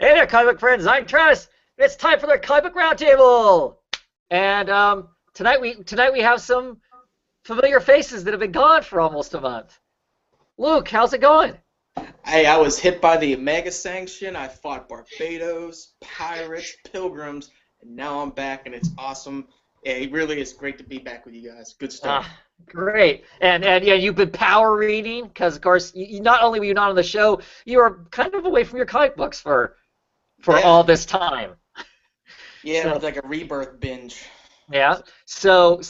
Hey there, comic book friends. I'm Travis. It's time for the comic book roundtable. And tonight we have some familiar faces that have been gone for almost a month. Luke, how's it going? Hey, I was hit by the Omega Sanction. I fought Barbados, pirates, pilgrims, and now I'm back, and it's awesome. Yeah, it really is great to be back with you guys. Good stuff. Ah, great. And yeah, you've been power reading because of course not only were you not on the show, you were kind of away from your comic books for Yeah, all this time. yeah, So with like a rebirth binge. yeah. So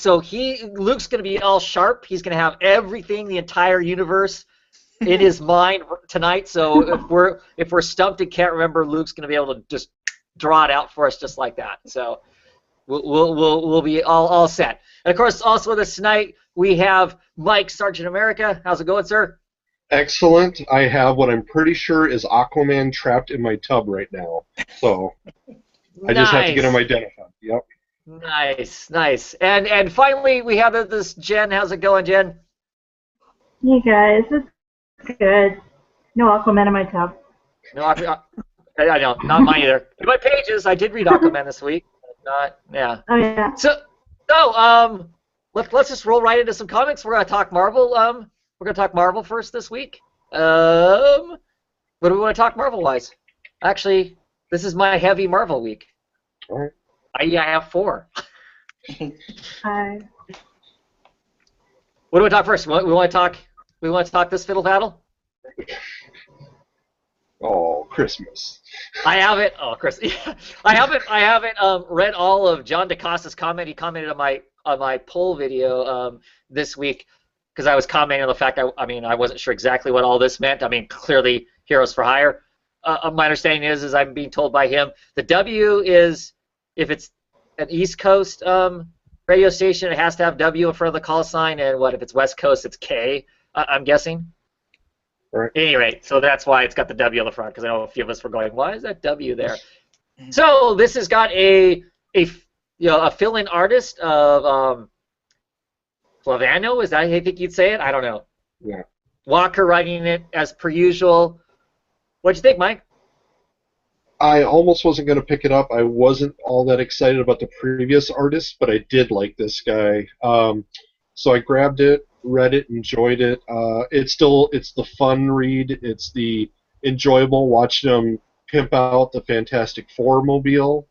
Luke's gonna be all sharp. He's gonna have everything, the entire universe in his mind tonight. So if we're stumped and can't remember, Luke's going to be able to just draw it out for us just like that. So we'll be all set. And of course, also with us tonight we have Mike, Sergeant America. How's it going, sir? Excellent. I have what I'm pretty sure is Aquaman trapped in my tub right now. So I just have to get him Nice, identified. Yep. nice. And finally we have this Jen. How's it going, Jen? Hey guys, it's good. No Aquaman in my tub. No, I know, not mine either. In my pages, I did read Aquaman this week. Not, yeah. Oh yeah. So, let's just roll right into some comics. We're gonna talk Marvel. We're gonna talk Marvel first this week. What do we want to talk Marvel-wise? Actually, this is my heavy Marvel week. All right. I have 4. Hi. What do we talk first? We want to talk. We want to talk this fiddle battle. Oh, Christmas. I haven't. Oh, Chris, I haven't read all of John DeCosta's comment. He commented on my poll video this week because I was commenting on the fact I mean I wasn't sure exactly what all this meant. I mean clearly Heroes for Hire. My understanding is I'm being told by him the W is if it's an East Coast radio station, it has to have W in front of the call sign, and what if it's West Coast, it's K. I'm guessing. Right. Anyway, so that's why it's got the W on the front, because I know a few of us were going, why is that W there? So this has got a fill-in artist of Flavano, is that how you think you'd say it? I don't know. Yeah. Walker writing it as per usual. What'd you think, Mike? I almost wasn't going to pick it up. I wasn't all that excited about the previous artist, but I did like this guy. So I grabbed it, read it, enjoyed it. It's the fun read. It's the enjoyable watching him pimp out the Fantastic Four mobile.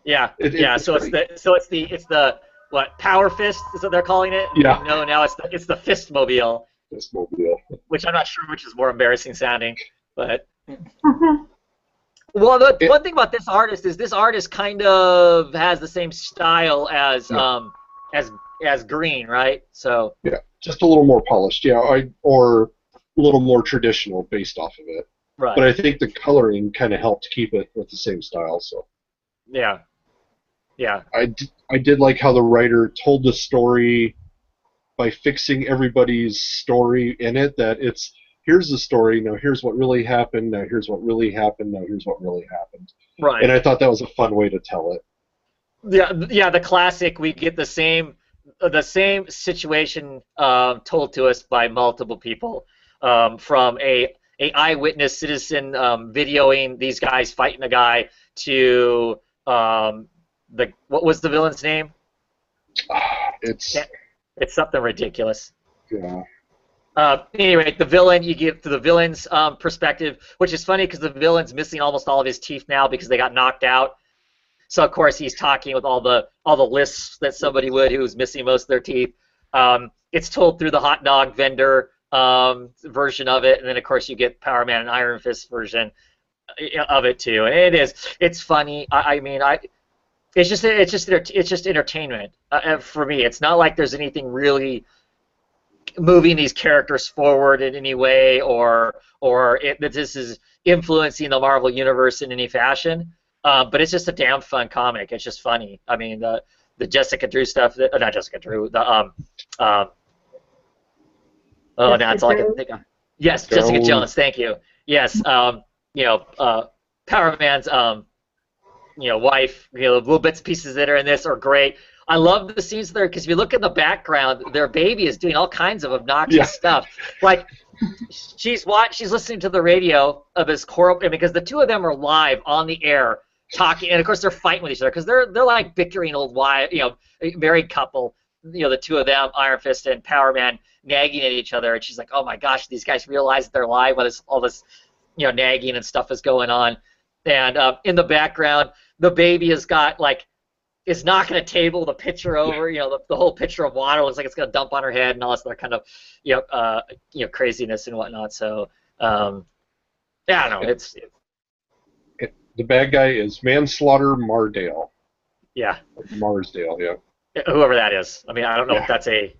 Yeah, It's so great. it's the what, Power Fist is what they're calling it? Yeah. No, now it's the Fist Mobile, This mobile. which I'm not sure which is more embarrassing sounding, but well, the It, one thing about this artist is this artist kind of has the same style as yeah, as Green, right? So yeah, just a little more polished. Yeah, or a little more traditional based off of it. But right, I think the coloring kind of helped keep it with the same style. So yeah, yeah, I did like how the writer told the story by fixing everybody's story in it. That it's here's the story, now here's what really happened, now here's what really happened, now here's what really happened. right. And I thought that was a fun way to tell it. Yeah. The classic. We get the same situation told to us by multiple people, from a eyewitness citizen videoing these guys fighting a guy to the what was the villain's name? It's Yeah, it's something ridiculous. yeah, Anyway, the villain, you get to the villain's perspective, which is funny because the villain's missing almost all of his teeth now because they got knocked out. So of course he's talking with all the lisps that somebody would who's missing most of their teeth. It's told through the hot dog vendor version of it, and then of course you get Power Man and Iron Fist version of it too. And it's funny. I mean it's just entertainment for me. It's not like there's anything really moving these characters forward in any way, or that this is influencing the Marvel universe in any fashion. But it's just a damn fun comic. It's just funny. I mean, the Jessica Drew stuff. Not Jessica Drew. The oh, now Jessica it's all I can Drew. think of. Yes, Jessica Jones. Jones. Thank you. Yes. Power Man's wife. The little bits and pieces that are in this are great. I love the scenes there because if you look in the background, their baby is doing all kinds of obnoxious stuff. Like she's listening to the radio of this horrible, because the two of them are live on the air talking, and of course they're fighting with each other because they're like bickering old wife, married couple. The two of them, Iron Fist and Power Man, nagging at each other, and she's like, "Oh my gosh, these guys realize that they're live while all this, nagging and stuff is going on." And in the background, the baby has got is knocking a table with a pitcher over, the whole pitcher of water looks like it's gonna dump on her head and all this other kind of, craziness and whatnot. So, I don't know. The bad guy is Manslaughter Mardale. Yeah. Marsdale, yeah. Whoever that is. I mean, I don't know if that's a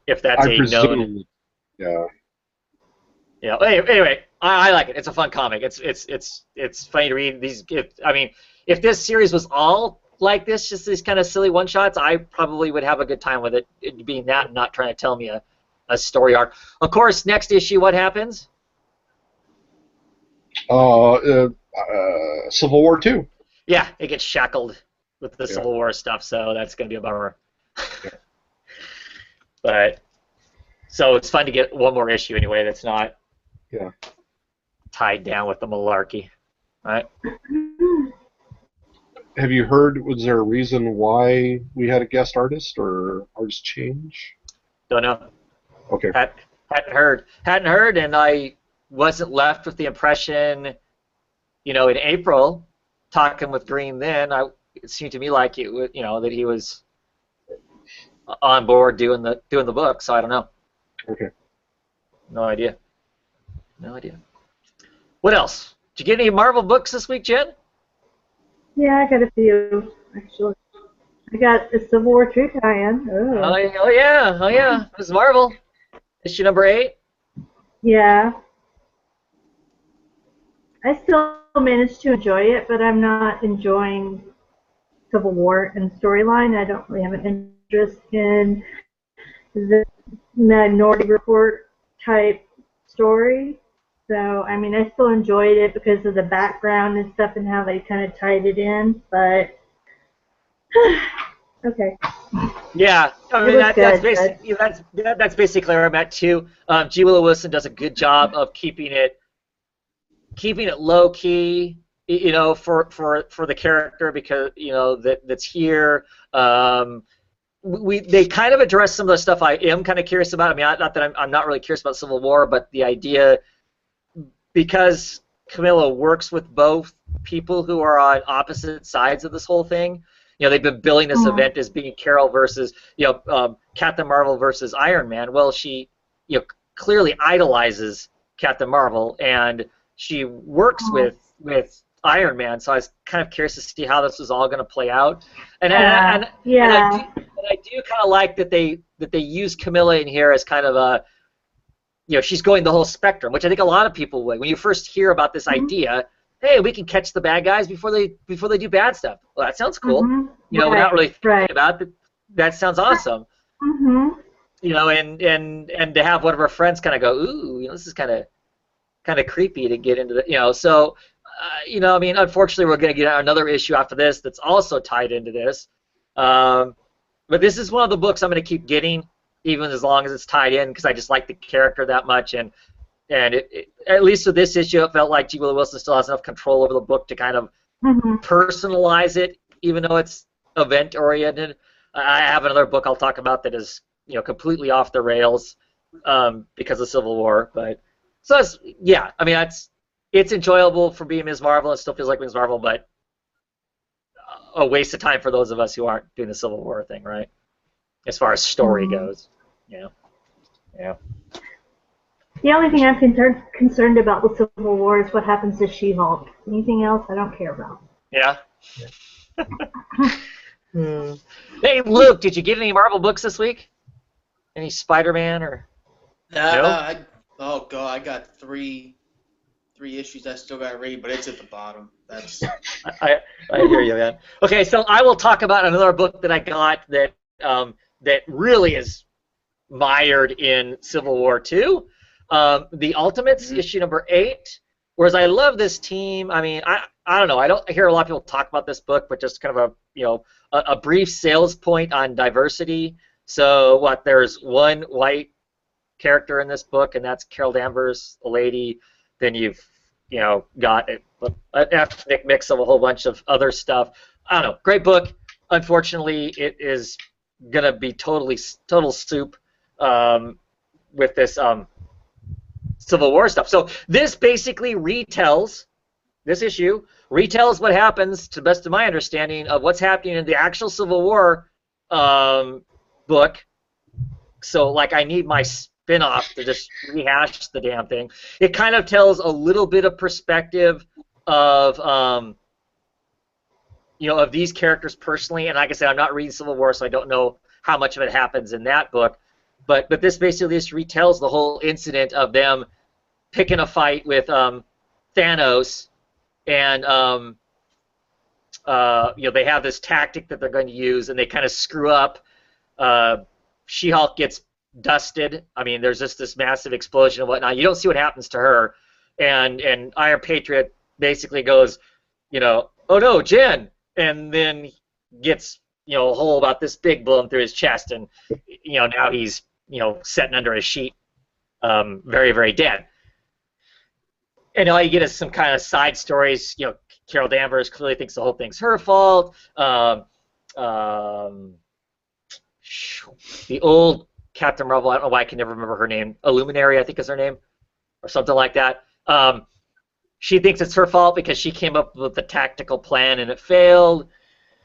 known. Yeah. Yeah. Anyway, I like it. It's a fun comic. It's funny to read. If this series was all like this, just these kind of silly one shots, I probably would have a good time with it being that and not trying to tell me a story arc. Of course, next issue, what happens? Civil War 2. Yeah, it gets shackled with the Civil War stuff, so that's going to be a bummer. Yeah. But so it's fun to get one more issue anyway that's not tied down with the malarkey, right? Have you heard, was there a reason why we had a guest artist or artist change? Don't know. Okay. Hadn't heard, and I wasn't left with the impression, in April, talking with Green then, it seemed to me like that he was on board doing the book, so I don't know. Okay. No idea. What else? Did you get any Marvel books this week, Jen? Yeah, I got a few, actually. I got the Civil War 2 tie-in. Oh yeah. It was Marvel. Issue number 8. Yeah. I still managed to enjoy it, but I'm not enjoying Civil War and storyline. I don't really have an interest in the Minority Report type story. So, I still enjoyed it because of the background and stuff and how they kind of tied it in, but okay. Yeah, that's basically where I'm at too. G. Willow Wilson does a good job of keeping it low key, for the character, because that's here. They kind of address some of the stuff I am kind of curious about. Not that I'm not really curious about Civil War, but the idea, because Camilla works with both people who are on opposite sides of this whole thing. They've been billing this event as being Carol versus, Captain Marvel versus Iron Man. Well, she, clearly idolizes Captain Marvel, and she works with Iron Man. So I was kind of curious to see how this was all going to play out. And I do kind of like that they use Camilla in here as kind of a, she's going the whole spectrum, which I think a lot of people would. When you first hear about this idea, hey, we can catch the bad guys before they do bad stuff. Well, that sounds cool. We're not really thinking about it. That sounds awesome. And to have one of our friends kind of go, ooh, this is kind of creepy to get into the, So, unfortunately, we're going to get another issue after this that's also tied into this. But this is one of the books I'm going to keep getting, even as long as it's tied in, because I just like the character that much, and at least with this issue, it felt like G. Willow Wilson still has enough control over the book to kind of personalize it, even though it's event-oriented. I have another book I'll talk about that is, completely off the rails because of Civil War. But so it's enjoyable for being Ms. Marvel. It still feels like Ms. Marvel, but a waste of time for those of us who aren't doing the Civil War thing, right? As far as story goes, Yeah. The only thing I'm concerned about with Civil War is what happens to She-Hulk. Anything else, I don't care about. Yeah. Hey, Luke, did you get any Marvel books this week? Any Spider-Man or? No. I got three issues I still got to read, but it's at the bottom. That's. I hear you, man. Okay, so I will talk about another book that I got that really is mired in Civil War 2. The Ultimates, issue number 8, Whereas I love this team. I mean, I don't know. I don't hear a lot of people talk about this book, but just kind of a brief sales point on diversity. So what? There's one white character in this book, and that's Carol Danvers, a lady. Then you've got an ethnic mix of a whole bunch of other stuff. I don't know. Great book. Unfortunately, it is gonna be total soup with this Civil War stuff. So this basically retells, this issue retells what happens, to the best of my understanding, of what's happening in the actual Civil War book. So, like, I need my spin-off to just rehash the damn thing. It kind of tells a little bit of perspective of, of these characters personally. And like I said, I'm not reading Civil War, so I don't know how much of it happens in that book. But this basically just retells the whole incident of them picking a fight with Thanos, and they have this tactic that they're going to use, and they kind of screw up. She-Hulk gets dusted. I mean, there's just this massive explosion and whatnot. You don't see what happens to her, and Iron Patriot basically goes, oh no, Jen, and then gets a hole about this big blown through his chest, and now he's sitting under a sheet, very, very dead. And all you get is some kind of side stories. Carol Danvers clearly thinks the whole thing's her fault. The old Captain Marvel, I don't know why I can never remember her name. Illuminary, I think is her name, or something like that. She thinks it's her fault because she came up with the tactical plan and it failed.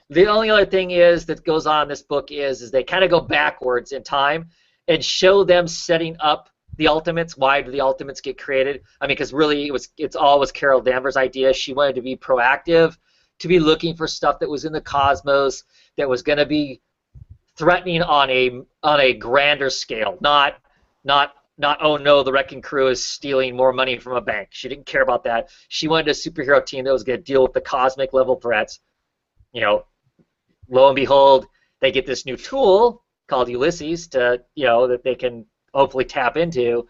The only other thing that goes on in this book is they kind of go backwards in time and show them setting up the Ultimates. Why do the Ultimates get created? I mean, because really it's all was Carol Danvers' idea. She wanted to be proactive, to be looking for stuff that was in the cosmos that was going to be threatening on a grander scale, not oh no, the Wrecking Crew is stealing more money from a bank. She didn't care about that. She wanted a superhero team that was going to deal with the cosmic level threats. Lo and behold, they get this new tool called Ulysses to that they can hopefully tap into,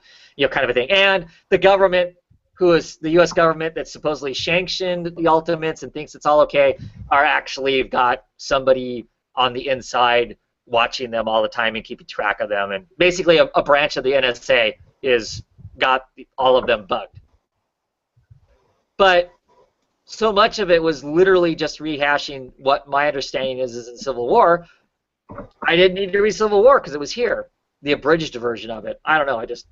kind of a thing. And the government, who is the U.S. government that supposedly sanctioned the Ultimates and thinks it's all okay, are actually got somebody on the inside watching them all the time and keeping track of them. And basically a branch of the NSA is got all of them bugged. But so much of it was literally just rehashing what my understanding is in Civil War. I didn't need to read Civil War because it was here. The abridged version of it. I don't know. I just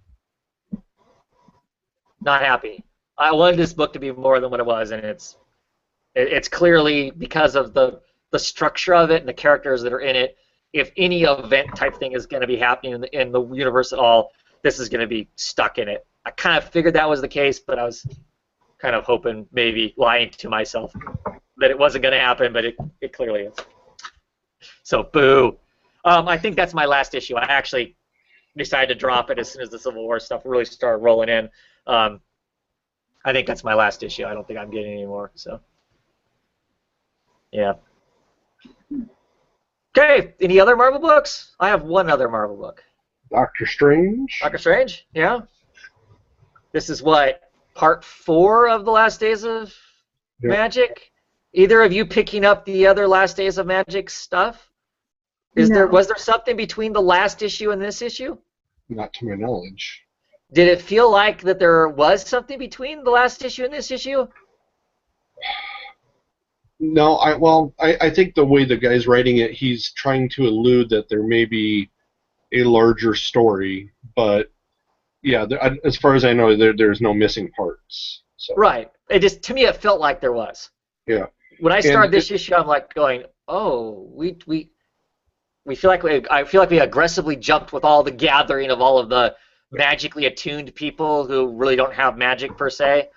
not happy. I wanted this book to be more than what it was, and it's clearly because of the structure of it and the characters that are in it. If any event type thing is going to be happening in the universe at all, this is going to be stuck in it. I kind of figured that was the case, but I was kind of hoping, maybe lying to myself, that it wasn't going to happen, but it clearly is. So boo. I think that's my last issue. I actually decided to drop it as soon as the Civil War stuff really started rolling in. I think that's my last issue. I don't think I'm getting any more. So, yeah. Okay. Any other Marvel books? I have one other Marvel book. Doctor Strange. Doctor Strange. Yeah. This is what, part 4 of the Last Days of Magic. Either of you picking up the other Last Days of Magic stuff? Was there something between the last issue and this issue? Not to my knowledge. Did it feel like that there was something between the last issue and this issue? No, I think the way the guy's writing it, he's trying to allude that there may be a larger story, but yeah, as far as I know, there's no missing parts. So. Right. To me, it felt like there was. Yeah. When I started this issue, I'm like going, oh, I feel like we aggressively jumped with all the gathering of all of the magically attuned people who really don't have magic per se.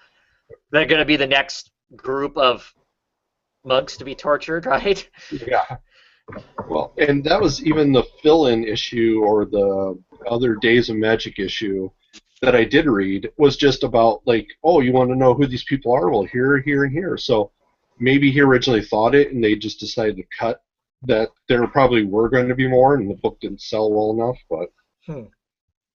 They're going to be the next group of monks to be tortured, right? Yeah. Well, and that was even the fill-in issue or the other Days of Magic issue that I did read was just about like, oh, you want to know who these people are? Well, here, here, and here. So maybe he originally thought it and they just decided to cut that there probably were going to be more, and the book didn't sell well enough. But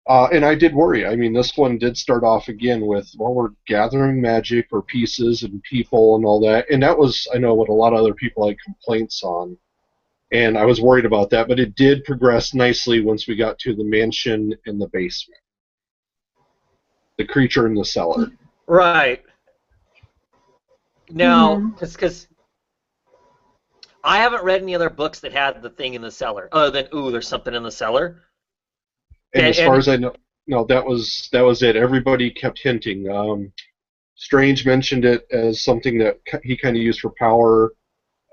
And I did worry. I mean, this one did start off again with, well, we're gathering magic or pieces and people and all that. And that was, I know, what a lot of other people had complaints on. And I was worried about that, but it did progress nicely once we got to the mansion in the basement. The creature in the cellar. Right. Now, because I haven't read any other books that had the thing in the cellar, other than, ooh, there's something in the cellar. And as far as I know, no, that was it. Everybody kept hinting. Strange mentioned it as something that he kind of used for power,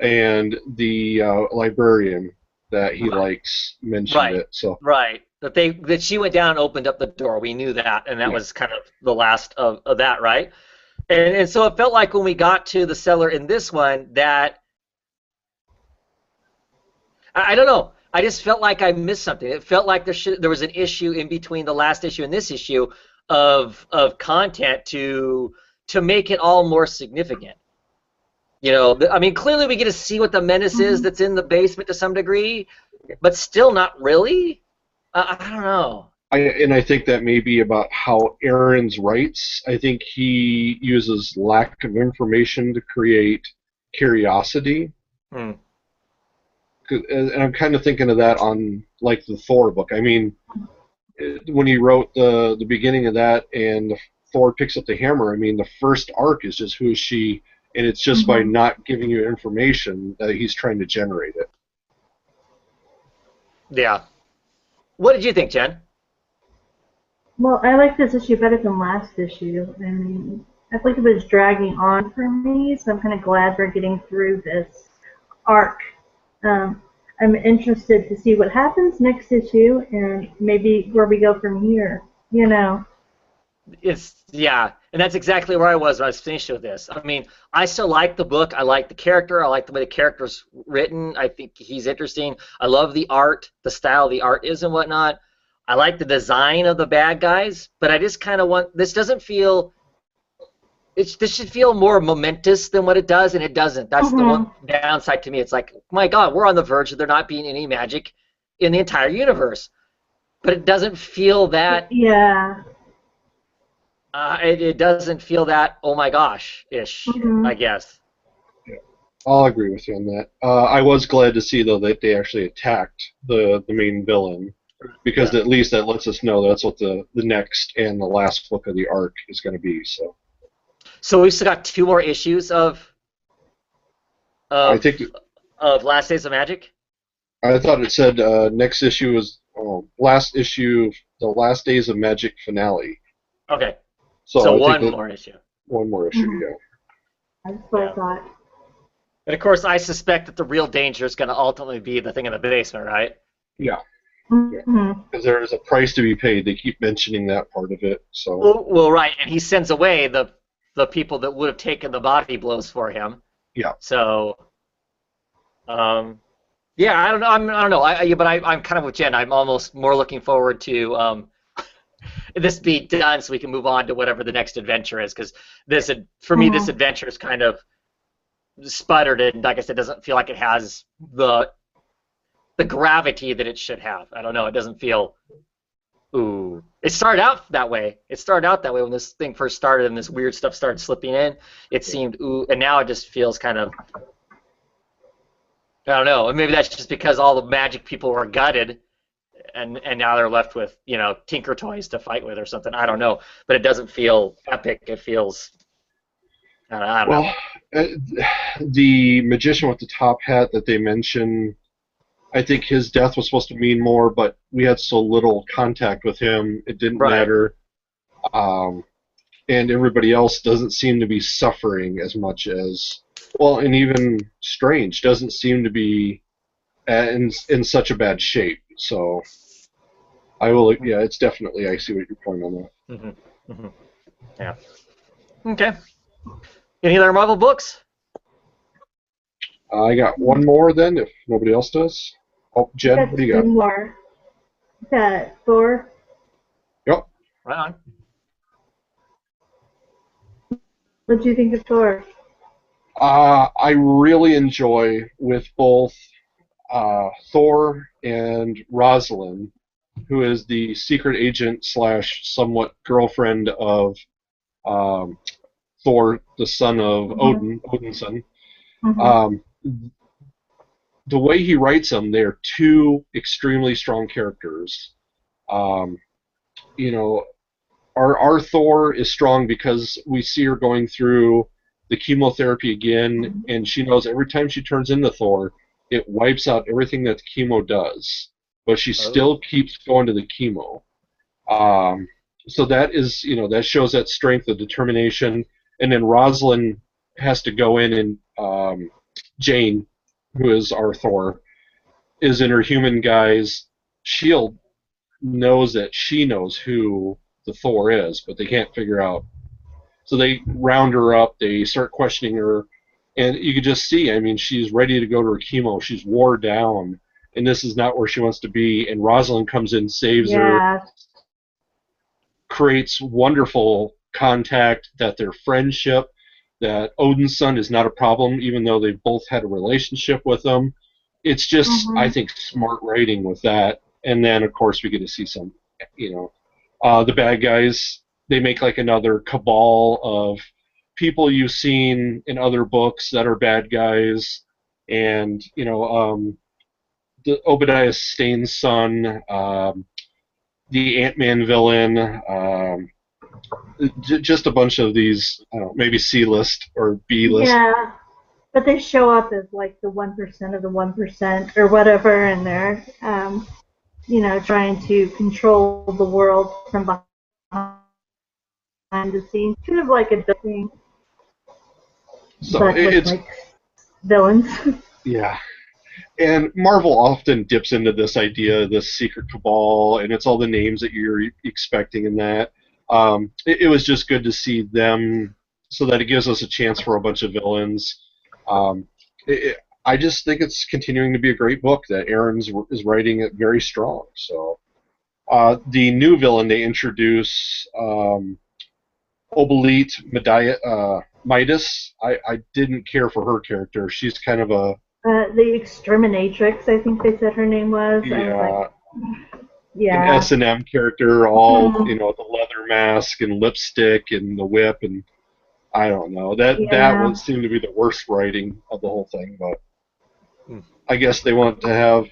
and the librarian that he likes mentioned it. So that she went down and opened up the door. We knew that, and that was kind of the last of that, right? And so it felt like when we got to the cellar in this one that I don't know. I just felt like I missed something. It felt like there was an issue in between the last issue and this issue of content to make it all more significant. You know, I mean, clearly we get to see what the menace is that's in the basement to some degree, but still not really. I don't know. I think that may be about how Aaron's writes. I think he uses lack of information to create curiosity. And I'm kind of thinking of that on like the Thor book. I mean, when he wrote the beginning of that and Thor picks up the hammer, I mean, the first arc is just who is she, and it's just by not giving you information that he's trying to generate it. Yeah. What did you think, Jen? Well, I like this issue better than last issue. I mean, I think it was dragging on for me, so I'm kind of glad we're getting through this arc. I'm interested to see what happens next issue and maybe where we go from here, you know. And that's exactly where I was when I was finished with this. I mean, I still like the book. I like the character. I like the way the character's written. I think he's interesting. I love the art, the style the art is and whatnot. I like the design of the bad guys, but I just kind of want, this doesn't feel, this should feel more momentous than what it does, and it doesn't. That's the one downside to me. It's like, my God, we're on the verge of there not being any magic in the entire universe. But it doesn't feel that... Yeah. It doesn't feel that, oh my gosh-ish, I guess. Yeah. I'll agree with you on that. I was glad to see, though, that they actually attacked the main villain, because at least that lets us know that's what the next and the last book of the arc is going to be. So we've still got 2 more issues of Last Days of Magic? I thought it said next issue is last issue, the Last Days of Magic finale. Okay. So one more issue. One more issue, yeah. That's what I thought. And of course, I suspect that the real danger is going to ultimately be the thing in the basement, right? Yeah. Because there is a price to be paid. They keep mentioning that part of it. So. Well, right, and he sends away the people that would have taken the body blows for him. Yeah. So, yeah, I don't know. I don't know. But I'm kind of with Jen. I'm almost more looking forward to this be done so we can move on to whatever the next adventure is. Because for me, this adventure is kind of sputtered, and like I said, doesn't feel like it has the gravity that it should have. I don't know. It doesn't feel. Ooh. It started out that way. When this thing first started and this weird stuff started slipping in. It seemed ooh, and now it just feels kind of. I don't know. Maybe that's just because all the magic people were gutted, and now they're left with Tinker Toys to fight with or something. I don't know. But it doesn't feel epic. It feels. I don't know. The magician with the top hat that they mentioned. I think his death was supposed to mean more, but we had so little contact with him, it didn't matter. And everybody else doesn't seem to be suffering as much as... Well, and even Strange doesn't seem to be in such a bad shape. So, it's definitely, I see what your point on that. Yeah. Okay. Any other Marvel books? I got one more then, if nobody else does. Oh, Jen, what do you got? One more. Thor. Yep. Right on. What do you think of Thor? I really enjoy with both Thor and Rosalind who is the secret agent slash somewhat girlfriend of Thor, the son of Odin, Odin's son. Um, the way he writes them, they are two extremely strong characters. You know, our Thor is strong because we see her going through the chemotherapy again, and she knows every time she turns into Thor, it wipes out everything that the chemo does. But she still keeps going to the chemo. So that is, that shows that strength, the determination. And then Rosalind has to go in and Jane, who is our Thor, is in her human guise. Shield knows that she knows who the Thor is, but they can't figure out. So they round her up, they start questioning her, and you can just see, I mean, she's ready to go to her chemo. She's wore down, and this is not where she wants to be. And Rosalind comes in, saves her, creates wonderful contact, that their friendship, that Odin's son is not a problem, even though they've both had a relationship with him. It's just, I think, smart writing with that. And then, of course, we get to see some, the bad guys. They make like another cabal of people you've seen in other books that are bad guys. And, the Obadiah Stane's son, the Ant-Man villain, just a bunch of these, maybe C-list or B-list. Yeah, but they show up as like the 1% of the 1% or whatever, and they're, trying to control the world from behind the scenes, kind of like a thing, so but with like villains. Yeah. And Marvel often dips into this idea, this secret cabal, and it's all the names that you're expecting in that. It was just good to see them, so that it gives us a chance for a bunch of villains. I just think it's continuing to be a great book, that Aaron's is writing it very strong. So the new villain they introduce, Obolete Midas, I didn't care for her character. She's kind of a... the Exterminatrix, I think they said her name was. Yeah. Yeah. An S&M character, all, the leather mask and lipstick and the whip, and I don't know. That would seem to be the worst writing of the whole thing, but I guess they want to have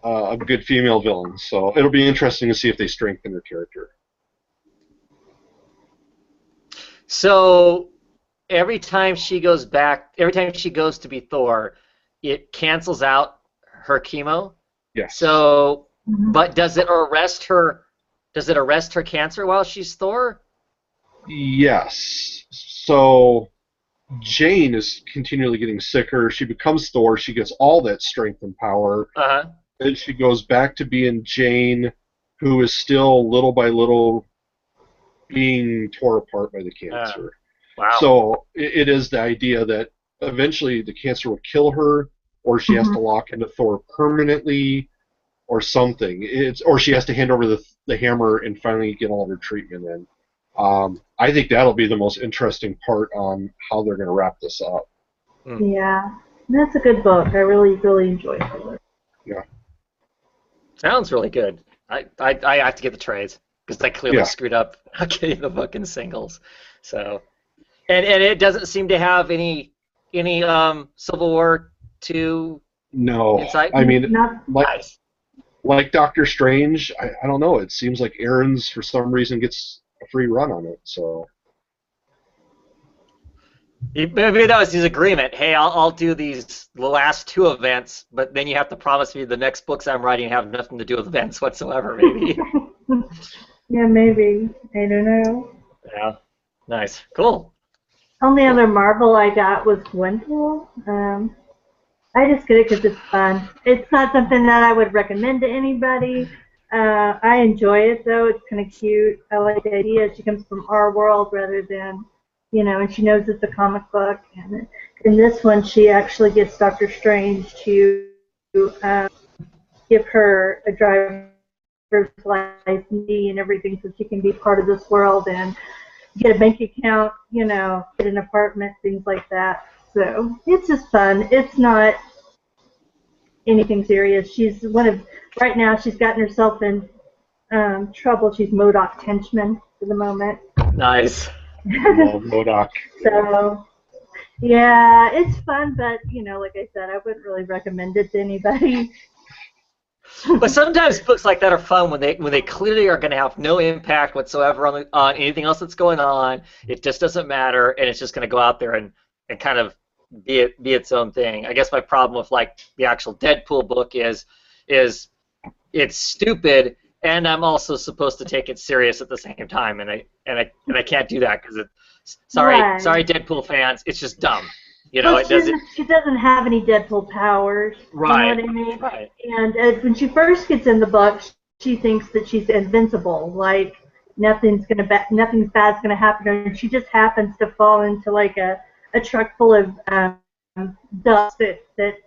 a good female villain, so it'll be interesting to see if they strengthen her character. So every time she goes to be Thor, it cancels out her chemo. Yes. So, but does it arrest her? Does it arrest her cancer while she's Thor? Yes. So Jane is continually getting sicker. She becomes Thor. She gets all that strength and power. Then she goes back to being Jane, who is still little by little being torn apart by the cancer. Wow. So it is the idea that eventually the cancer will kill her, or she has to lock into Thor permanently, or something. Or she has to hand over the hammer and finally get all of her treatment in. I think that'll be the most interesting part on how they're going to wrap this up. Yeah, that's a good book. I really, really enjoyed it. Yeah. Sounds really good. I have to get the trades because I clearly screwed up getting the book in singles. So, and it doesn't seem to have any Civil War II insight. I mean, Nice. Like Doctor Strange, I don't know. It seems like Aaron's, for some reason, gets a free run on it. So maybe that was his agreement. Hey, I'll do the last 2 events, but then you have to promise me the next books I'm writing have nothing to do with events whatsoever. Maybe. Yeah, maybe. I don't know. Yeah. Nice. Cool. Only other Marvel I got was Gwenpool. I just get it because it's fun. It's not something that I would recommend to anybody. I enjoy it, though. It's kind of cute. I like the idea. She comes from our world rather than, and she knows it's a comic book. And in this one, she actually gets Doctor Strange to give her a driver's license and everything so she can be part of this world and get a bank account, get an apartment, things like that. So it's just fun. It's not anything serious. She's one of right now she's gotten herself in trouble. She's MODOK Tenchman for the moment. Nice. Love MODOK. So, yeah, it's fun, but, you know, like I said, I wouldn't really recommend it to anybody. But sometimes books like that are fun when they clearly are going to have no impact whatsoever on anything else that's going on. It just doesn't matter, and it's just going to go out there and kind of be its own thing. I guess my problem with like the actual Deadpool book is it's stupid, and I'm also supposed to take it serious at the same time, and I can't do that because sorry Deadpool fans, it's just dumb. You know, well, she doesn't have any Deadpool powers. Right. You know what I mean? Right. And when she first gets in the book, she thinks that she's invincible. Like nothing's bad's gonna happen, and she just happens to fall into like a truck full of dust that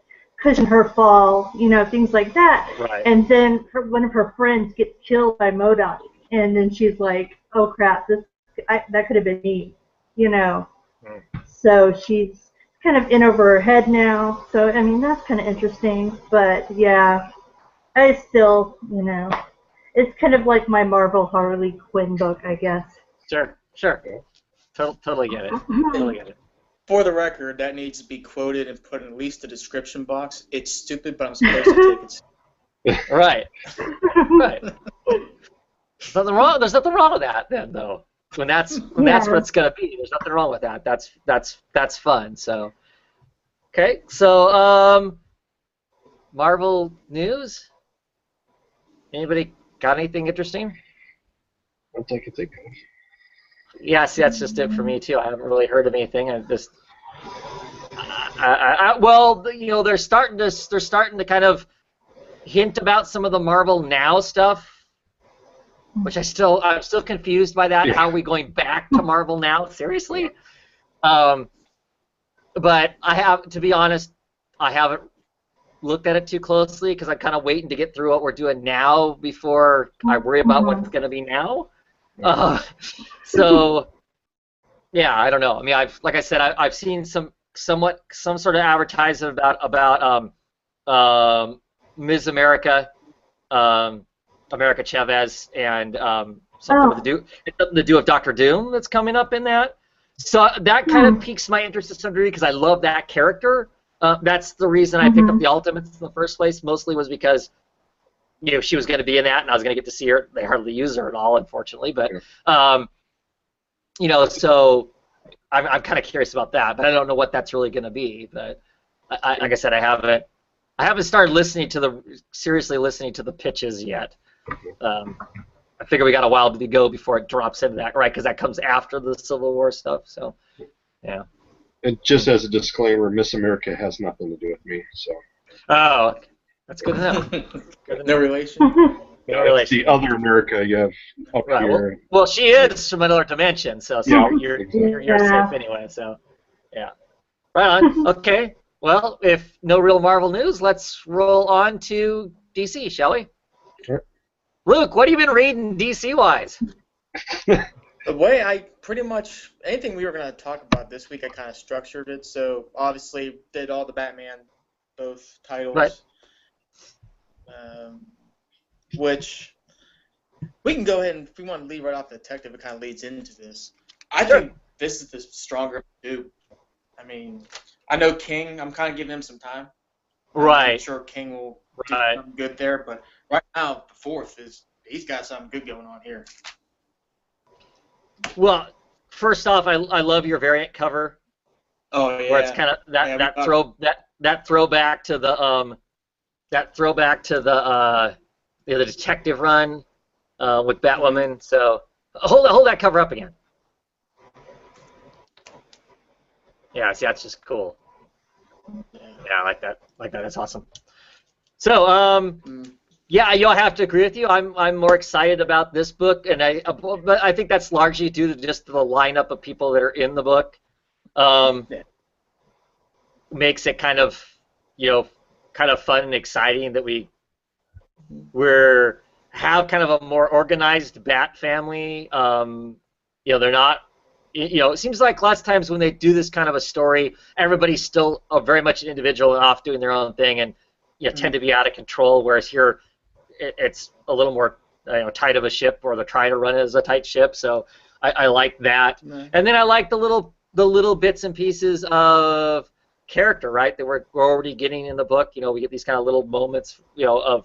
cushion her fall. You know, things like that. Right. And then one of her friends gets killed by MODOK, and then she's like, "Oh crap! That could have been me." You know. Mm. So she's kind of in over her head now, so I mean that's kind of interesting, but yeah, I still, you know, it's kind of like my Marvel Harley Quinn book, I guess. Sure. Totally get it. Totally get it. For the record, that needs to be quoted and put in at least the description box. It's stupid, but I'm supposed to take it. Right. Right. There's nothing wrong with that then, though. When that's what it's gonna be, there's nothing wrong with that. That's fun. So, okay. So, Marvel news. Anybody got anything interesting? What I can think of. Yeah, see, that's just it for me too. I haven't really heard of anything. I just, well, you know, they're starting to kind of hint about some of the Marvel Now stuff. Which I'm still confused by that. Yeah. How are we going back to Marvel Now? Seriously? But to be honest, I haven't looked at it too closely because I'm kind of waiting to get through what we're doing now before I worry about what's going to be now. So, yeah, I don't know. I mean, like I said, I've seen some sort of advertisement about Ms. America. America Chavez and something to do with Doctor Doom that's coming up in that. So that kind of piques my interest to some degree because I love that character. That's the reason I picked up the Ultimates in the first place. Mostly was because you know she was going to be in that and I was going to get to see her. They hardly use her at all, unfortunately. But you know, so I'm kind of curious about that. But I don't know what that's really going to be. But like I said, I haven't started seriously listening to the pitches yet. I figure we got a while to go before it drops into that, right? Because that comes after the Civil War stuff. So, yeah. And just as a disclaimer, Miss America has nothing to do with me. So. Oh, that's good to know. No relation. No relation. The other America you have up Right. here. Well, she is from another dimension, so Yeah, you're Yeah. safe anyway. So, yeah. Right on. Okay. Well, if no real Marvel news, let's roll on to DC, shall we? Sure. Luke, what have you been reading DC-wise? The way I pretty much anything we were going to talk about this week, I kind of structured it. So obviously did all the Batman, both titles, Right. Which we can go ahead and if we want to lead right off the detective, it kind of leads into this. I Sure. think this is the stronger two. I mean, I know King. I'm kind of giving him some time. I'm Right. sure King will do Right. something good there, but right now the fourth he's got something good going on here. Well, first off, I love your variant cover Oh yeah. where it's kind of that throwback to the the detective run with Batwoman. So hold that cover up again. Yeah, see, that's just cool. Yeah, I like that. That's awesome. So, yeah, I have to agree with you. I'm more excited about this book, but I think that's largely due to just the lineup of people that are in the book. Makes it kind of fun and exciting that we're have kind of a more organized Bat family. They're not. It seems like lots of times when they do this kind of a story, everybody's still very much an individual and off doing their own thing, and tend to be out of control. Whereas here, it's a little more tight of a ship, or they're trying to run it as a tight ship. So I like that. Right. And then I like the little bits and pieces of character, right, that we're already getting in the book. We get these kind of little moments, of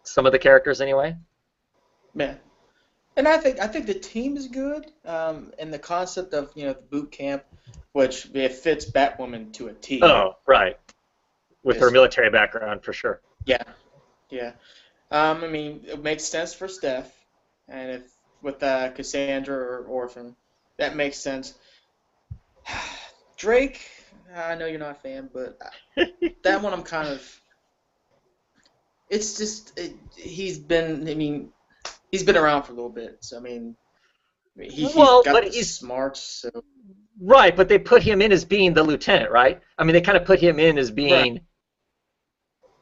some of the characters anyway. Yeah. And I think the team is good, and the concept of the boot camp, which it fits Batwoman to a T. Oh, right. With her military background, for sure. Yeah, yeah. I mean, it makes sense for Steph, and if with Cassandra or Orphan, that makes sense. Drake, I know you're not a fan, but that one I'm kind of. It's just he's been. I mean, he's been around for a little bit, so I mean, he's got the smarts. So. Right, but they put him in as being the lieutenant, right? I mean, they kind of put him in as being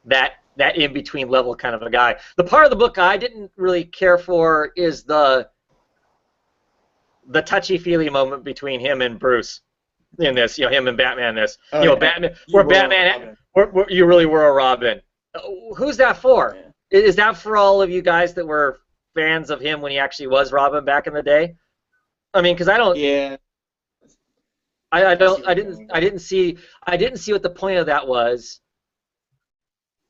that in-between level kind of a guy. The part of the book I didn't really care for is the touchy-feely moment between him and Bruce in this, him and Batman in this. Batman, where you really were a Robin. Who's that for? Yeah. Is that for all of you guys that were fans of him when he actually was Robin back in the day? I mean, because I don't. Yeah. I didn't see what the point of that was.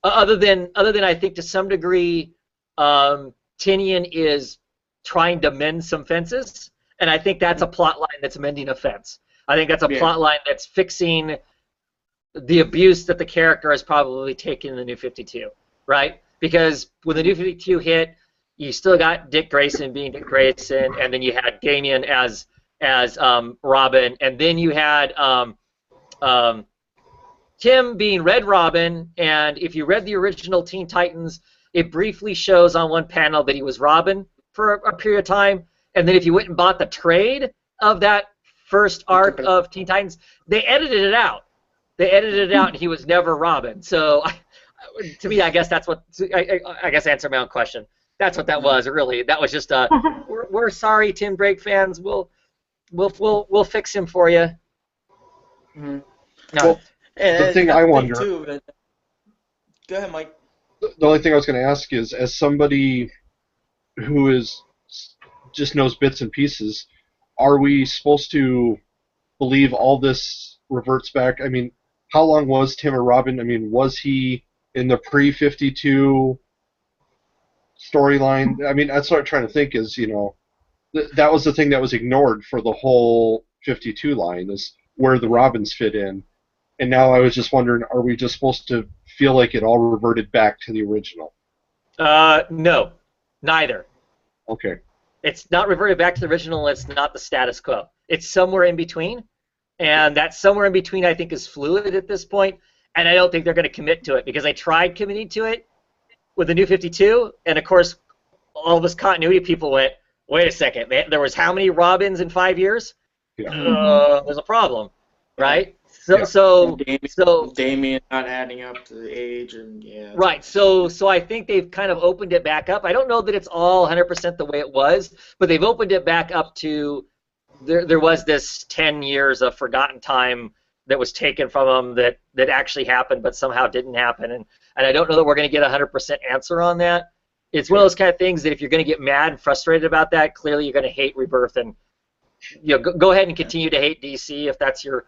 Other than I think to some degree, Tinian is trying to mend some fences, and I think that's a plot line that's mending a fence. I think that's a plot line that's fixing the abuse that the character has probably taken in the New 52, right? Because when the New 52 hit, you still got Dick Grayson being Dick Grayson, and then you had Damian as Robin, and then you had Tim being Red Robin, and if you read the original Teen Titans, it briefly shows on one panel that he was Robin for a period of time, and then if you went and bought the trade of that first arc of Teen Titans, they edited it out. And he was never Robin. So, to me, I guess that's what. I guess answer my own question. That's what that was. Really, that was just a. We're sorry, Tim Drake fans. We'll fix him for you. Mm-hmm. No. Well, the thing I wonder. Go ahead, Mike. The only thing I was going to ask is, as somebody who just knows bits and pieces, are we supposed to believe all this reverts back? I mean, how long was Tim a Robin? I mean, was he in the pre-52 storyline? I mean, that's what I'm trying to think is, that was the thing that was ignored for the whole 52 line, is where the Robins fit in. And now I was just wondering, are we just supposed to feel like it all reverted back to the original? No, neither. Okay. It's not reverted back to the original. It's not the status quo. It's somewhere in between. And that somewhere in between, I think, is fluid at this point, and I don't think they're going to commit to it, because they tried committing to it with the New 52, and of course, all of us continuity people went, wait a second, there was how many Robins in 5 years? Yeah. There's a problem, right? Yeah. So Damian not adding up to the age, and right. So I think they've kind of opened it back up. I don't know that it's all 100% the way it was, but they've opened it back up to. There was this 10 years of forgotten time that was taken from them that actually happened but somehow didn't happen. And I don't know that we're going to get a 100% answer on that. It's one of those kind of things that if you're going to get mad and frustrated about that, clearly you're going to hate Rebirth. And go ahead and continue to hate DC if that's your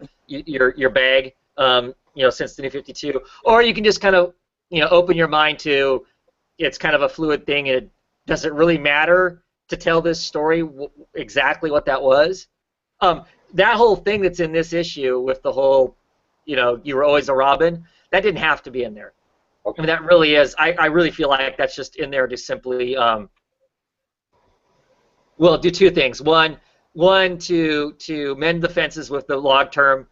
bag, since the New 52. Or you can just kind of open your mind to it's kind of a fluid thing, and does it really matter to tell this story exactly what that was? That whole thing that's in this issue with the whole, you were always a Robin, that didn't have to be in there. Okay. I mean, that really is. I really feel like that's just in there to simply, do two things. One to mend the fences with the long-term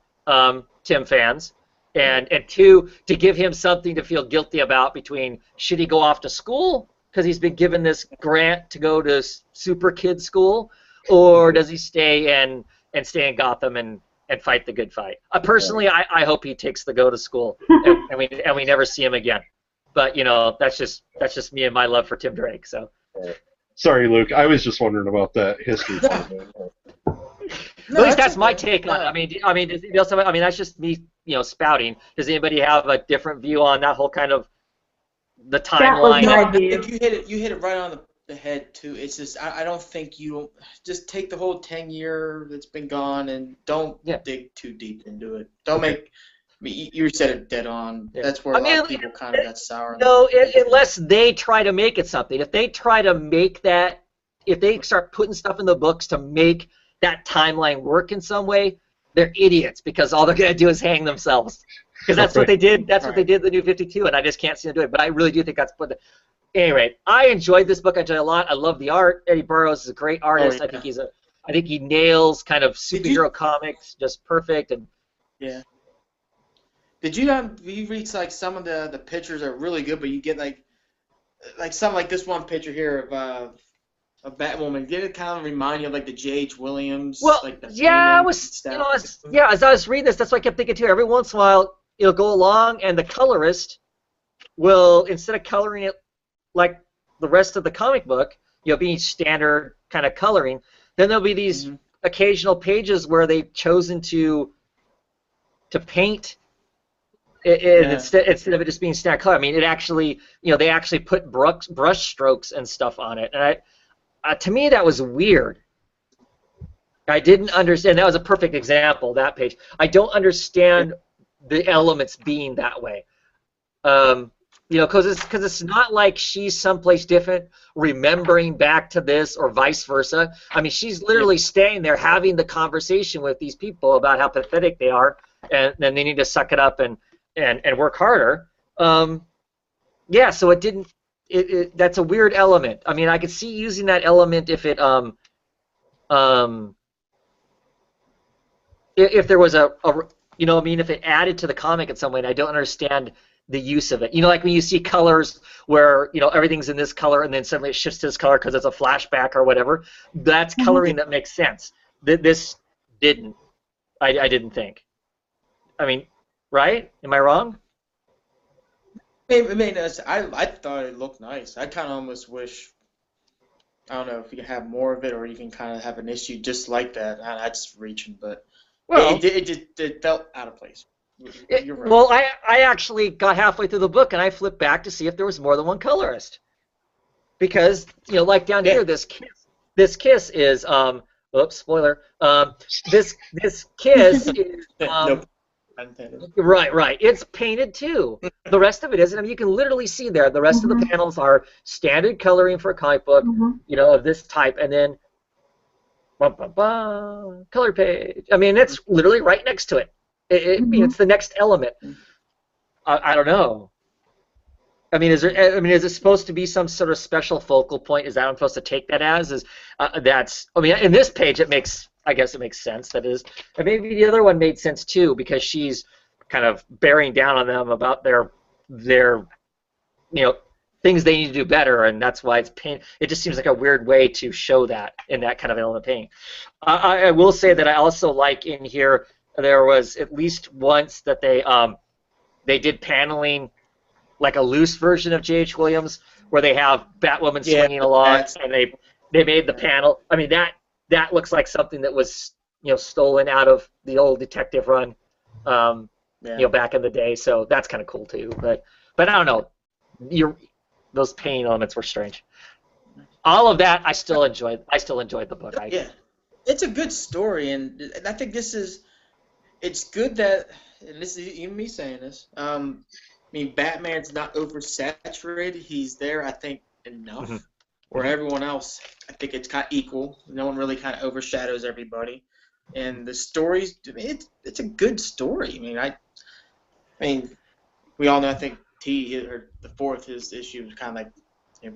Tim fans, and two, to give him something to feel guilty about between should he go off to school because he's been given this grant to go to super kid school, or does he stay in Gotham and fight the good fight? Personally, I hope he takes the go to school and we never see him again. But that's just me and my love for Tim Drake. So. Sorry, Luke. I was just wondering about that history. At least that's my take on it. I mean, that's just me, spouting. Does anybody have a different view on that whole kind of the That was timeline. No, my I view. think you hit it right on the head too. It's just I don't think you just take the whole 10-year that's been gone and don't Yeah. dig too deep into it. Don't make. I mean, you said it dead on. Yeah. That's where I a lot mean, of people kind of got sour. No, unless they try to make it something. If they try to make that, if they start putting stuff in the books to make that timeline work in some way, they're idiots because all they're going to do is hang themselves. Because that's what they did. That's what they did in the New 52, and I just can't see them do it. But I really do think that's what. Anyway, I enjoyed this book. I enjoyed it a lot. I love the art. Eddie Burroughs is a great artist. Oh, I think I think he nails kind of superhero comics just perfect. And yeah. Did you read like some of the pictures are really good, but you get like some like this one picture here of Batwoman. Did it kind of remind you of like the J.H. Williams? well, Like the yeah, I painting was, style? as I was reading this, that's what I kept thinking too. Every once in a while, it'll go along, and the colorist will, instead of coloring it like the rest of the comic book, being standard kind of coloring, then there'll be these occasional pages where they've chosen to paint it instead of it just being standard color. I mean, it actually, they actually put brush strokes and stuff on it, and to me that was weird. I didn't understand. That was a perfect example, that page. I don't understand the elements being that way. Because it's not like she's someplace different, remembering back to this or vice versa. I mean, she's literally staying there having the conversation with these people about how pathetic they are, and then they need to suck it up and work harder. Yeah, so it didn't. That's a weird element. I mean, I could see using that element if it if there was if it added to the comic in some way. And I don't understand the use of it. Like when you see colors where, everything's in this color and then suddenly it shifts to this color because it's a flashback or whatever. That's coloring that makes sense. This didn't. I didn't think. I mean, right? Am I wrong? I thought it looked nice. I kind of almost wish, I don't know, if you can have more of it or you can kind of have an issue just like that. That's reaching, but it felt out of place. You're right. Well, I actually got halfway through the book and I flipped back to see if there was more than one colorist. Because, like down here, this kiss is, oops, spoiler. This kiss is, Nope. Right. It's painted too. The rest of it isn't. I mean, you can literally see there. The rest of the panels are standard coloring for a comic book, of this type, and then color page. I mean, it's literally right next to it. It's the next element. I don't know. I mean, is it supposed to be some sort of special focal point? Is that what I'm supposed to take that as? In this page, I guess it makes sense. That is, and maybe the other one made sense too because she's kind of bearing down on them about their things they need to do better, and that's why it's pain. It just seems like a weird way to show that in that kind of element of painting. I will say that I also like in here there was at least once that they did paneling like a loose version of J.H. Williams where they have Batwoman swinging along and they made the panel. I mean that looks like something that was stolen out of the old detective run back in the day, so that's kind of cool too. But I don't know. Those painting elements were strange. All of that I still enjoyed the book. It's a good story, and I think it's good that, and this is even me saying this, I mean, Batman's not oversaturated. He's there, I think, enough. Where everyone else, I think it's kind of equal. No one really kind of overshadows everybody. And the stories, it's a good story. I mean, we all know, I think, the fourth, his issue was kind of like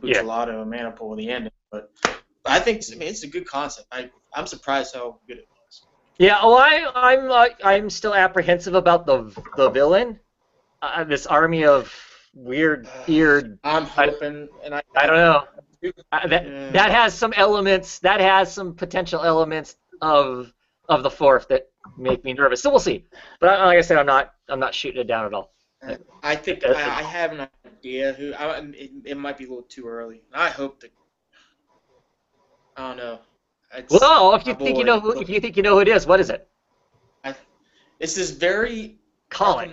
Buccellato and Maniple at the end. But I think, it's a good concept. I'm surprised how good it was. Yeah, well, I'm still apprehensive about the villain. This army of weird-eared. I'm hoping, and I don't know. That has some elements. That has some potential elements of the fourth that make me nervous. So we'll see. But like I said, I'm not shooting it down at all. I think I have an idea who. It might be a little too early. I hope that. I don't know. Well, if you think you know who it is, what is it? It's this very. Call it.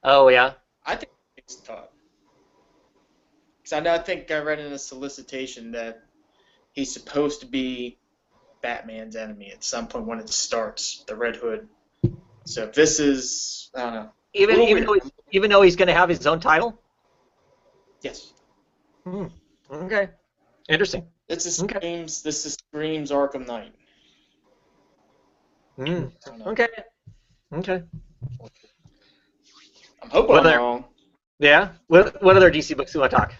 Oh yeah. I think it's Todd. 'cause I think I read in a solicitation that he's supposed to be Batman's enemy at some point when it starts, the Red Hood. So if this is, I don't know. Even though he's going to have his own title? Yes. Okay. Interesting. This is Scream's Arkham Knight. Okay. Okay. I'm hoping I'm wrong. Yeah? What other DC books do you want to talk?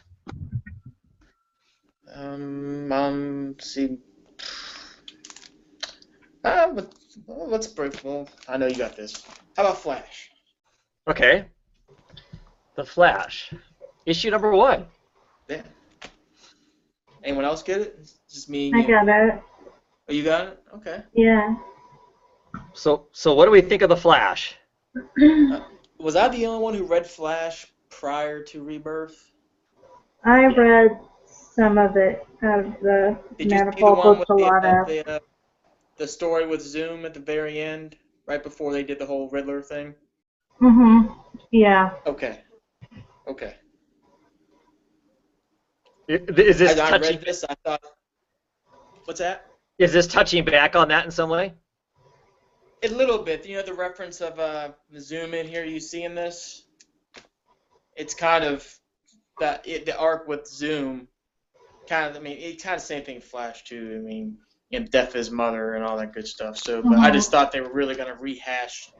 See. Let's break. Well, I know you got this. How about Flash? Okay. The Flash. Issue number 1. Yeah. Anyone else get it? It's just me and I you. got it. Oh, you got it? Okay. Yeah. So what do we think of the Flash? Was I the only one who read Flash prior to Rebirth? I read some of it out of the manifold books, a lot of. The story with Zoom at the very end, right before they did the whole Riddler thing? Yeah. Okay. Is this I touching? read this, I thought, what's that? Is this touching back on that in some way? A little bit. You know the reference of the Zoom in here you see in this? It's kind of the arc with Zoom. It's kind of the same thing Flash too. I mean, death of his mother and all that good stuff. So, but I just thought they were really going to rehash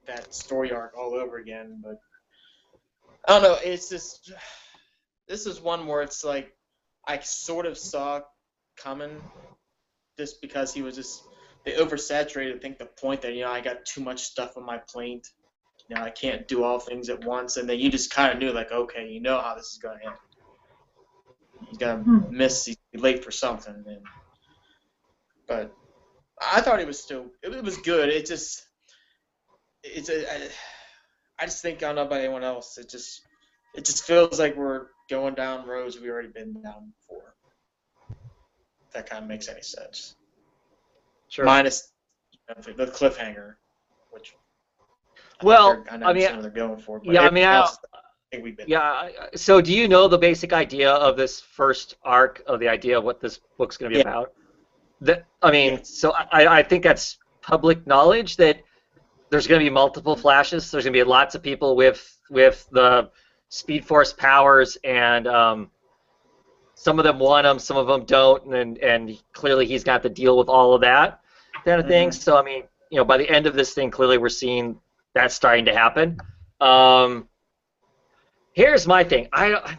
that story arc all over again. But I don't know. It's just this is one where it's like I sort of saw coming, just because they oversaturated. I think the point that I got too much stuff on my plate. I can't do all things at once, and then you just kind of knew, like, okay, you know how this is going to end. He's going to miss. He's late for something. But I thought it was good. I just think, I don't know about anyone else. It just feels like we're going down roads we've already been down before. If that kind of makes any sense. Sure. Minus the cliffhanger, which. Well, I mean, they're going for. But yeah, I mean, think we've been. Yeah. So, do you know the basic idea of this first arc, of the idea of what this book's going to be about? So I think that's public knowledge that there's going to be multiple Flashes. There's going to be lots of people with the Speed Force powers, and some of them want them, some of them don't, and clearly he's got to deal with all of that kind of thing. So, I mean, by the end of this thing, clearly we're seeing that's starting to happen. Here's my thing. I'm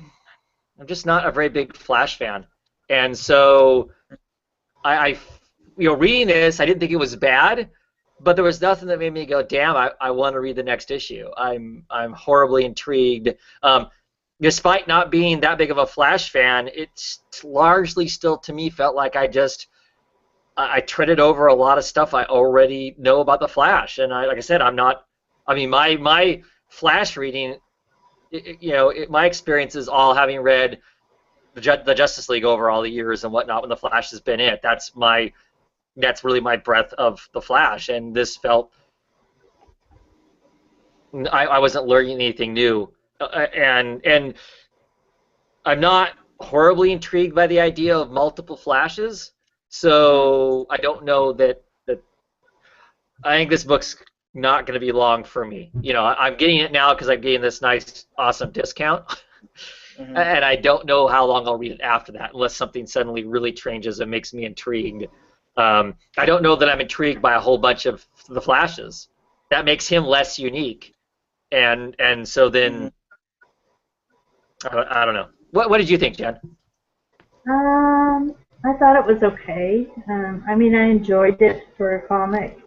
just not a very big Flash fan, and so I reading this, I didn't think it was bad, but there was nothing that made me go, damn, I want to read the next issue. I'm horribly intrigued. Despite not being that big of a Flash fan, it's largely still, to me, felt like I treaded over a lot of stuff I already know about the Flash, and like I said, I'm not. I mean, my Flash reading, my experience is all having read the Justice League over all the years and whatnot when the Flash has been it. That's really my breadth of the Flash, and this felt I wasn't learning anything new, and I'm not horribly intrigued by the idea of multiple Flashes, so I don't know that I think this book's not going to be long for me. I'm getting it now because I'm getting this nice, awesome discount. And I don't know how long I'll read it after that, unless something suddenly really changes and makes me intrigued. I don't know that I'm intrigued by a whole bunch of the Flashes. That makes him less unique, and so then I don't know. What did you think, Jen? I thought it was okay. I mean, I enjoyed it for a comic.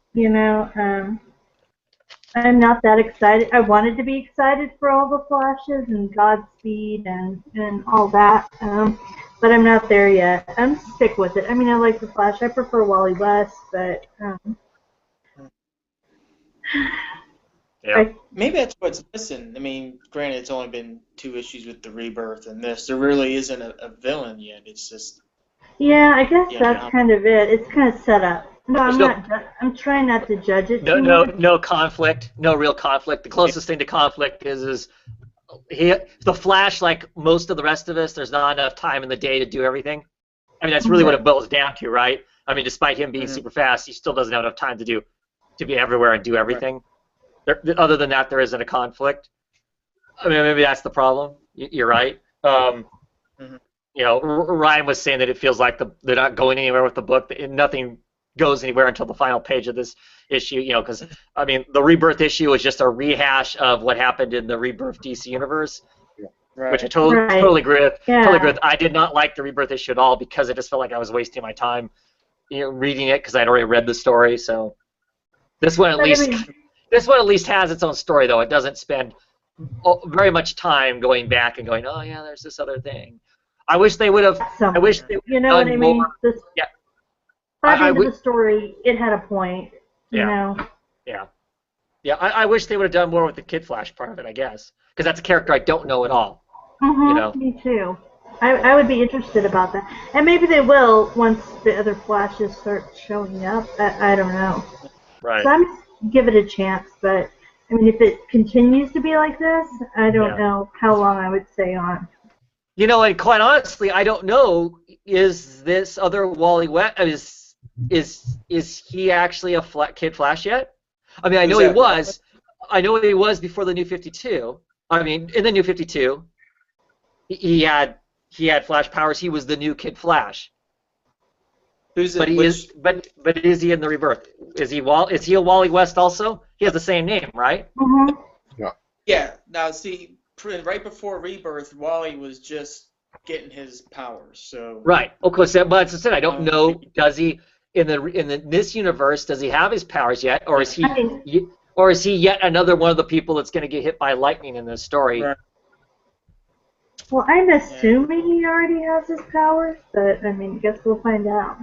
I'm not that excited. I wanted to be excited for all the Flashes and Godspeed and all that, but I'm not there yet. I'm stick with it. I mean, I like the Flash. I prefer Wally West, but maybe that's what's missing. I mean, granted, it's only been 2 issues with the Rebirth and this. There really isn't a villain yet. It's just. Yeah, I guess that's kind of it. It's kind of set up. No, I'm trying not to judge it. No conflict. No real conflict. The closest thing to conflict is the Flash, like most of the rest of us, there's not enough time in the day to do everything. I mean, that's really what it boils down to, right? I mean, despite him being super fast, he still doesn't have enough time to be everywhere and do everything. Other than that, there isn't a conflict. I mean, maybe that's the problem. You're right. You know, Ryan was saying that it feels like they're not going anywhere with the book. Nothing goes anywhere until the final page of this issue. You know, because I mean, the Rebirth issue was just a rehash of what happened in the Rebirth DC universe, which I totally agree with. Yeah. Totally agree with. I did not like the Rebirth issue at all because it just felt like I was wasting my time, you know, reading it because I'd already read the story. So this one at least has its own story, though. It doesn't spend very much time going back and going, oh yeah, there's this other thing. I wish they would have. I wish they would have you know what I mean? more. Yeah. By the end of the story, it had a point. You know. Yeah. Yeah. I wish they would have done more with the Kid Flash part of it. I guess because that's a character I don't know at all. You know. Me too. I would be interested about that, and maybe they will once the other Flashes start showing up. I don't know. Right. So I'm give it a chance, but I mean, if it continues to be like this, I don't know how long I would stay on. You know, and quite honestly, I don't know. Is this other Wally West? Is he actually a Kid Flash yet? I mean, I know he was. I know he was before the New 52. I mean, in the New 52, he had Flash powers. He was the new Kid Flash. But is he in the Rebirth? Is he a Wally West also? He has the same name, right? Yeah. Yeah. Now, see, right before Rebirth, Wally was just getting his powers. So. Right. Okay. So, but as I said, I don't know. Does he in this universe? Does he have his powers yet, or is he yet another one of the people that's going to get hit by lightning in this story? Right. Well, I'm assuming he already has his powers, but I mean, I guess we'll find out.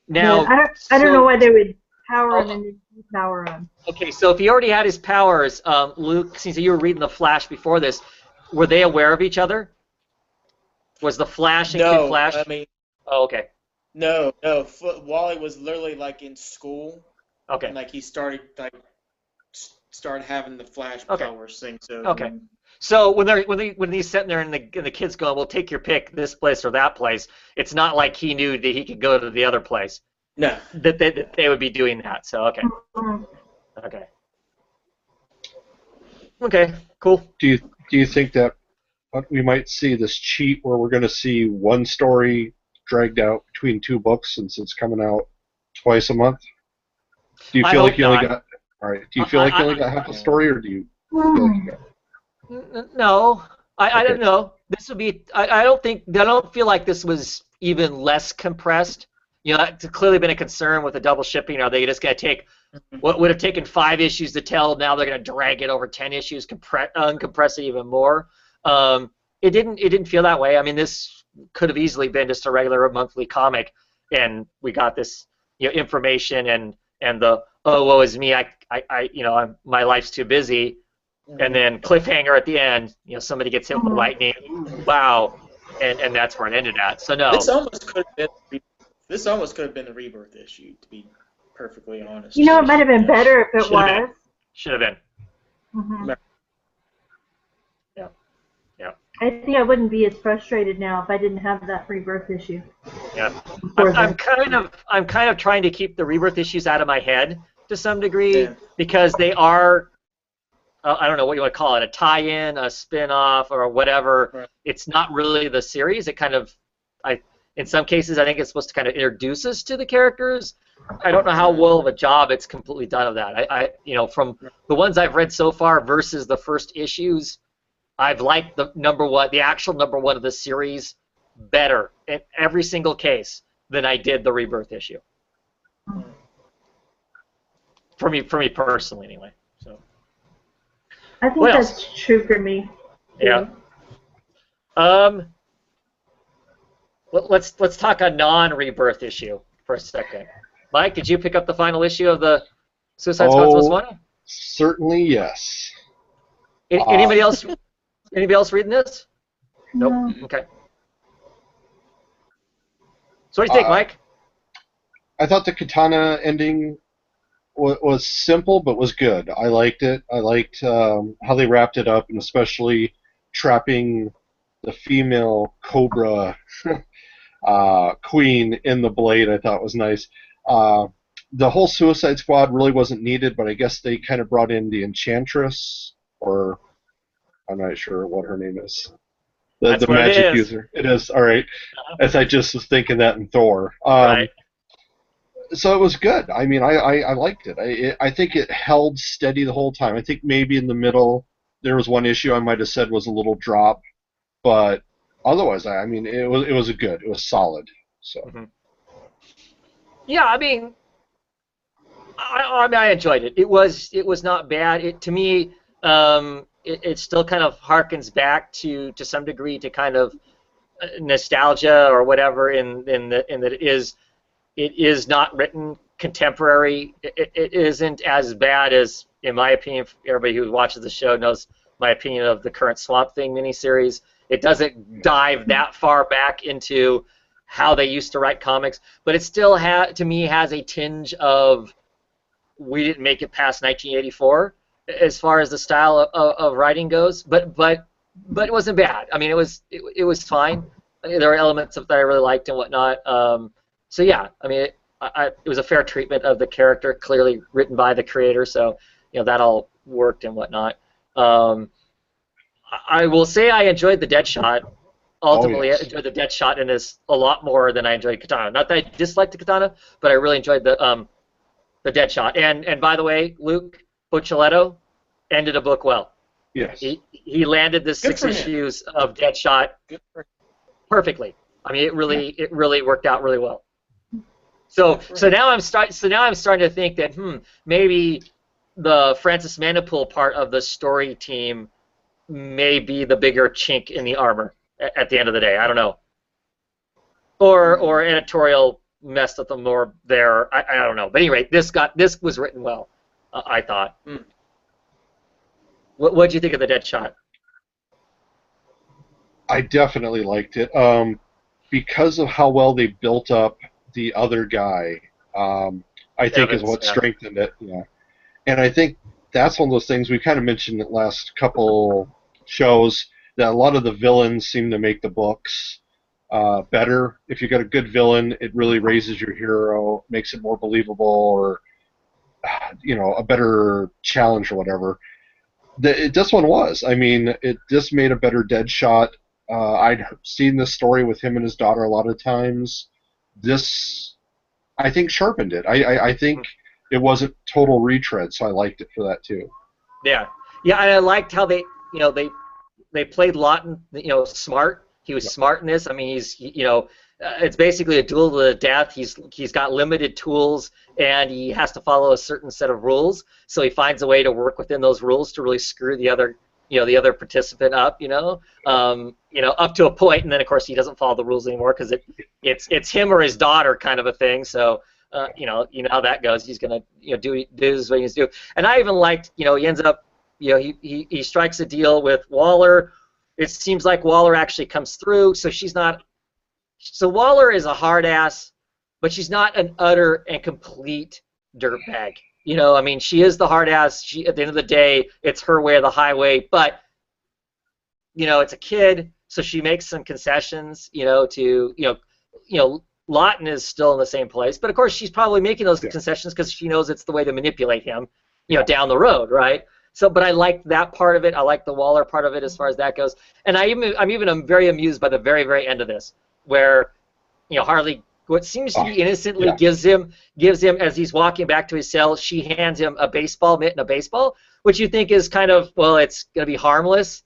Now, I don't know why they would power him and depower him. Okay, so if he already had his powers, Luke, since you were reading the Flash before this, were they aware of each other? Was the Flash and Kid Flash? I mean. Oh, okay. No. Wally was literally like in school. Okay. And like he started having the Flash powers thing. So. Okay. So when he's sitting there and the kid's going, well, take your pick, this place or that place. It's not like he knew that he could go to the other place. No. That they would be doing that. So okay. Okay. Cool. Do you think that we might see this cheat where we're going to see one story dragged out between two books since it's coming out twice a month? Do you feel like you only got Do you feel like you only got half a story, or do you feel like you got? No, I don't know. This would be. I don't feel like this was even less compressed. You know, it's clearly been a concern with the double shipping. Are they just going to take what would have taken 5 issues to tell? Now they're going to drag it over 10 issues, uncompress it even more. It didn't feel that way. I mean, this could have easily been just a regular monthly comic, and we got this, you know, information and the woe is me. My life's too busy. And then cliffhanger at the end, you know, somebody gets hit with lightning. Wow, and that's where it ended at. So no. This almost could have been the Rebirth issue, to be perfectly honest. You know, it might have been better if it was. Should have been. Yeah. I think I wouldn't be as frustrated now if I didn't have that Rebirth issue. Yeah. I'm kind of trying to keep the Rebirth issues out of my head to some degree because they are. I don't know what you want to call it, a tie-in, a spin-off, or whatever. Right. It's not really the series. It kind of, in some cases, I think it's supposed to kind of introduce us to the characters. I don't know how well of a job it's completely done of that. From the ones I've read so far versus the first issues, I've liked the actual number one of the series better in every single case than I did the Rebirth issue. For me personally, anyway. So. I think that's true for me. Yeah. Let's talk a non-Rebirth issue for a second. Mike, did you pick up the final issue of the Suicide Squad Plus One? Certainly, yes. Anybody else? Anybody else reading this? No. Nope. Okay. So what do you think, Mike? I thought the Katana ending was simple but was good. I liked it. I liked how they wrapped it up, and especially trapping the female Cobra queen in the blade. I thought was nice. The whole Suicide Squad really wasn't needed, but I guess they kind of brought in the Enchantress, or I'm not sure what her name is. That's The what it magic is. user. It is, all right. As I just was thinking that in Thor. Right. So it was good. I mean, I liked it. I think it held steady the whole time. I think maybe in the middle there was one issue I might have said was a little drop, but otherwise, I mean, it was a good. It was solid. So. Mm-hmm. Yeah, I mean, I enjoyed it. It was not bad. To me, it still kind of harkens back to some degree to kind of nostalgia or whatever in that it is not written contemporary. It isn't as bad as, in my opinion, everybody who watches the show knows my opinion of the current Swamp Thing miniseries. It doesn't dive that far back into how they used to write comics, but it still to me has a tinge of, we didn't make it past 1984 as far as the style of writing goes, but it wasn't bad. I mean, it was fine. There were elements that I really liked and whatnot. So yeah, I mean, it was a fair treatment of the character, clearly written by the creator. So that all worked and whatnot. I will say I enjoyed the Deadshot. Ultimately, yes. I enjoyed the Deadshot in this a lot more than I enjoyed Katana. Not that I disliked the Katana, but I really enjoyed the Deadshot. And by the way, Luke Buccellato ended a book well. Yes. He landed the 6 issues of Deadshot perfectly. I mean, it really worked out really well. So now I'm starting to think that maybe the Francis Manapul part of the story team may be the bigger chink in the armor at the end of the day. I don't know. Or editorial messed with them more there. I don't know. But anyway, this was written well. I thought. What did you think of the Deadshot? I definitely liked it. Because of how well they built up the other guy, I think is what strengthened it. Yeah, and I think that's one of those things we kind of mentioned in the last couple shows, that a lot of the villains seem to make the books better. If you got a good villain, it really raises your hero, makes it more believable, or a better challenge or whatever. This one was. I mean, it just made a better Deadshot. I'd seen this story with him and his daughter a lot of times. This, I think, sharpened it. I think it wasn't total retread, so I liked it for that too. Yeah, and I liked how they played Lawton, smart. He was smart in this. I mean, it's basically a duel to the death. He's got limited tools, and he has to follow a certain set of rules. So he finds a way to work within those rules to really screw the other participant up. Up to a point, and then of course he doesn't follow the rules anymore because it's him or his daughter kind of a thing. So you know how that goes. He's gonna do what he needs to do. And I even liked he ends up he strikes a deal with Waller. It seems like Waller actually comes through, so she's not. So Waller is a hard ass, but she's not an utter and complete dirtbag. I mean, she is the hard ass. She, at the end of the day, it's her way or the highway. But it's a kid, so she makes some concessions. Lawton is still in the same place, but of course she's probably making those concessions because she knows it's the way to manipulate him, down the road, right? So, but I liked that part of it. I like the Waller part of it as far as that goes. And I'm very amused by the very, very end of this, where Harley, what seems to be innocently gives him as he's walking back to his cell, she hands him a baseball mitt and a baseball, which you think is kind of, well, it's going to be harmless.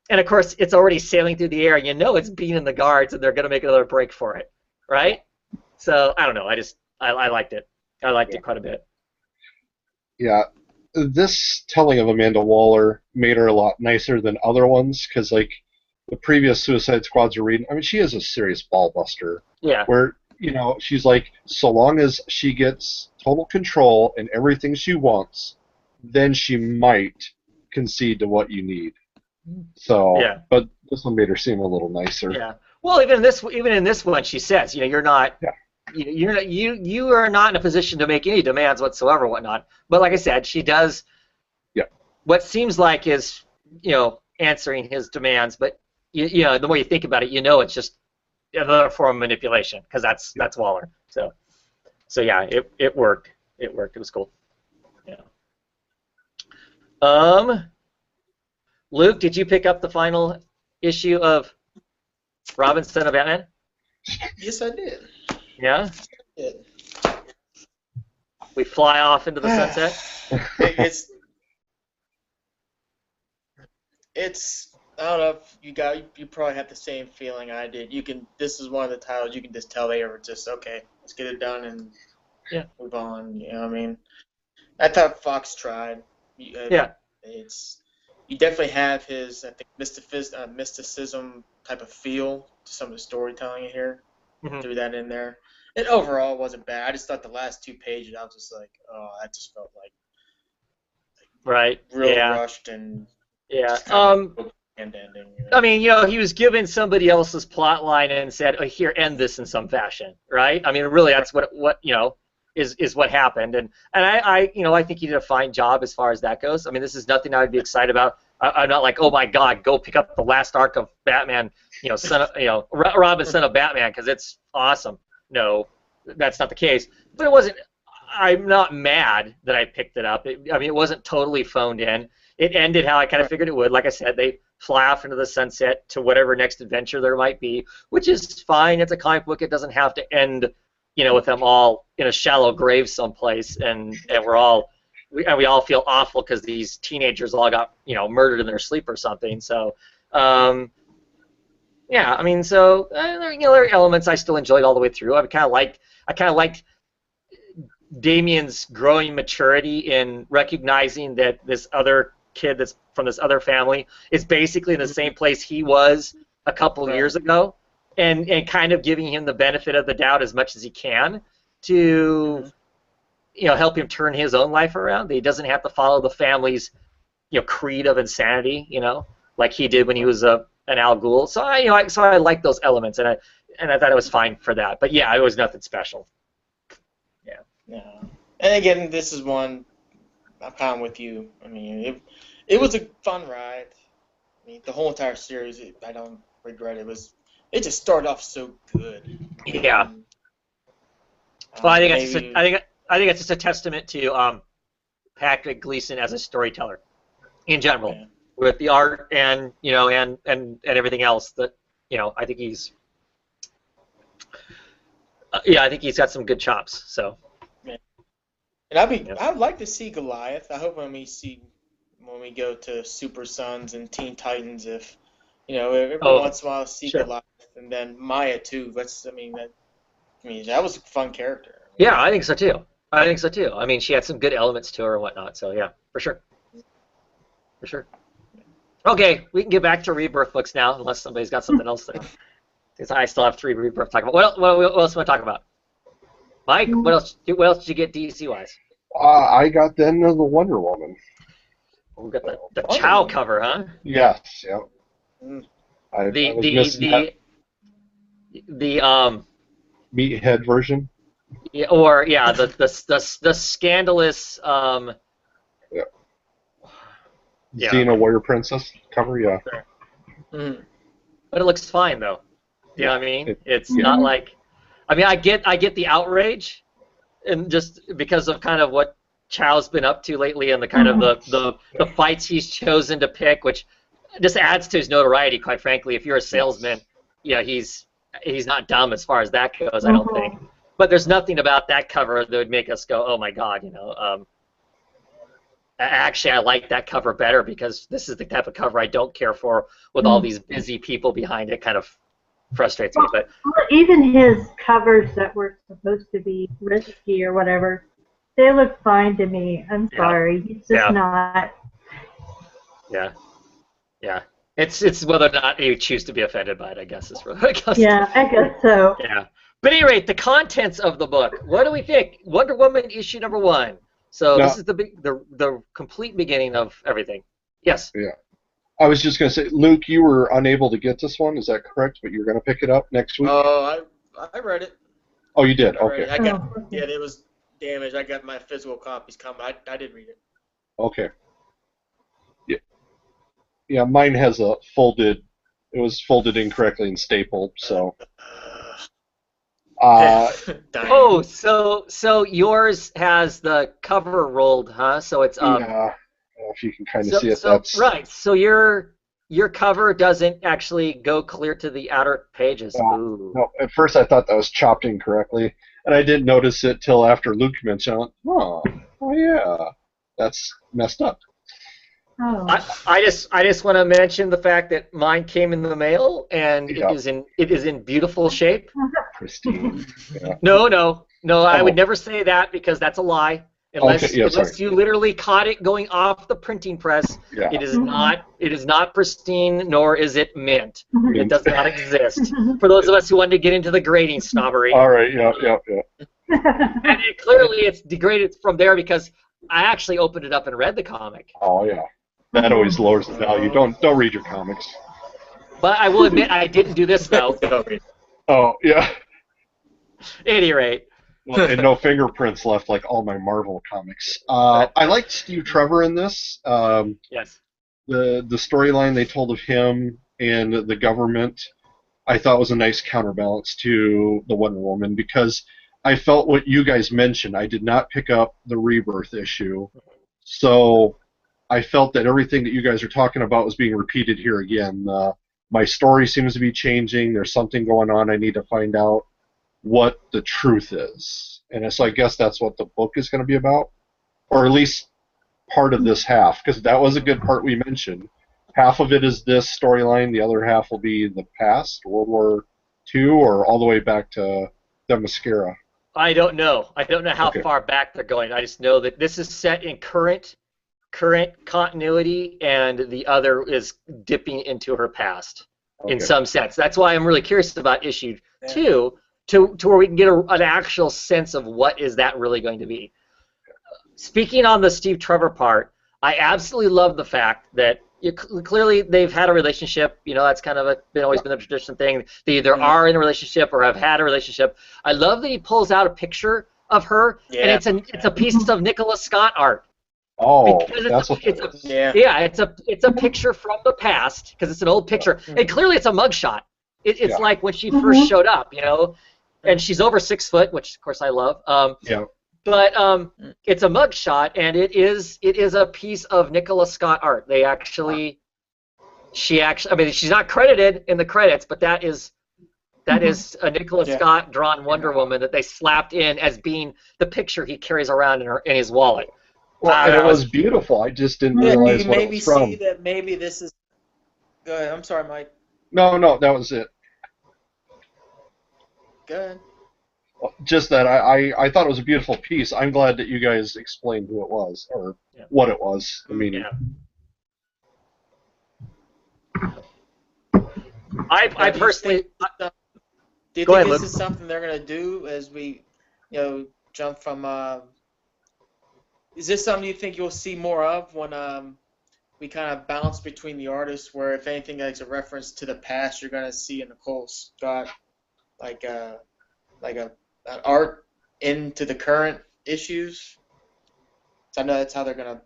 And of course, it's already sailing through the air, and it's beating the guards, and they're going to make another break for it, right? So I don't know. I liked it. I liked it quite a bit. Yeah, this telling of Amanda Waller made her a lot nicer than other ones, because like the previous Suicide Squads are reading. I mean, she is a serious ball buster. Yeah. Where she's like, so long as she gets total control and everything she wants, then she might concede to what you need. So, but this one made her seem a little nicer. Yeah. Well, even in this one, she says, you're not you are not in a position to make any demands whatsoever, whatnot. But like I said, she does. Yeah. What seems like is answering his demands, but the more you think about it, it's just another form of manipulation because that's Waller. So yeah, it worked. It worked. It was cool. Yeah. Luke, did you pick up the final issue of Robin, Son of Batman? Yes, I did. Yeah? I did. We fly off into the sunset? It's I don't know if you probably have the same feeling I did. This is one of the titles you can just tell they were just okay, let's get it done and move on. You know what I mean? I thought Fox tried. Yeah. You definitely have his, I think, mysticism type of feel to some of the storytelling in here. Mm-hmm. Threw that in there. It overall wasn't bad. I just thought the last 2 pages, I was just like, oh, that just felt like real rushed and ending. I mean, he was given somebody else's plot line and said, oh, here, end this in some fashion, right? I mean, really, that's what is what happened, and I think he did a fine job as far as that goes. I mean, this is nothing I would be excited about. I'm not like, oh my God, go pick up the last arc of Batman, Robin, Son of Batman, because it's awesome. No, that's not the case. But it wasn't. I'm not mad that I picked it up. It wasn't totally phoned in. It ended how I kind of figured it would. Like I said, they fly off into the sunset to whatever next adventure there might be, which is fine. It's a comic book. It doesn't have to end with them all in a shallow grave someplace, and we all feel awful because these teenagers all got murdered in their sleep or something. So, there are elements I still enjoyed all the way through. I kind of liked Damien's growing maturity in recognizing that this other kid that's from this other family is basically in the same place he was a couple of years ago. And kind of giving him the benefit of the doubt as much as he can to, help him turn his own life around. That he doesn't have to follow the family's, creed of insanity, like he did when he was an Al Ghul. So I like those elements, and I thought it was fine for that. But yeah, it was nothing special. Yeah. Yeah. And again, this is one I'm kind of with you. I mean, it was a fun ride. I mean, the whole entire series, I don't regret it. It just started off so good. Yeah. Well, I think it's just a testament to Patrick Gleason as a storyteller in general, with the art and and everything else. That I think he's I think he's got some good chops. So. Yeah. And I'd like to see Goliath. I hope when we go to Super Sons and Teen Titans, if every once in a while see Goliath. And then Maya too. That was a fun character. Yeah, I think so too. I mean, she had some good elements to her and whatnot. So yeah, for sure. Okay, we can get back to Rebirth books now, unless somebody's got something else there. Because I still have 3 Rebirth to talk about. What else want to talk about? Mike, what else did you get DC wise? I got then the Wonder Woman. We got the Chow cover, huh? Yes. Yeah. The meathead version. Yeah, or the scandalous Xena Warrior Princess cover, yeah. Mm. But it looks fine though. You know what I mean? It's not like, I mean, I get the outrage, and just because of kind of what Chow's been up to lately and the kind of the fights he's chosen to pick, which just adds to his notoriety, quite frankly. If you're a salesman, he's not dumb as far as that goes, I don't think. But there's nothing about that cover that would make us go, oh my God, Actually, I like that cover better because this is the type of cover I don't care for with all these busy people behind it. Kind of frustrates me. But even his covers that were supposed to be risky or whatever, they look fine to me. I'm sorry, he's just not. Yeah. It's whether or not you choose to be offended by it, I guess, is really what it goes to. Yeah, I guess so. Yeah. But at any rate, the contents of the book. What do we think? Wonder Woman issue number 1. So this is the complete beginning of everything. Yes. Yeah. I was just going to say, Luke, you were unable to get this one. Is that correct? But you're going to pick it up next week? Oh, I read it. Oh, you did. Already. Okay. I got. Oh, okay. Yeah, it was damaged. I got my physical copies coming. I did read it. Okay. Yeah. Yeah. Mine has a folded. It was folded incorrectly and stapled. So. Dying. Oh, so yours has the cover rolled, huh? So it's Yeah. If you can kind of so see it, so that's. right. So your cover doesn't actually go clear to the outer pages. Ooh. No, at first I thought that was chopped incorrectly, and I didn't notice it till after Luke mentioned it. I went, oh yeah, that's messed up. Oh. I just want to mention the fact that mine came in the mail and Yeah, it is in beautiful shape. pristine. Yeah. No. I would Oh, never say that because that's a lie. okay. Yeah, sorry. Unless you literally caught it going off the printing press, Yeah. it is not pristine nor is it mint. It Mint. does not exist. For those of us who wanted to get into the grading snobbery, All right. Yeah. Yeah. Yeah. and clearly it's degraded from there because I actually opened it up and read the comic. Oh yeah. That always lowers the value. Don't read your comics. But I will admit I didn't do this though. Oh yeah. At any rate. Well, and no fingerprints left like all my Marvel comics. I liked Steve Trevor in this. Yes. The storyline they told of him and the government, I thought was a nice counterbalance to the Wonder Woman because I felt what you guys mentioned. I did not pick up the Rebirth issue, so I felt that everything that you guys are talking about was being repeated here again. My story seems to be changing. There's something going on. I need to find out what the truth is. And so I guess that's what the book is going to be about, or at least part of this half, because that was a good part we mentioned. Half of it is this storyline, the other half will be the past, World War II, or all the way back to Themyscira. I don't know. I don't know how Okay. far back they're going. I just know that this is set in current continuity, and the other is dipping into her past in Okay. some sense. That's why I'm really curious about issue Yeah. 2 to where we can get an actual sense of what is that really going to be. Speaking on the Steve Trevor part, I absolutely love the fact that clearly they've had a relationship. You know, that's kind of always been a tradition thing. They either are in a relationship or have had a relationship. I love that he pulls out a picture of her, and it's a piece of Nicholas Scott art. Oh, Because that's what that is. it's a picture from the past because it's an old picture, and clearly it's a mugshot. It's Yeah. like when she first showed up, you know, and she's over 6 foot, which of course I love. Yeah. But it's a mugshot, and it is a piece of Nicholas Scott art. She's not credited in the credits, but that is a Nicholas Scott drawn Wonder Woman that they slapped in as being the picture he carries around in his wallet. Well, and it was beautiful. I just didn't realize what it was from. See that maybe this is. Go ahead. I'm sorry, Mike. No, that was it. Go ahead. Just that I thought it was a beautiful piece. I'm glad that you guys explained who it was or what it was. I mean, I personally. Do you Go think ahead, this Luke. is something they're gonna do as we, jump from? Is this something you think you'll see more of when we kind of bounce between the artists? Where if anything that's a reference to the past, you're gonna see a Nicole Scott like an art into the current issues. So I know that's how they're gonna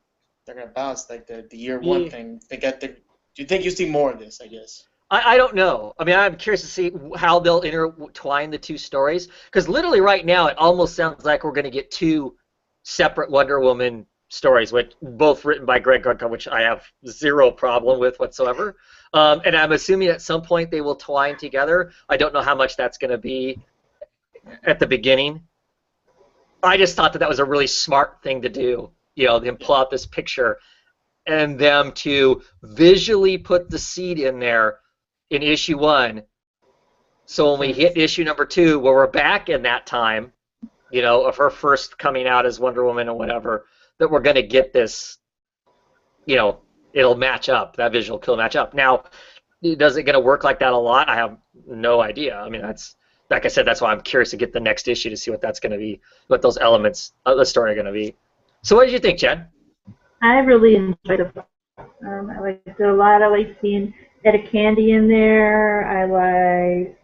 bounce like the year one thing. Do you think you see more of this? I guess. I don't know. I mean, I'm curious to see how they'll intertwine the two stories. Because literally right now, it almost sounds like we're going to get two separate Wonder Woman stories, which both written by Greg Rucka, which I have zero problem with whatsoever. And I'm assuming at some point they will twine together. I don't know how much that's going to be at the beginning. I just thought that was a really smart thing to do. You know, them pull out this picture and them to visually put the seed in there in issue 1, so when we hit issue number 2, where we're back in that time, you know, of her first coming out as Wonder Woman or whatever, that we're going to get this, you know, it'll match up. That visual will match up. Now, does it going to work like that a lot? I have no idea. I mean, that's like I said, that's why I'm curious to get the next issue to see what that's going to be, what those elements of the story are going to be. So, what did you think, Jen? I really enjoyed it. I liked it a lot. I like seeing Etta Candy in there. I like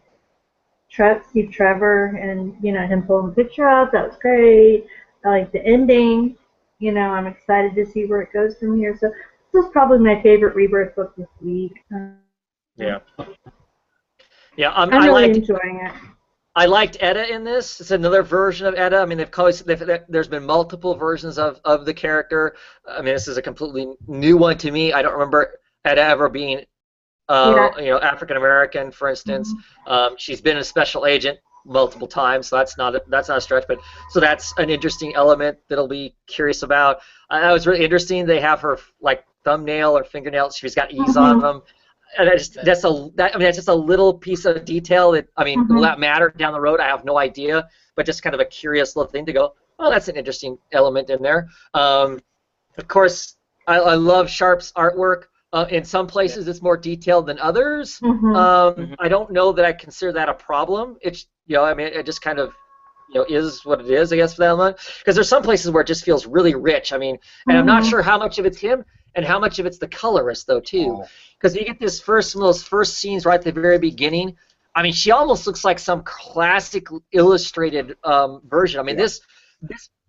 Steve Trevor and him pulling the picture out. That was great. I like the ending. I'm excited to see where it goes from here. So this is probably my favorite Rebirth book this week. Yeah. Yeah, I'm really enjoying it. I liked Etta in this. It's another version of Etta. I mean, there's been multiple versions of the character. I mean, this is a completely new one to me. I don't remember Etta ever being, African American, for instance. She's been a special agent multiple times, so that's not a stretch. But so that's an interesting element that I'll be curious about. That was really interesting. They have her like thumbnail or fingernails. She's got E's on them. And that's just a little piece of detail that, will that matter down the road? I have no idea, but just kind of a curious little thing to go, oh, that's an interesting element in there. Of course, I love Sharp's artwork. In some places, it's more detailed than others. I don't know that I consider that a problem. It's, it just kind of, is what it is, I guess, for that element. Because there's some places where it just feels really rich. And I'm not sure how much of it's him and how much of it's the colorist, though, too. Because you get some of those first scenes right at the very beginning. She almost looks like some classic illustrated version. This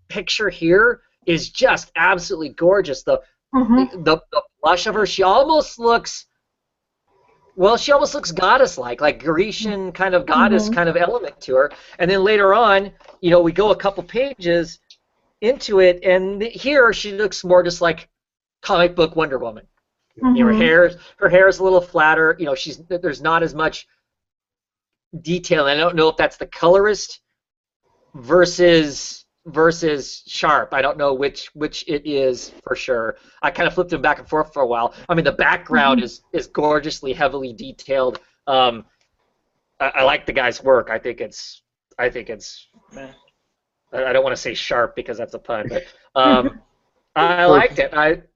picture here is just absolutely gorgeous. The blush of her, she almost looks goddess-like, like Grecian kind of goddess kind of element to her. And then later on, we go a couple pages into it, and here she looks more just like comic book Wonder Woman. Her hair is a little flatter. There's not as much detail. I don't know if that's the colorist versus Sharp. I don't know which it is for sure. I kind of flipped them back and forth for a while. The background is gorgeously heavily detailed. I like the guy's work. I think it's. I don't want to say sharp because that's a pun, but I liked it.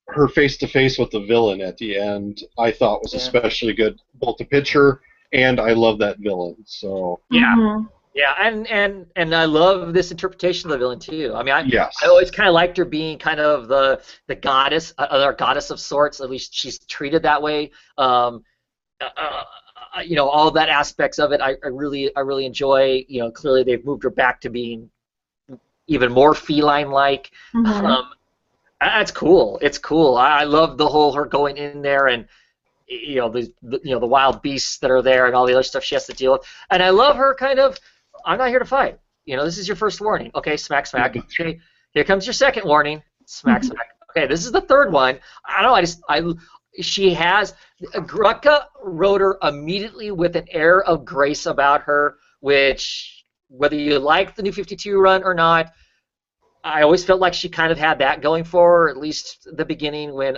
Her face-to-face with the villain at the end, I thought was especially good. Both the picture and I love that villain. So yeah, and I love this interpretation of the villain too. I yes. always kind of liked her being kind of the goddess, or goddess of sorts. At least she's treated that way. All that aspects of it, I really enjoy. Clearly they've moved her back to being even more feline-like. That's cool. It's cool. I love the whole her going in there and the wild beasts that are there and all the other stuff she has to deal with. And I love her kind of. I'm not here to fight. This is your first warning. Okay, smack, smack. Okay, here comes your second warning. Smack, smack. Okay, this is the third one. I don't know. She has. Grucka wrote her immediately with an air of grace about her, which whether you like the New 52 run or not. I always felt like she kind of had that going for her, at least the beginning when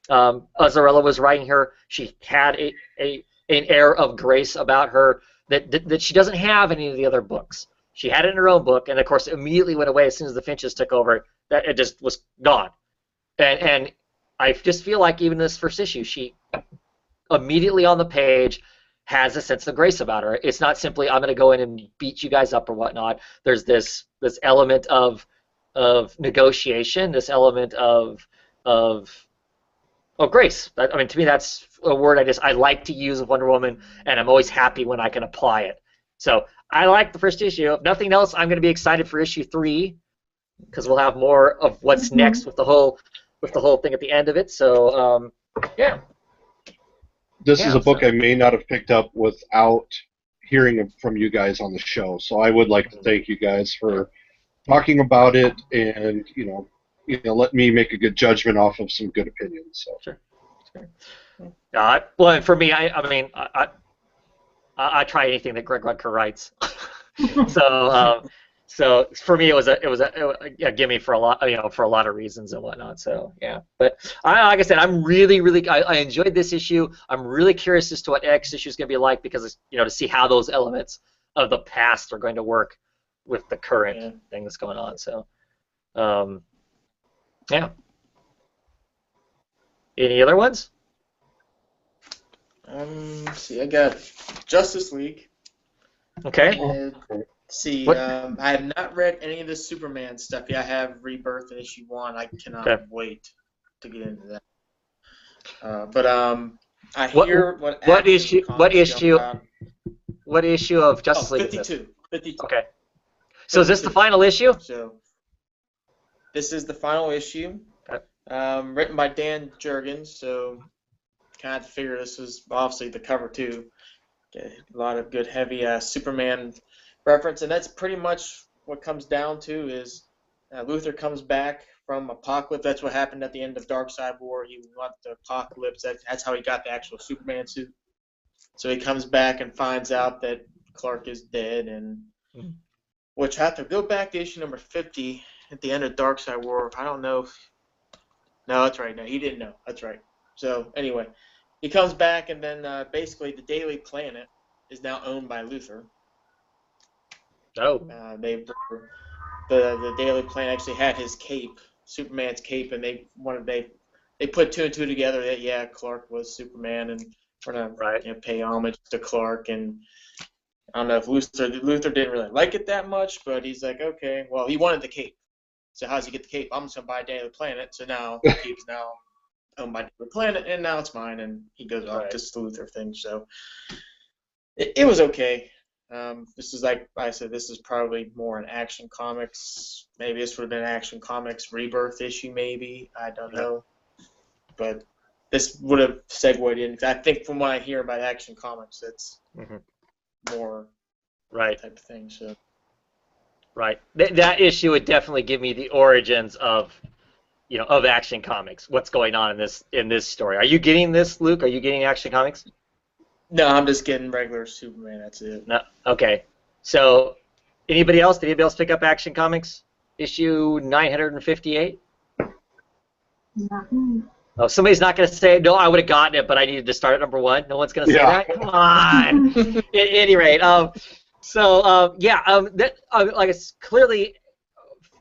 Azzarello was writing her. She had an air of grace about her that she doesn't have in any of the other books. She had it in her own book, and of course it immediately went away as soon as the Finches took over. That it just was gone. And I just feel like even this first issue, she immediately on the page has a sense of grace about her. It's not simply I'm going to go in and beat you guys up or whatnot. There's this element of negotiation, this element of grace. To me, that's a word I like to use of Wonder Woman, and I'm always happy when I can apply it. So I like the first issue. If nothing else, I'm going to be excited for issue 3 because we'll have more of what's next with the whole thing at the end of it. So yeah. This is a book I may not have picked up without hearing from you guys on the show. So I would like to thank you guys for talking about it and let me make a good judgment off of some good opinions. So. Sure. Well, for me, I try anything that Greg Rucka writes. So for me, it was a gimme for a lot of reasons and whatnot. So yeah, but like I said, I'm really I enjoyed this issue. I'm really curious as to what next issue is going to be like because to see how those elements of the past are going to work with the current thing that's going on. So yeah. Any other ones? See, I got Justice League. Okay. And, I have not read any of the Superman stuff yet. I have Rebirth in issue 1. I cannot wait to get into that. I hear what issue? what issue of Justice Oh, League is this? 52. Okay. So is this the final issue? So this is the final issue, Okay. written by Dan Jurgens. So kind of figure this was obviously the cover too. Okay, a lot of good heavy Superman reference, and that's pretty much what comes down to is Luthor comes back from Apocalypse. That's what happened at the end of Darkseid War. He went to Apocalypse. That's how he got the actual Superman suit. So he comes back and finds out that Clark is dead, and which I have to go back to issue number 50 at the end of Darkseid War. I don't know. No, that's right. No, he didn't know. That's right. So anyway, he comes back, and then basically the Daily Planet is now owned by Luthor. Oh. The Daily Planet actually had his cape, Superman's cape, and they put two and two together that Clark was Superman, and we're gonna pay homage to Clark. And I don't know if Luthor didn't really like it that much, but he's like, okay, well, he wanted the cape. So how does he get the cape? I'm just gonna buy Daily Planet. So now the cape's now owned by Daily Planet, and now it's mine. And he goes off to the Luthor thing. So it was okay. This is like I said, this is probably more an Action Comics. Maybe this would have been an Action Comics Rebirth issue, maybe. I don't know. But this would have segued in. I think from what I hear about Action Comics, it's more type of thing. So. Right. That issue would definitely give me the origins of Action Comics. What's going on in this story? Are you getting this, Luke? Are you getting Action Comics? No, I'm just getting regular Superman. That's it. No. Okay. So, anybody else? Did anybody else pick up Action Comics issue 958? Nothing. Oh, somebody's not going to say no. I would have gotten it, but I needed to start at number 1. No one's going to say that. Come on. At any rate, clearly,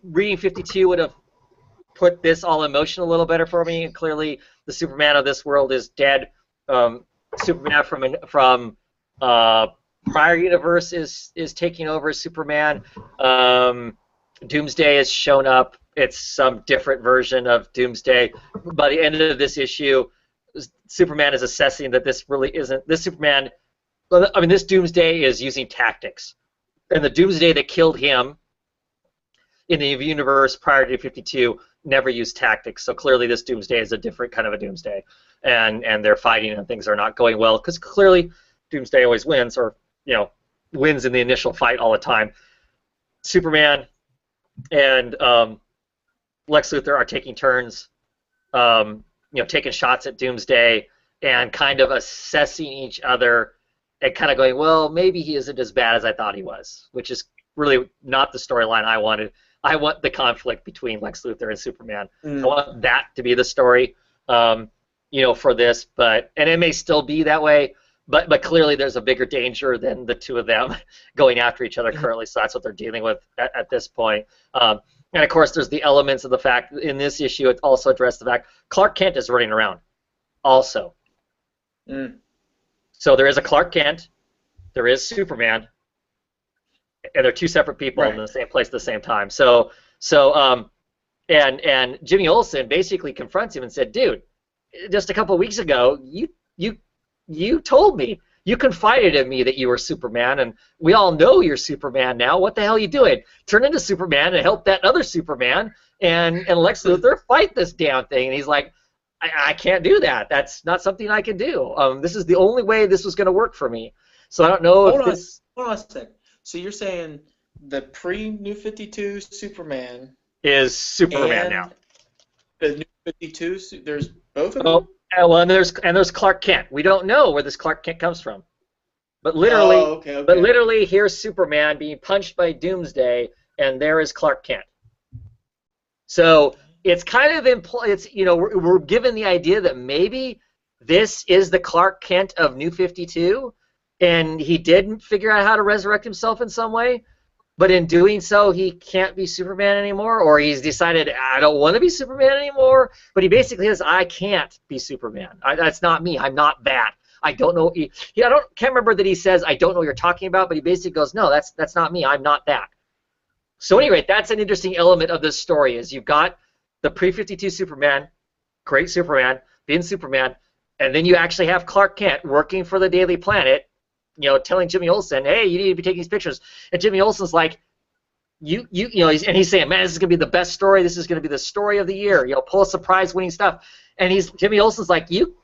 reading 52 would have put this all in motion a little better for me. And clearly, the Superman of this world is dead. Superman from prior universe is taking over as Superman. Doomsday has shown up. It's some different version of Doomsday. By the end of this issue, Superman is assessing that this really isn't this Superman. I mean, this Doomsday is using tactics, and the Doomsday that killed him in the universe prior to 52 never used tactics. So clearly, this Doomsday is a different kind of a Doomsday, and they're fighting, and things are not going well because clearly, Doomsday always wins, or wins in the initial fight all the time. Superman and Lex Luthor are taking turns, taking shots at Doomsday and kind of assessing each other. And kind of going, well, maybe he isn't as bad as I thought he was, which is really not the storyline I wanted. I want the conflict between Lex Luthor and Superman. I want that to be the story, for this. And it may still be that way, but clearly there's a bigger danger than the two of them going after each other currently. So that's what they're dealing with at this point. And of course, there's the elements of the fact in this issue. It also addressed the fact Clark Kent is running around, also. So there is a Clark Kent, there is Superman, and they're two separate people in the same place at the same time. And Jimmy Olsen basically confronts him and said, "Dude, just a couple of weeks ago, you told me, you confided in me that you were Superman, and we all know you're Superman now. What the hell are you doing? Turn into Superman and help that other Superman and Lex Luthor fight this damn thing." And he's like, I can't do that. That's not something I can do. This is the only way this was going to work for me. So I don't know if this... Hold on a second. So you're saying the pre-New 52 Superman... is Superman now. The New 52, there's both of them? Well, and there's Clark Kent. We don't know where this Clark Kent comes from. But literally, literally here's Superman being punched by Doomsday, and there is Clark Kent. So... it's kind of we're given the idea that maybe this is the Clark Kent of New 52, and he didn't figure out how to resurrect himself in some way, but in doing so, he can't be Superman anymore, or he's decided, I don't want to be Superman anymore, but he basically says, I can't be Superman. That's not me. I'm not that. I don't know. Can't remember that he says, I don't know what you're talking about, but he basically goes, no, that's not me. I'm not that. So anyway, that's an interesting element of this story, is you've got the pre-52 Superman, great Superman, being Superman, and then you actually have Clark Kent working for the Daily Planet, telling Jimmy Olsen, hey, you need to be taking these pictures. And Jimmy Olsen's like, he's saying, man, this is gonna be the best story. This is gonna be the story of the year. Pulitzer Prize winning stuff. And Jimmy Olsen's like, you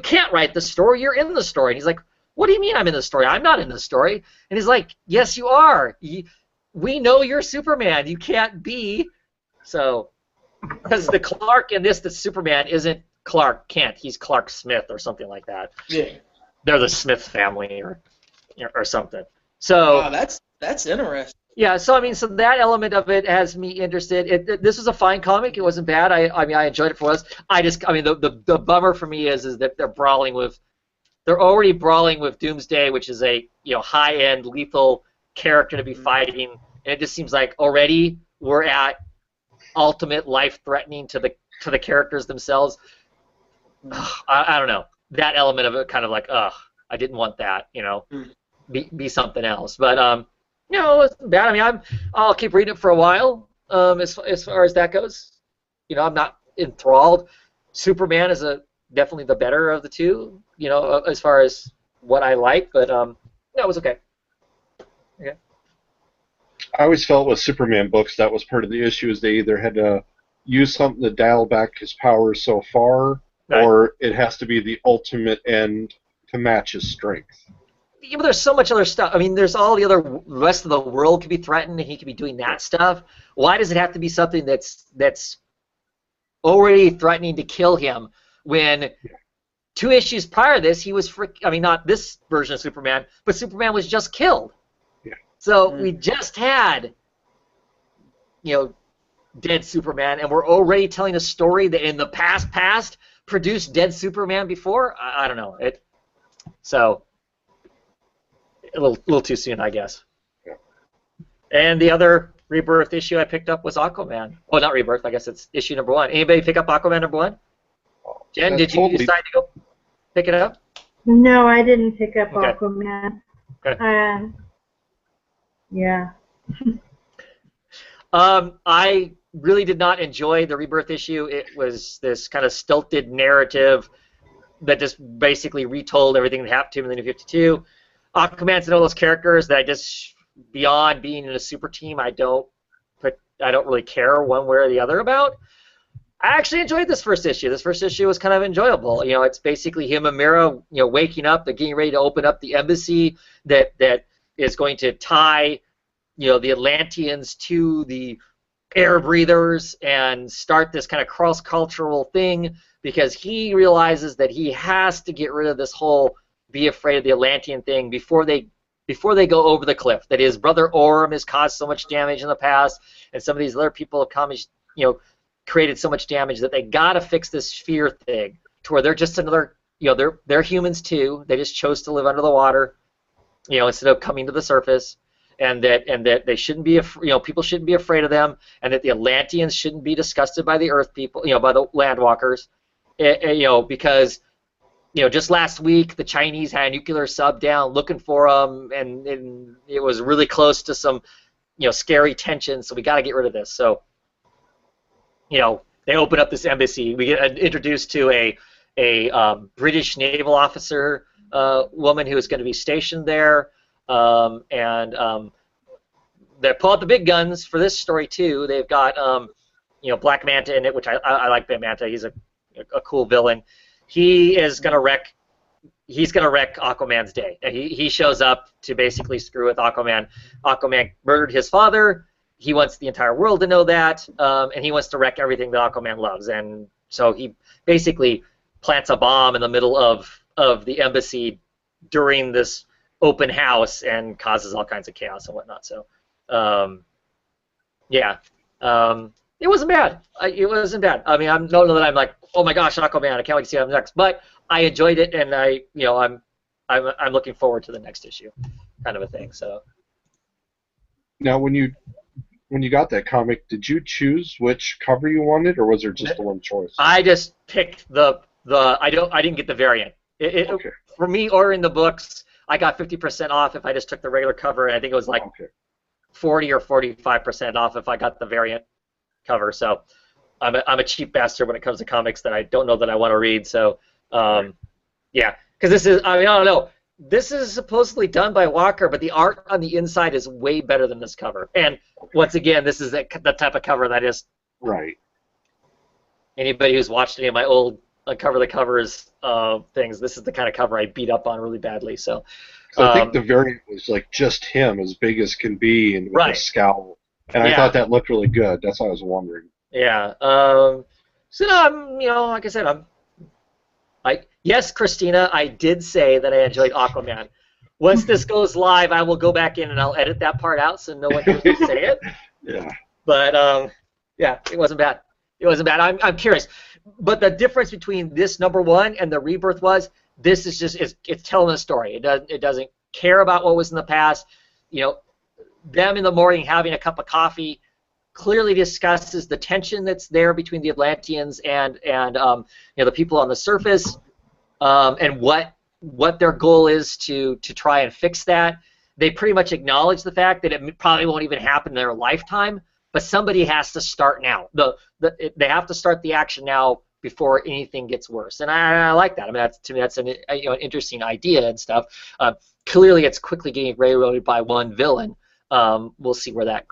can't write the story. You're in the story. And he's like, what do you mean I'm in the story? I'm not in the story. And he's like, yes, you are. We know you're Superman. You can't be. So, because the Clark in this, the Superman isn't Clark Kent. He's Clark Smith or something like that. Yeah. They're the Smith family or something. So. Wow, that's interesting. Yeah, so so that element of it has me interested. This was a fine comic. It wasn't bad. I enjoyed it for us. The bummer for me is that they're already brawling with Doomsday, which is a high-end lethal character to be fighting, and it just seems like already we're at ultimate life-threatening to the characters themselves. I don't know. That element of it kind of like, I didn't want that. Be something else, but it wasn't bad. I'll keep reading it for a while. As far as that goes, I'm not enthralled. Superman is definitely the better of the two. As far as what I like, but it was okay. Okay. I always felt with Superman books that was part of the issue is they either had to use something to dial back his powers so far, right, or it has to be the ultimate end to match his strength. Yeah, but there's so much other stuff. There's all the rest of the world could be threatened, and he could be doing that stuff. Why does it have to be something that's already threatening to kill him when 2 issues prior to this he was not this version of Superman, but Superman was just killed. Yeah. So we just had dead Superman, and we're already telling a story that in the past produced dead Superman before. I don't know it. So. A little too soon, I guess. Yeah. And the other Rebirth issue I picked up was Aquaman. Oh, not Rebirth. I guess it's issue number 1. Anybody pick up Aquaman number 1? Jen, did you decide to go pick it up? No, I didn't pick up Okay. Aquaman. Okay. Yeah. I really did not enjoy the Rebirth issue. It was this kind of stilted narrative that just basically retold everything that happened to him in the New 52. Aquaman's one of those characters that I just, beyond being in a super team, I don't really care one way or the other about. I actually enjoyed this first issue. This first issue was kind of enjoyable. It's basically him and Mira, waking up. They're getting ready to open up the embassy that is going to tie, the Atlanteans to the air breathers and start this kind of cross-cultural thing because he realizes that he has to get rid of this whole be afraid of the Atlantean thing before they go over the cliff. That his brother Orm has caused so much damage in the past, and some of these other people have come, created so much damage that they gotta fix this fear thing to where they're just another, they're humans too. They just chose to live under the water, instead of coming to the surface, and that they shouldn't be, people shouldn't be afraid of them, and that the Atlanteans shouldn't be disgusted by the Earth people, by the Landwalkers, because. Just last week, the Chinese had a nuclear sub down looking for them, and it was really close to some, scary tension, so we got to get rid of this. So, they open up this embassy. We get introduced to a British naval officer woman who is going to be stationed there, and they pull out the big guns for this story, too. They've got, Black Manta in it, which I like Black Manta. He's a cool villain. He is gonna wreck. He's gonna wreck Aquaman's day. He shows up to basically screw with Aquaman. Aquaman murdered his father. He wants the entire world to know that, and he wants to wreck everything that Aquaman loves. And so he basically plants a bomb in the middle of the embassy during this open house and causes all kinds of chaos and whatnot. So, yeah. It wasn't bad. It wasn't bad. I don't know that I'm like, oh my gosh, Aquaman! I can't wait to see what happens next. But I enjoyed it, and I'm looking forward to the next issue, kind of a thing. So. Now, when you got that comic, did you choose which cover you wanted, or was there just the one choice? I just picked I didn't get the variant. Okay. For me, ordering the books, I got 50% off if I just took the regular cover, and I think it was like 40 or 45% off if I got the variant cover. So I'm a cheap bastard when it comes to comics that I don't know that I want to read. So yeah, because this is, I don't know. this is supposedly done by Walker, but the art on the inside is way better than this cover. And once again, this is the type of cover that is Right. anybody who's watched any of my old cover the covers things. This is the kind of cover I beat up on really badly. So I think the variant was like just him, as big as can be, and with a scowl. And I thought that looked really good. That's why I was wondering. Yeah. So no, I'm like I said, yes, Christina, I did say that I enjoyed Aquaman. Once this goes live, I will go back in and I'll edit that part out so no one can say it. Yeah. But yeah, it wasn't bad. It wasn't bad. I'm curious. But the difference between this #1 and the Rebirth was this is just it's telling a story. It doesn't care about what was in the past. Them in the morning having a cup of coffee clearly discusses the tension that's there between the Atlanteans and the people on the surface, and what their goal is to try and fix that. They pretty much acknowledge the fact that it probably won't even happen in their lifetime, but somebody has to start now. They have to start the action now before anything gets worse, and I like that. I mean, to me, that's an interesting idea and stuff. Clearly, it's quickly getting railroaded by one villain. We'll see where that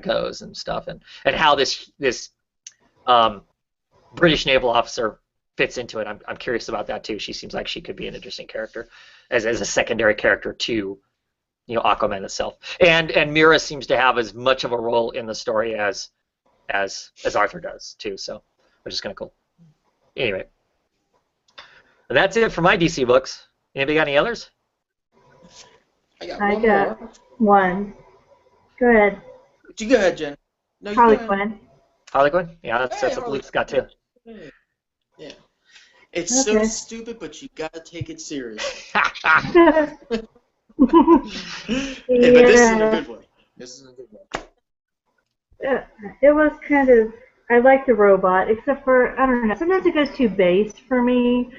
goes and stuff, and how this British naval officer fits into it. I'm curious about that too. She seems like she could be an interesting character as a secondary character to Aquaman itself. And Mira seems to have as much of a role in the story as Arthur does too. So which is kind of cool. Anyway, and that's it for my DC books. Anybody got any others? I got one. Go ahead. You go ahead, Jen. No, Harley Quinn. Harley Quinn? Yeah, that's what Luke's got too. Yeah. It's so stupid, but you gotta take it serious. But this is in a good way. This is a good one. It was kind of. I like the robot, except for I don't know. Sometimes it goes too base for me.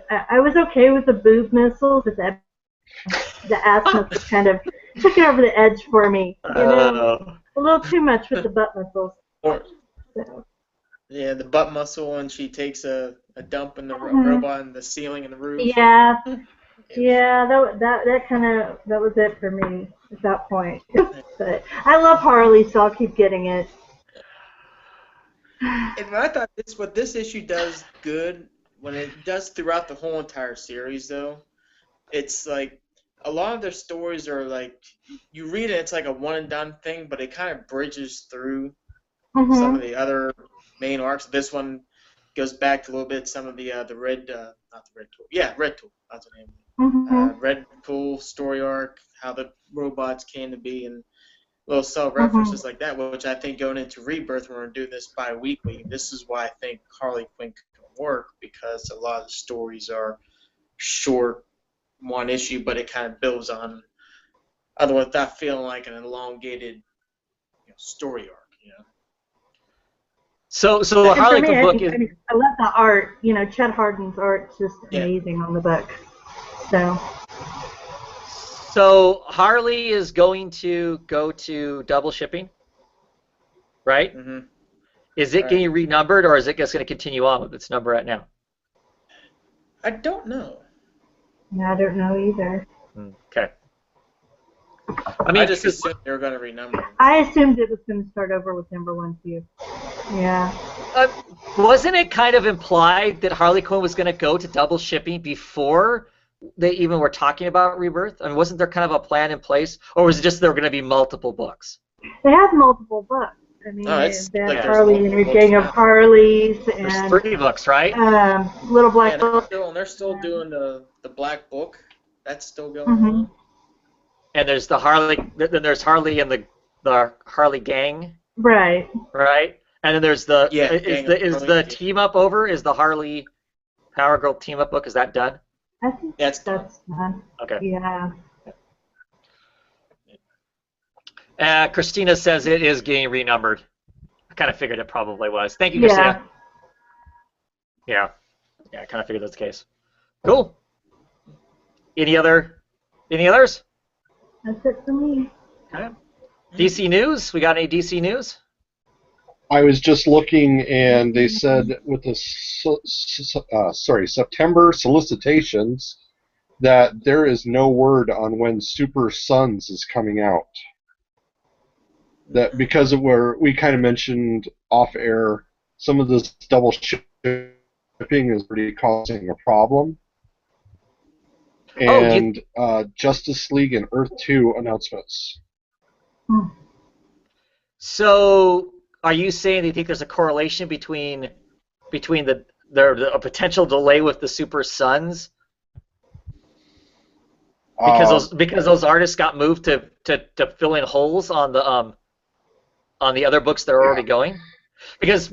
I was okay with the boob missiles, but the ass missiles kind of took it over the edge for me. A little too much with the butt missiles. So. Yeah, the butt muscle when she takes a dump in the robot in the ceiling and the roof. Yeah, that was it for me at that point. But I love Harley, so I'll keep getting it. And I thought what this issue does good, when it does throughout the whole entire series, though, it's like a lot of their stories are like you read it, it's like a one and done thing, but it kind of bridges through some of the other main arcs. This one goes back to a little bit some of the Red, not the Red Tool. Yeah, Red Tool. That's the name. Red Tool story arc, how the robots came to be, and little self-references like that, which I think going into Rebirth, when we're doing this bi-weekly, this is why I think Harley Quinn can work, because a lot of the stories are short, one issue, but it kind of builds on, otherwise without feeling like an elongated story arc. So the Harley Quinn book is. I love the art. Chet Harden's art's just amazing on the book. So Harley is going to go to double shipping, right? Mm-hmm. Is it getting renumbered, or is it just going to continue on with its number right now? I don't know. I don't know either. Okay. I just assumed they were going to renumber. I assumed it was going to start over with #1 too. Yeah. Wasn't it kind of implied that Harley Quinn was going to go to double shipping before they even were talking about Rebirth? I mean, wasn't there kind of a plan in place, or was it just there were going to be multiple books? They have multiple books. I mean, Harley and a gang of Harleys, and there's 3 books, right? Little Black Book. They're still doing the Black Book. That's still going on. And there's the Harley. Then there's Harley and the Harley gang. Right. Right. And then there's the is the team up over? Is the Harley Power Girl team up book? Is that done? I think that's done. Okay. Yeah. Christina says it is getting renumbered. I kind of figured it probably was. Thank you, Christina. Yeah. I kind of figured that's the case. Cool. Any others? That's it for me. Okay. DC news? We got any DC news? I was just looking, and they said with the September solicitations, that there is no word on when Super Sons is coming out. That because of where we kind of mentioned off air, some of this double shipping is really causing a problem. Oh, And Justice League and Earth 2 announcements. so are you saying that you think there's a correlation between a potential delay with the Super Sons because those artists got moved to fill in holes on the other books that are already going? Because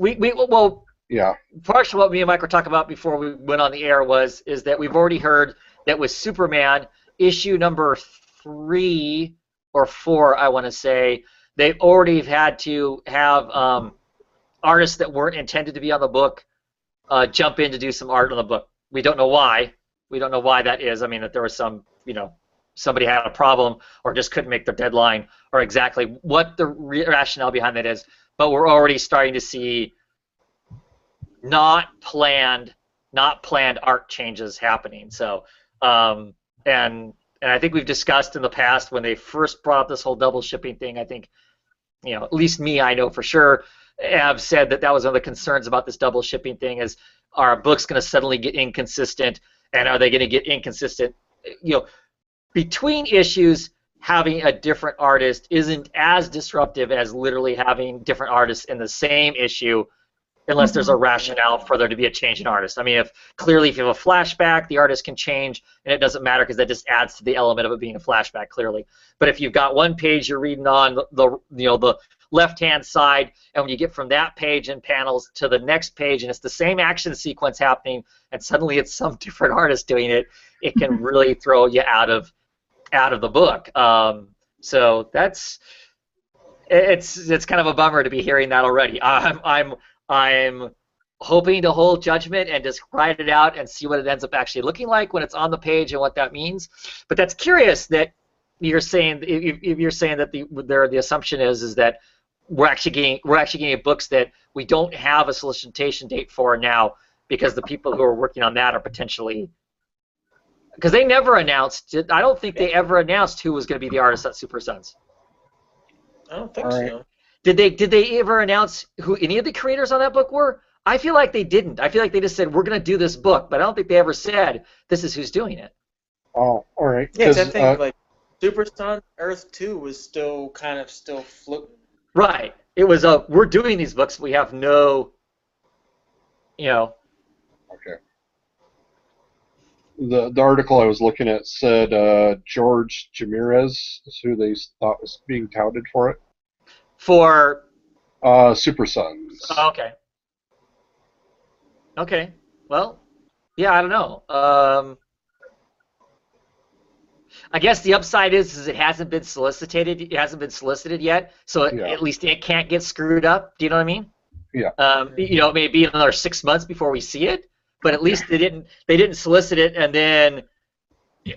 yeah. partially what me and Mike were talking about before we went on the air is that we've already heard that with Superman issue number 3 or 4, I want to say, they've already had to have artists that weren't intended to be on the book jump in to do some art on the book. We don't know why. We don't know why that is. I mean, that there was some, somebody had a problem or just couldn't make their deadline, or exactly what the rationale behind that is. But we're already starting to see not planned art changes happening. So, and I think we've discussed in the past when they first brought up this whole double shipping thing. I think, at least me, I know for sure, have said that was one of the concerns about this double shipping thing is, are books going to suddenly get inconsistent, and are they going to get inconsistent? Between issues, having a different artist isn't as disruptive as literally having different artists in the same issue, unless there's a rationale for there to be a change in artist. I mean, if you have a flashback, the artist can change, and it doesn't matter because that just adds to the element of it being a flashback, clearly. But if you've got one page you're reading on the left-hand side, and when you get from that page in panels to the next page, and it's the same action sequence happening, and suddenly it's some different artist doing it, it can really throw you out of the book. So it's kind of a bummer to be hearing that already. I'm hoping to hold judgment and just write it out and see what it ends up actually looking like when it's on the page and what that means. But that's curious that you're saying, if you're saying that the assumption is that we're actually getting books that we don't have a solicitation date for now, because the people who are working on that are potentially, because they never announced. I don't think they ever announced who was going to be the artist on Super Sons. I don't think so. Did they ever announce who any of the creators on that book were? I feel like they didn't. I feel like they just said, we're going to do this book, but I don't think they ever said, this is who's doing it. Oh, all right. Yeah, I think like Super Son Earth 2 was still floating. Right. It was we're doing these books, we have no, Okay. The article I was looking at said George Jamirez is who they thought was being touted for it. For Super Sons. Oh, okay. Okay. Well, yeah, I don't know. I guess the upside is it hasn't been solicited. It hasn't been solicited yet, so at least it can't get screwed up. Do you know what I mean? Yeah. It may be another 6 months before we see it, but at least they didn't solicit it, and then,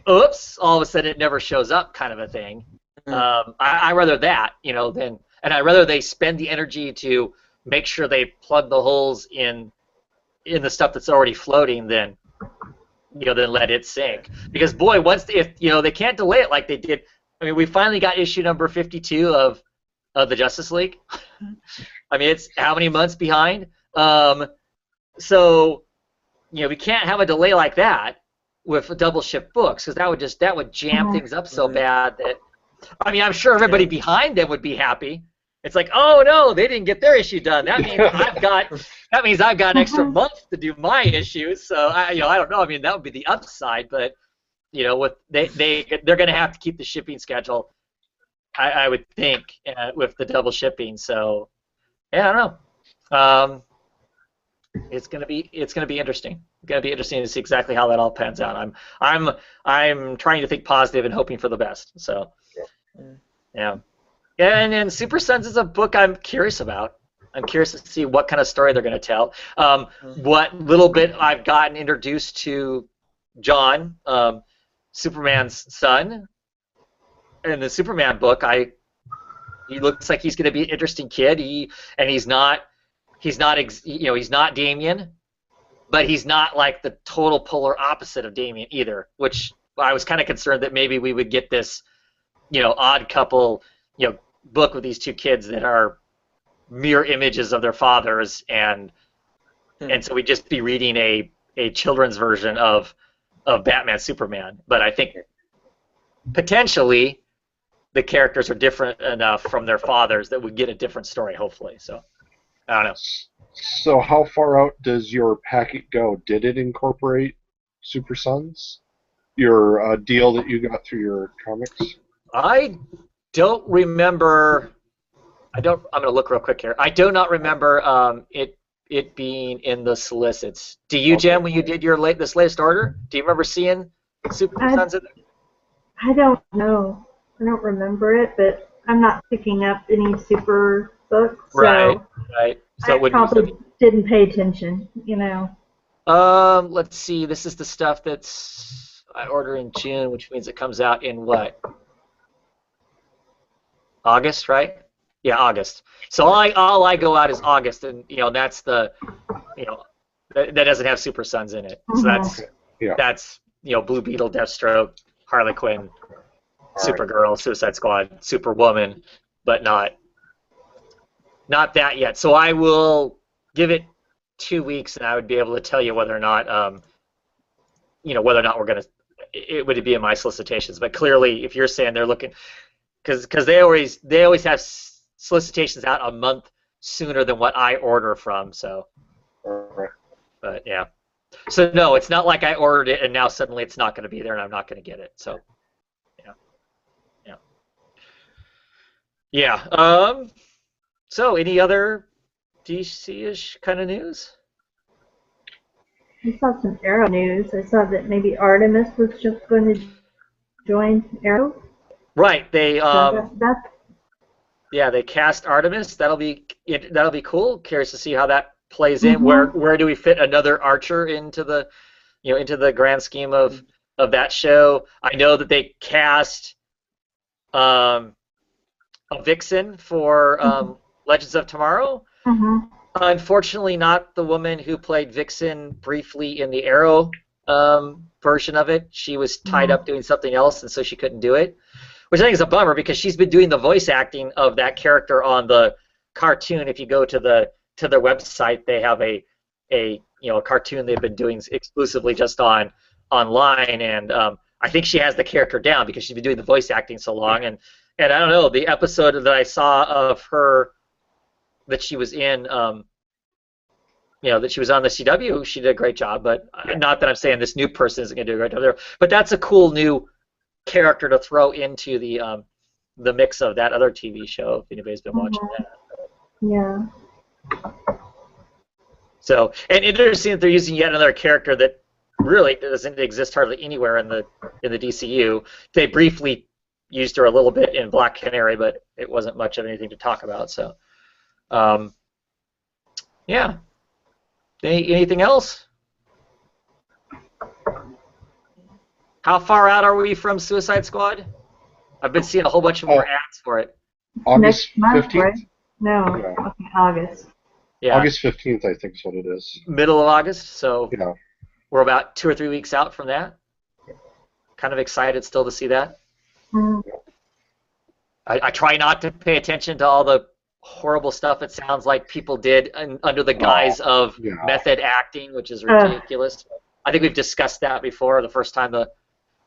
oops, all of a sudden it never shows up, kind of a thing. I rather that, than, and I rather they spend the energy to make sure they plug the holes in the stuff that's already floating than let it sink. Because boy, if they can't delay it like they did. I mean, we finally got issue number 52 of the Justice League. I mean, it's how many months behind? So we can't have a delay like that with double ship books, because that would jam things up so bad that, I mean, I'm sure everybody behind them would be happy. It's like, oh no, they didn't get their issue done. That means I've got an extra month to do my issues. So I don't know. I mean, that would be the upside, but with they're going to have to keep the shipping schedule, I would think, with the double shipping. So yeah, I don't know. It's gonna be interesting. It's gonna be interesting to see exactly how that all pans out. I'm trying to think positive and hoping for the best. So yeah. Yeah, and then Super Sons is a book I'm curious about. I'm curious to see what kind of story they're going to tell. What little bit I've gotten introduced to John, Superman's son, in the Superman book, he looks like he's going to be an interesting kid. He's not Damian, but he's not like the total polar opposite of Damian either, which I was kind of concerned that maybe we would get this, odd couple, book with these two kids that are mirror images of their fathers, and so we'd just be reading a children's version of Batman Superman. But I think potentially the characters are different enough from their fathers that we get a different story, hopefully. So I don't know. So how far out does your packet go? Did it incorporate Super Sons? Your deal that you got through your comics? I don't remember. I'm gonna look real quick here. I do not remember it being in the solicits. Do you, Jen, when you did your this latest order? Do you remember seeing Super Sons in there? I don't know. I don't remember it, but I'm not picking up any super books, so Right. So I probably didn't pay attention, Let's see. This is the stuff that's I order in June, which means it comes out in what? August, right? Yeah, August. So all I go out is August, and that's the that doesn't have Super Sons in it. So that's Blue Beetle, Deathstroke, Harley Quinn, Supergirl, Suicide Squad, Superwoman, but not that yet. So I will give it 2 weeks, and I would be able to tell you whether or not whether or not we're gonna it would be in my solicitations. But clearly, if you're saying they're looking, because they always have solicitations out a month sooner than what I order from. So, but yeah. So no, it's not like I ordered it and now suddenly it's not going to be there and I'm not going to get it. So, yeah. So any other DC-ish kind of news? I saw some Arrow news. I saw that maybe Artemis was just going to join Arrow. Right. They that's they cast Artemis. That'll be cool. Curious to see how that plays in. Where do we fit another Archer into the into the grand scheme of that show? I know that they cast a Vixen for Legends of Tomorrow. Unfortunately, not the woman who played Vixen briefly in the Arrow version of it. She was tied up doing something else, and so she couldn't do it, which I think is a bummer because she's been doing the voice acting of that character on the cartoon. If you go to their website, they have a cartoon they've been doing exclusively just online, and I think she has the character down because she's been doing the voice acting so long. And I don't know, the episode that I saw of her that she was in, that she was on the CW, she did a great job. But not that I'm saying this new person isn't going to do a great job there. But that's a cool new character to throw into the mix of that other TV show. If anybody's been watching that. Yeah. So, and interesting that they're using yet another character that really doesn't exist hardly anywhere in the DCU. They briefly used her a little bit in Black Canary, but it wasn't much of anything to talk about. So, yeah. Anything else? How far out are we from Suicide Squad? I've been seeing a whole bunch of more ads for it. August Next month, 15th? right? No, okay, August. Yeah. August 15th, I think is what it is. Middle of August, so Yeah. we're about 2 or 3 weeks out from that. Kind of excited still to see that. I try not to pay attention to all the horrible stuff it sounds like people did under the guise of method acting, which is ridiculous. I think we've discussed that before the first time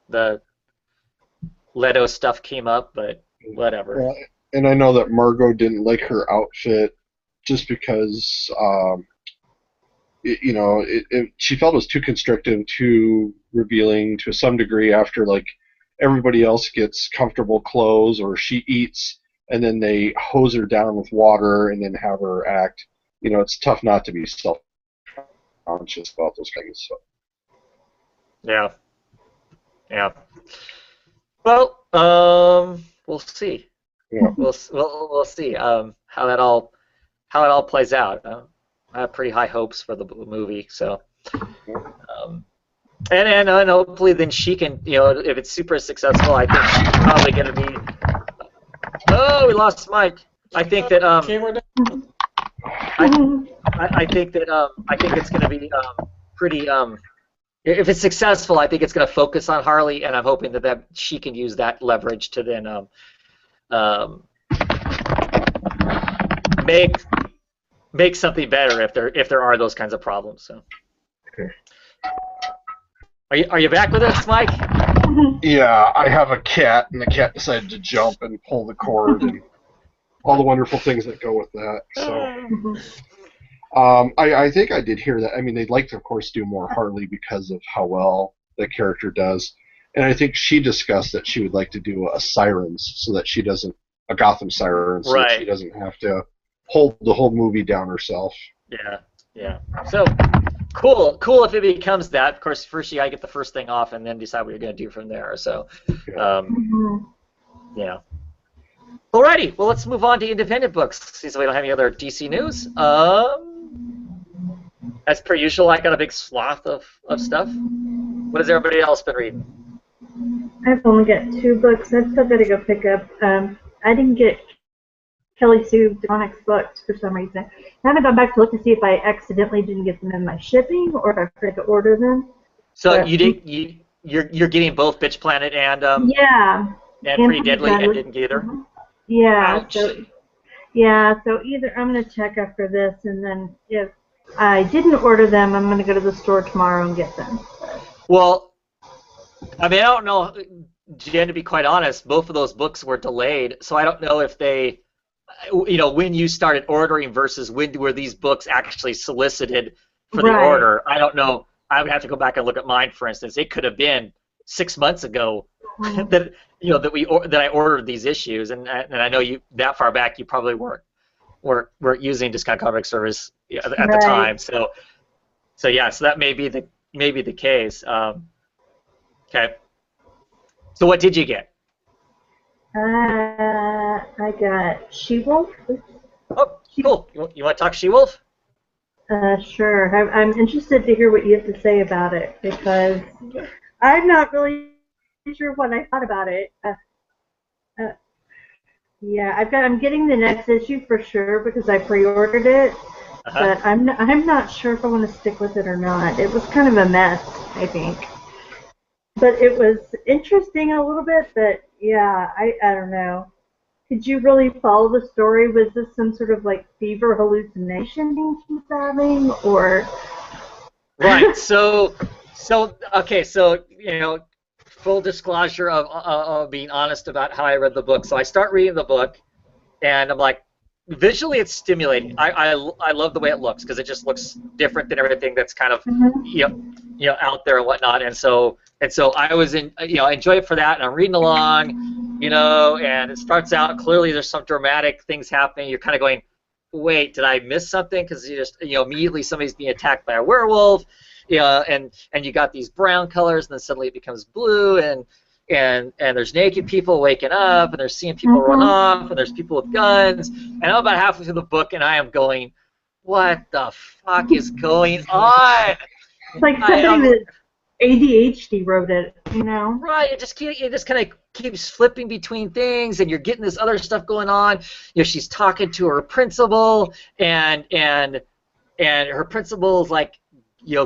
the Leto stuff came up, but whatever. And I know that Margot didn't like her outfit just because, she felt it was too constrictive, too revealing to some degree after, like, everybody else gets comfortable clothes or she eats and then they hose her down with water and then have her act. It's tough not to be self-conscious about those things. So. Yeah. Well, we'll see. Yeah. We'll see how it all plays out. I have pretty high hopes for the movie, so. And hopefully then she can, if it's super successful, I think she's probably going to be. Oh, we lost Mike. I think that I think that I think it's going to be pretty if it's successful, I think it's going to focus on Harley, and I'm hoping that she can use that leverage to then make something better if there are those kinds of problems. So, Okay. are you back with us, Mike? Yeah, I have a cat, and the cat decided to jump and pull the cord, and all the wonderful things that go with that. So, I think I did hear that. I mean, they'd like to, of course, do more Harley because of how well the character does, and I think she discussed that she would like to do a Sirens, so that she doesn't a Gotham Siren, so that she doesn't have to hold the whole movie down herself. Yeah. So cool if it becomes that. Of course, first you gotta get the first thing off, and then decide what you're gonna do from there. So, yeah. Alrighty, well, let's move on to independent books, since we don't have any other DC news. As per usual, I got a big swath of stuff. What has everybody else been reading? I've only got 2 books. I've still got to go pick up. I didn't get Kelly Sue DeMonic's books for some reason. I haven't gone back to look to see if I accidentally didn't get them in my shipping or if I forgot to order them. So you're getting both Bitch Planet and Pretty Deadly and didn't get either? Yeah. Ouch. So either I'm going to check after this, and then if I didn't order them, I'm going to go to the store tomorrow and get them. Well, I mean, I don't know, Jen, to be quite honest, both of those books were delayed, so I don't know if they, when you started ordering versus when were these books actually solicited for the order. I don't know. I would have to go back and look at mine, for instance. It could have been 6 months ago that I ordered these issues, and I know you that far back you probably weren't using Discount Comic Service at the time. So that may be the case. Okay. So what did you get? I got She-Wolf. Oh, cool. You want to talk She-Wolf? Sure. I'm interested to hear what you have to say about it, because I'm not really sure what I thought about it. I'm getting the next issue for sure because I pre-ordered it, but I'm not sure if I want to stick with it or not. It was kind of a mess, I think. But it was interesting a little bit, but yeah, I don't know. Could you really follow the story? Was this some sort of like fever hallucination thing she's having, or? Right. So full disclosure of being honest about how I read the book. So I start reading the book, and I'm like, visually it's stimulating. I love the way it looks because it just looks different than everything that's kind of out there and whatnot. And so I was enjoy it for that, and I'm reading along, and it starts out clearly there's some dramatic things happening. You're kind of going, wait, did I miss something? Because you just immediately somebody's being attacked by a werewolf, and you got these brown colors, and then suddenly it becomes blue, and there's naked people waking up, and they're seeing people run off, and there's people with guns, and I'm about halfway through the book, and I am going, what the fuck is going on? It's like somebody with ADHD wrote it, Right, it just kind of keeps flipping between things, and you're getting this other stuff going on. She's talking to her principal, and her principal's like,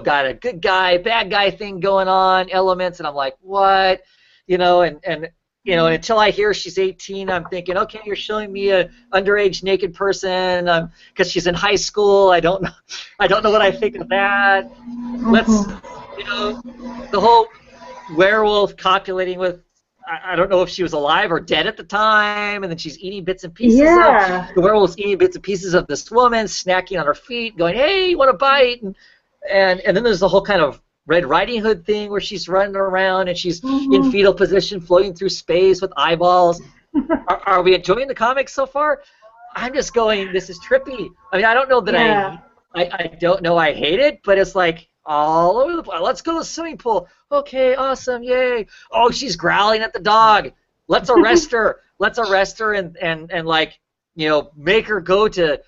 got a good guy, bad guy thing going on, elements, and I'm like, what? And until I hear she's 18, I'm thinking, okay, you're showing me a underage naked person, because she's in high school. I don't know what I think of that. Let's, the whole werewolf copulating with, I don't know if she was alive or dead at the time, and then she's eating bits and pieces of, the werewolf's eating bits and pieces of this woman, snacking on her feet, going, hey, you want a bite? And then there's the whole kind of Red Riding Hood thing where she's running around and she's in fetal position, floating through space with eyeballs. Are we enjoying the comics so far? I'm just going, this is trippy. I mean, I don't know that I don't know I hate it, but it's like all over the place. Let's go to the swimming pool. Okay, awesome, yay. Oh, she's growling at the dog. Let's arrest her. Let's arrest her and like, make her go to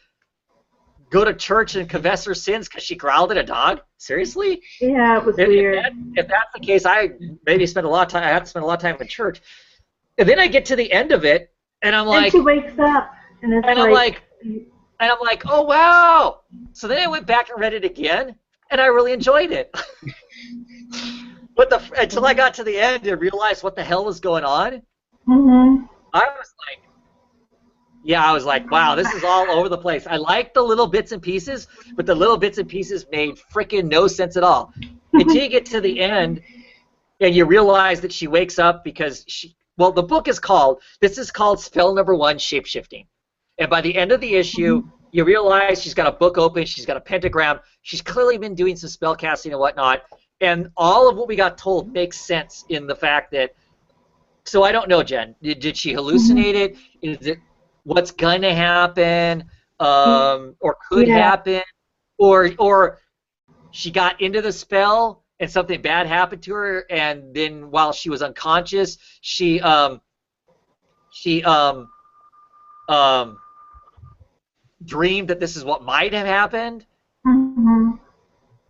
church and confess her sins because she growled at a dog? Seriously? Yeah, it was weird. If that's the case, I maybe spend a lot of time. I have to spend a lot of time in church. And then I get to the end of it, and I'm like, and she wakes up, and I'm like, oh wow. So then I went back and read it again, and I really enjoyed it. But until I got to the end and realized what the hell was going on, Mhm. I was like, wow, this is all over the place. I like the little bits and pieces, but the little bits and pieces made freaking no sense at all. Until you get to the end and you realize that she wakes up because the book is called Spell Number 1, Shapeshifting. And by the end of the issue, you realize she's got a book open, she's got a pentagram, she's clearly been doing some spell casting and whatnot, and all of what we got told makes sense in the fact that, so I don't know, Jen, did she hallucinate it? Is it what's going to happen, or could happen, or she got into the spell and something bad happened to her, and then while she was unconscious, she dreamed that this is what might have happened. Mhm.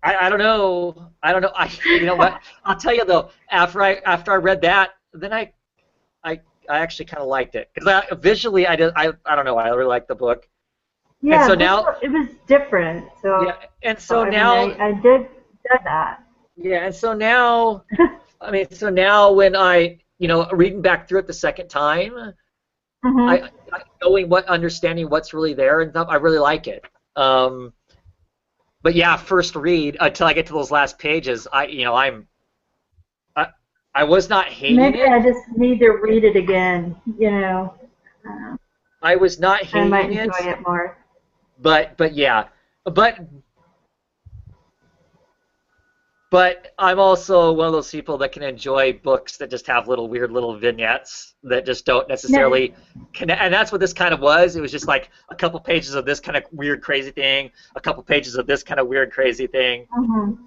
I don't know. I don't know. You know what? I'll tell you though. After I read that, then I actually kind of liked it because visually I don't know. I really liked the book. Yeah, and so now it was different. So yeah, and so I now mean, I did that. yeah, and so now so now when I reading back through it the second time, Mhm. understanding what's really there and stuff, I really like it. But yeah, first read until I get to those last pages, I was not hating Maybe it. I just need to read it again. Uh, I was not I might hating enjoy it, it more. but yeah, but but I'm also one of those people that can enjoy books that just have weird little vignettes that just don't No, necessarily connect. And that's what this kind of was. It was just like a couple pages of this kind of weird, crazy thing, a couple pages of this kind of weird, crazy thing. mhm.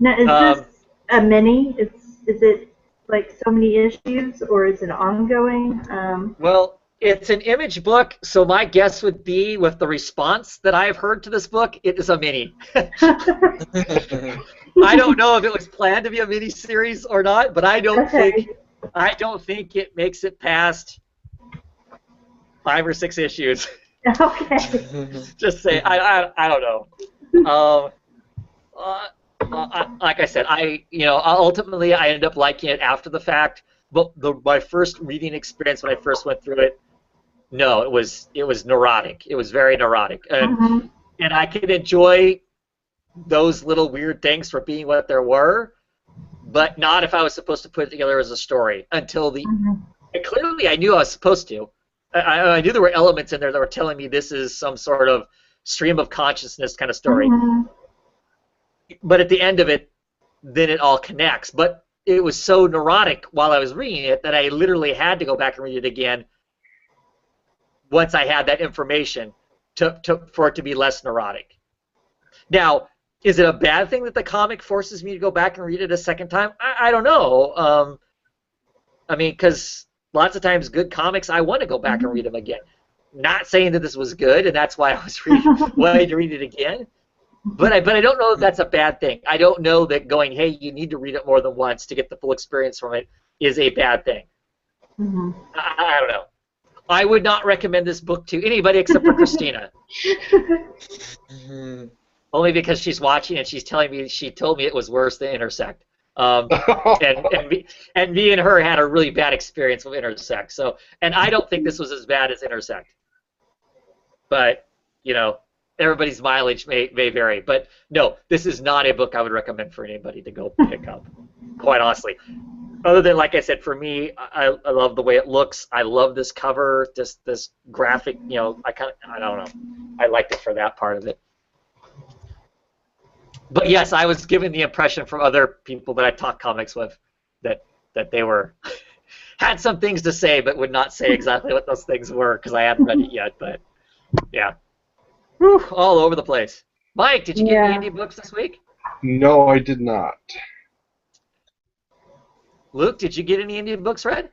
Now, is Um, this a mini? Is it like so many issues, or is it ongoing? well, it's an Image book, so my guess would be with the response that I've heard to this book, it is a mini. I don't know if it was planned to be a mini series or not, but I don't Okay. think it makes it past 5 or 6 issues. Okay. Just say I don't know. Um, like I said, ultimately I ended up liking it after the fact. But my first reading experience when I first went through it, no, it was neurotic. It was very neurotic, Mhm. and I could enjoy those little weird things for being what there were, but not if I was supposed to put it together as a story. Mhm. And clearly I knew I was supposed to. I knew there were elements in there that were telling me this is some sort of stream of consciousness kind of story. Mhm. But at the end of it, then it all connects. But it was so neurotic while I was reading it that I literally had to go back and read it again once I had that information for it to be less neurotic. Now, is it a bad thing that the comic forces me to go back and read it a second time? I don't know. I mean, because lots of times good comics, I want to go back and read them again. Not saying that this was good, and that's why I was wanting to read it again. But I don't know if that's a bad thing. I don't know that going, hey, you need to read it more than once to get the full experience from it is a bad thing. Mhm. I don't know. I would not recommend this book to anybody except for Christina. Only because she's watching and she's telling me she told me it was worse than Intersect. And me and her had a really bad experience with Intersect. So, and I don't think this was as bad as Intersect. But everybody's mileage may vary. But no, this is not a book I would recommend for anybody to go pick up. Quite honestly, other than like I said, for me, I love the way it looks. I love this cover, just this graphic. I don't know. I liked it for that part of it. But yes, I was given the impression from other people that I talk comics with that they were had some things to say, but would not say exactly what those things were because I hadn't read it yet. But yeah, whew, all over the place. Mike, did you get any Yeah. indie books this week? No, I did not. Luke, did you get any Indian books read?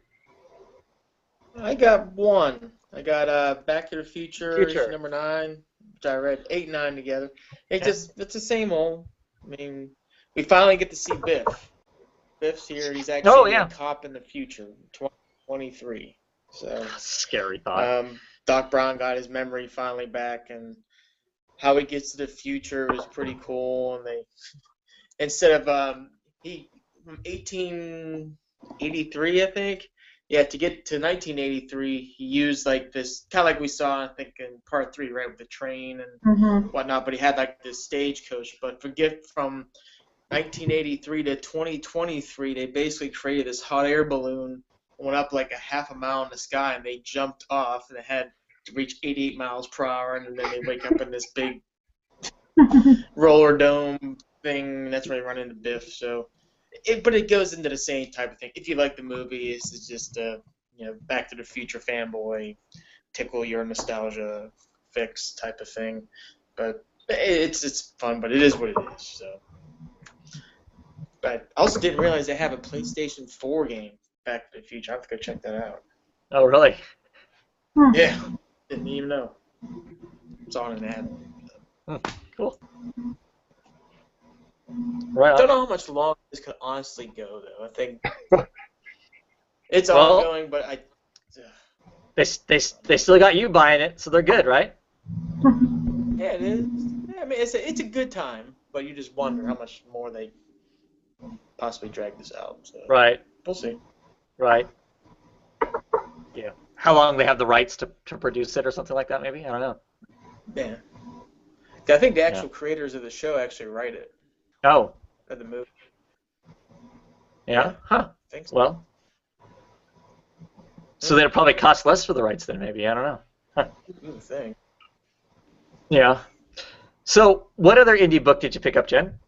I got one. I got Back to the Future, issue Future. number 9, which I read 8 and 9 together. Okay. It's the same old. I mean, we finally get to see Biff. Biff's here. He's Oh, actually yeah. a cop in the future, 2023. So, Scary thought. Doc Brown got his memory finally back, and how he gets to the future is pretty cool. And they, instead of he from 1883, I think. Yeah, to get to 1983, he used like this, kind of like we saw, I think, in part 3, right, with the train and whatnot. But he had like this stagecoach. But from 1983 to 2023, they basically created this hot air balloon, went up like a half a mile in the sky, and they jumped off, and they had to reach 88 miles per hour, and then they wake up in this big roller dome thing, and that's where they run into Biff. So, but it goes into the same type of thing. If you like the movie, this is just a Back to the Future fanboy, tickle your nostalgia fix type of thing. But it's fun, but it is what it is. So, but I also didn't realize they have a PlayStation 4 game, Back to the Future. I have to go check that out. Oh, really? Yeah, didn't even know. It's on an ad. Cool. Right. I don't know how much longer this could honestly go, though. I think it's ongoing, but they still got you buying it, so they're good, right? Yeah, it is. Yeah, I mean, it's a good time, but you just wonder how much more they possibly drag this out. So. Right. We'll see. Right. Yeah. How long they have the rights to produce it or something like that, maybe? I don't know. Yeah. I think the actual creators of the show actually write it. Oh. Of the movie. Yeah? Huh. I think so. Well. So they'll probably cost less for the rights then, maybe. I don't know. Huh. I think. Yeah. So, what other indie book did you pick up, Jen?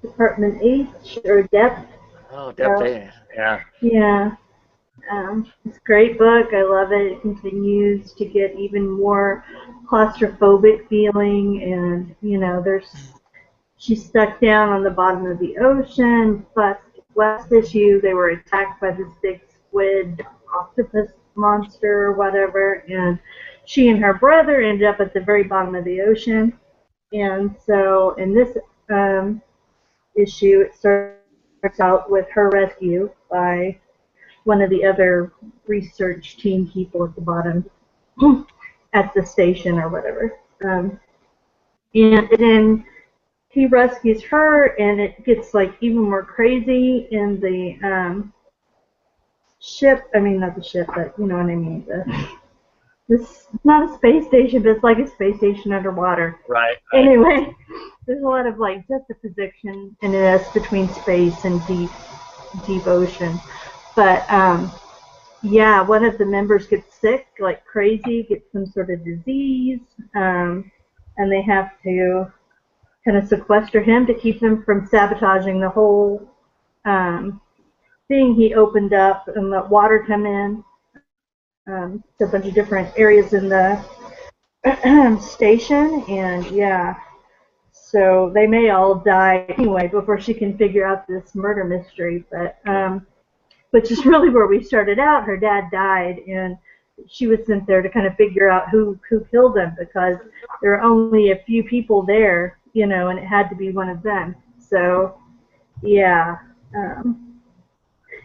Department H, or Depth. Oh, Depth, yeah. Yeah. It's a great book. I love it. It continues to get even more claustrophobic feeling, and she's stuck down on the bottom of the ocean. Plus, last issue they were attacked by this big squid octopus monster or whatever, and she and her brother ended up at the very bottom of the ocean. And so in this issue, it starts out with her rescue by one of the other research team people at the bottom at the station or whatever. And then he rescues her, and it gets like even more crazy in the ship. I mean, not the ship, but you know what I mean. This not a space station, but it's like a space station underwater. Right. Anyway, there's a lot of like juxtaposition in this between space and deep ocean. But yeah, one of the members gets sick like crazy, gets some sort of disease, and they have to kind of sequester him to keep him from sabotaging the whole thing he opened up and let water come in. To a bunch of different areas in the station, and yeah, so they may all die anyway before she can figure out this murder mystery. But which is really where we started out. Her dad died, and she was sent there to kind of figure out who killed him, because there were only a few people there, and it had to be one of them. So yeah.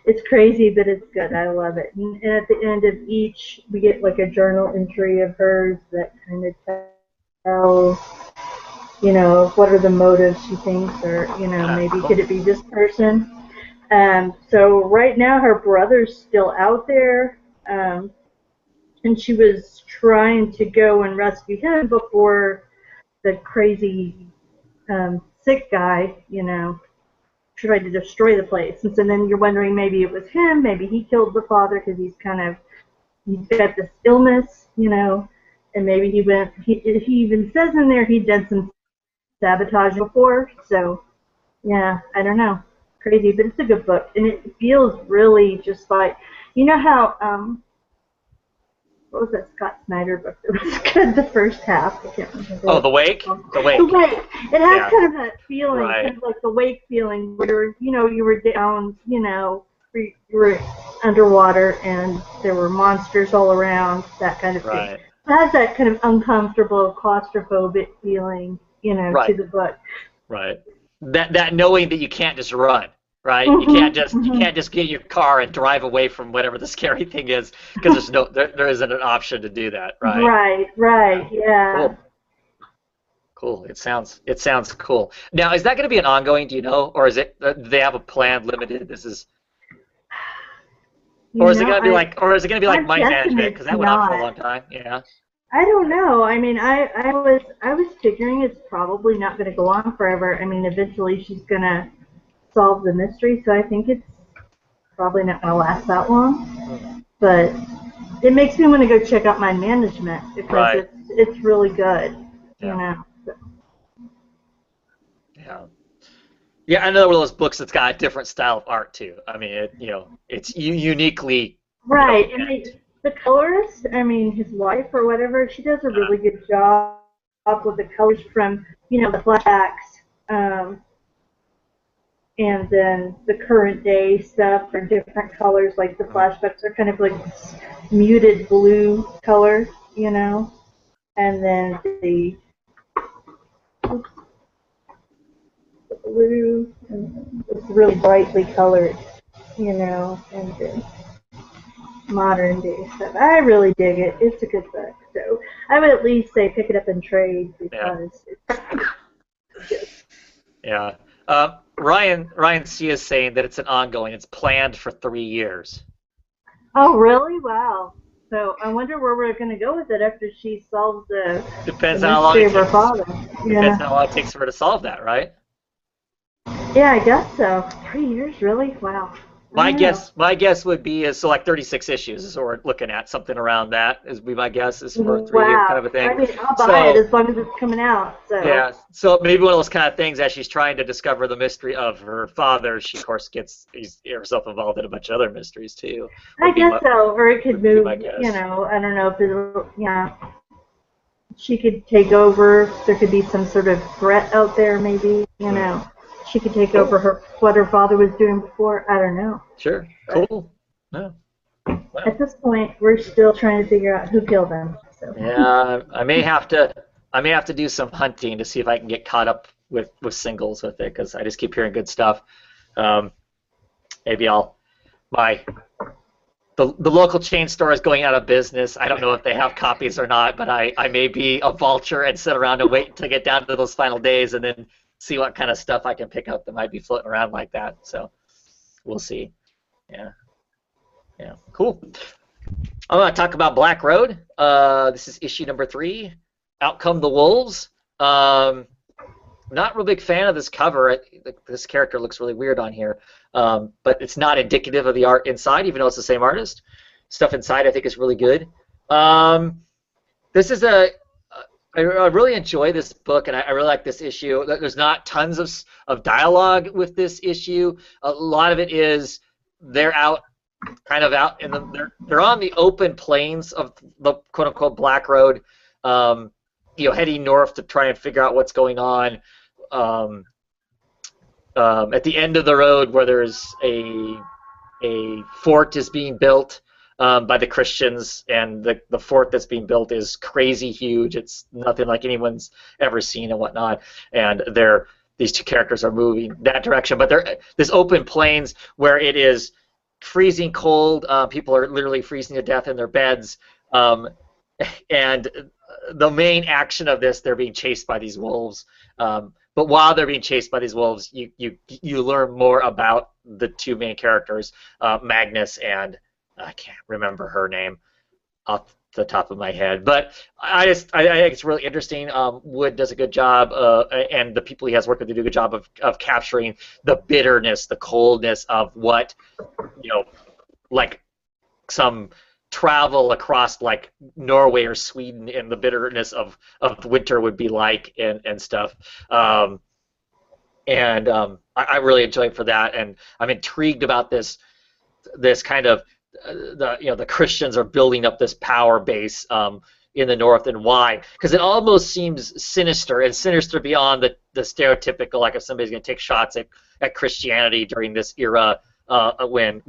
It's crazy, but it's good. I love it. And at the end of each, we get like a journal entry of hers that kind of tells, what are the motives she thinks, or, maybe could it be this person? So right now her brother's still out there, and she was trying to go and rescue him before the crazy sick guy, tried to destroy the place. And so then you're wondering, maybe it was him, maybe he killed the father because he's got this illness, and maybe he even says in there he'd done some sabotage before. So yeah, I don't know, crazy, but it's a good book, and it feels really just like, how what was that Scott Snyder book that was good, the first half? I can't remember. Oh, The Wake? The Wake. The Wake. It has kind of that feeling, right. kind of like the Wake feeling, where you were down, you were underwater and there were monsters all around, that kind of thing. It has that kind of uncomfortable, claustrophobic feeling, to the book. Right. That knowing that you can't just run. Right, you can't just get in your car and drive away from whatever the scary thing is, because there isn't an option to do that. Right. Right. Yeah. Cool. It sounds cool. Now, is that going to be an ongoing? Do you know, or is it do they have a planned limited? This is, You or is it know, going to be like, or is it going to be like I'm Mind guessing Management? it's Because that went on for a not. long time. Yeah. I don't know. I mean, I was figuring it's probably not going to go on forever. I mean, eventually she's going to solve the mystery, so I think it's probably not going to last that long. Hmm. But it makes me want to go check out my management because Right. it's really good, you Yeah. know. Yeah. Yeah. Another one of those books that's got a different style of art too. I mean, it's uniquely, Right, and and the colorist, I mean, his wife or whatever, she does a uh, really good job with the colors from, the flashbacks, um, and then the current day stuff are different colors. Like the mhm. flashbacks are kind of like muted blue color, and then the blue is really brightly colored, and then modern day stuff. I really dig it. It's a good book. So I would at least say pick it up and trade Yeah. because it's good. Yeah. Ryan C is saying that it's an ongoing. It's planned for 3 years. Oh, really? Wow. So I wonder where we're going to go with it after she solves the Depends on how long mystery it of her takes. father. Depends Yeah. on how long it takes for her to solve that, right? Yeah, I guess so. 3 years, really? Wow. I My don't know. guess, my guess would be is so like 36 issues is what we're looking at, something around that is be my guess is for a 3 year kind Wow. of a I thing. mean, I'll buy it So as long as it's coming out. So yeah, so maybe one of those kind of things as she's trying to discover the mystery of her father, she of course gets herself involved in a bunch of other mysteries too. I Would be guess my so. Or it could would be my move. guess. I don't know if it'll. Yeah. She could take over. There could be some sort of threat out there, maybe. Hmm. She could take over Cool. what her father was doing before. I don't know. Sure. But Cool. Yeah. at Well. this point, we're still trying to figure out who killed him. So, Yeah, I may have to do some hunting to see if I can get caught up with singles with it because I just keep hearing good stuff. Um, maybe my the local chain store is going out of business. I don't know if they have copies or not, but I may be a vulture and sit around and wait until I get down to those final days and then see what kind of stuff I can pick up that might be floating around like that. So we'll see. Yeah, yeah, cool. I'm going to talk about Black Road. This is issue number 3. Out Come the Wolves. Um, Not a real big fan of this cover. This character looks really weird on here, but it's not indicative of the art inside, even though it's the same artist. Stuff inside I think is really good. Um, this is I really enjoy this book, and I really like this issue. There's not tons of dialogue with this issue. A lot of it is they're out kind of out in they're on the open plains of the quote unquote Black Road, um, heading north to try and figure out what's going on. Um, at the end of the road, where there's a fort is being built by the Christians, and the fort that's being built is crazy huge. It's nothing like anyone's ever seen and whatnot. And these two characters are moving that direction, but they're this open plains where it is freezing cold. People are literally freezing to death in their beds. And the main action of this, they're being chased by these wolves. But while they're being chased by these wolves, you learn more about the two main characters, Magnus and I can't remember her name off the top of my head. But I think it's really interesting. Wood does a good job, and the people he has working with do a good job of capturing the bitterness, the coldness of what like some travel across like Norway or Sweden and the bitterness of winter would be like and stuff. I really enjoy it for that, and I'm intrigued about this kind of the Christians are building up this power base in the north, and why? Because it almost seems sinister, and sinister beyond the stereotypical, like if somebody's going to take shots at Christianity during this era, when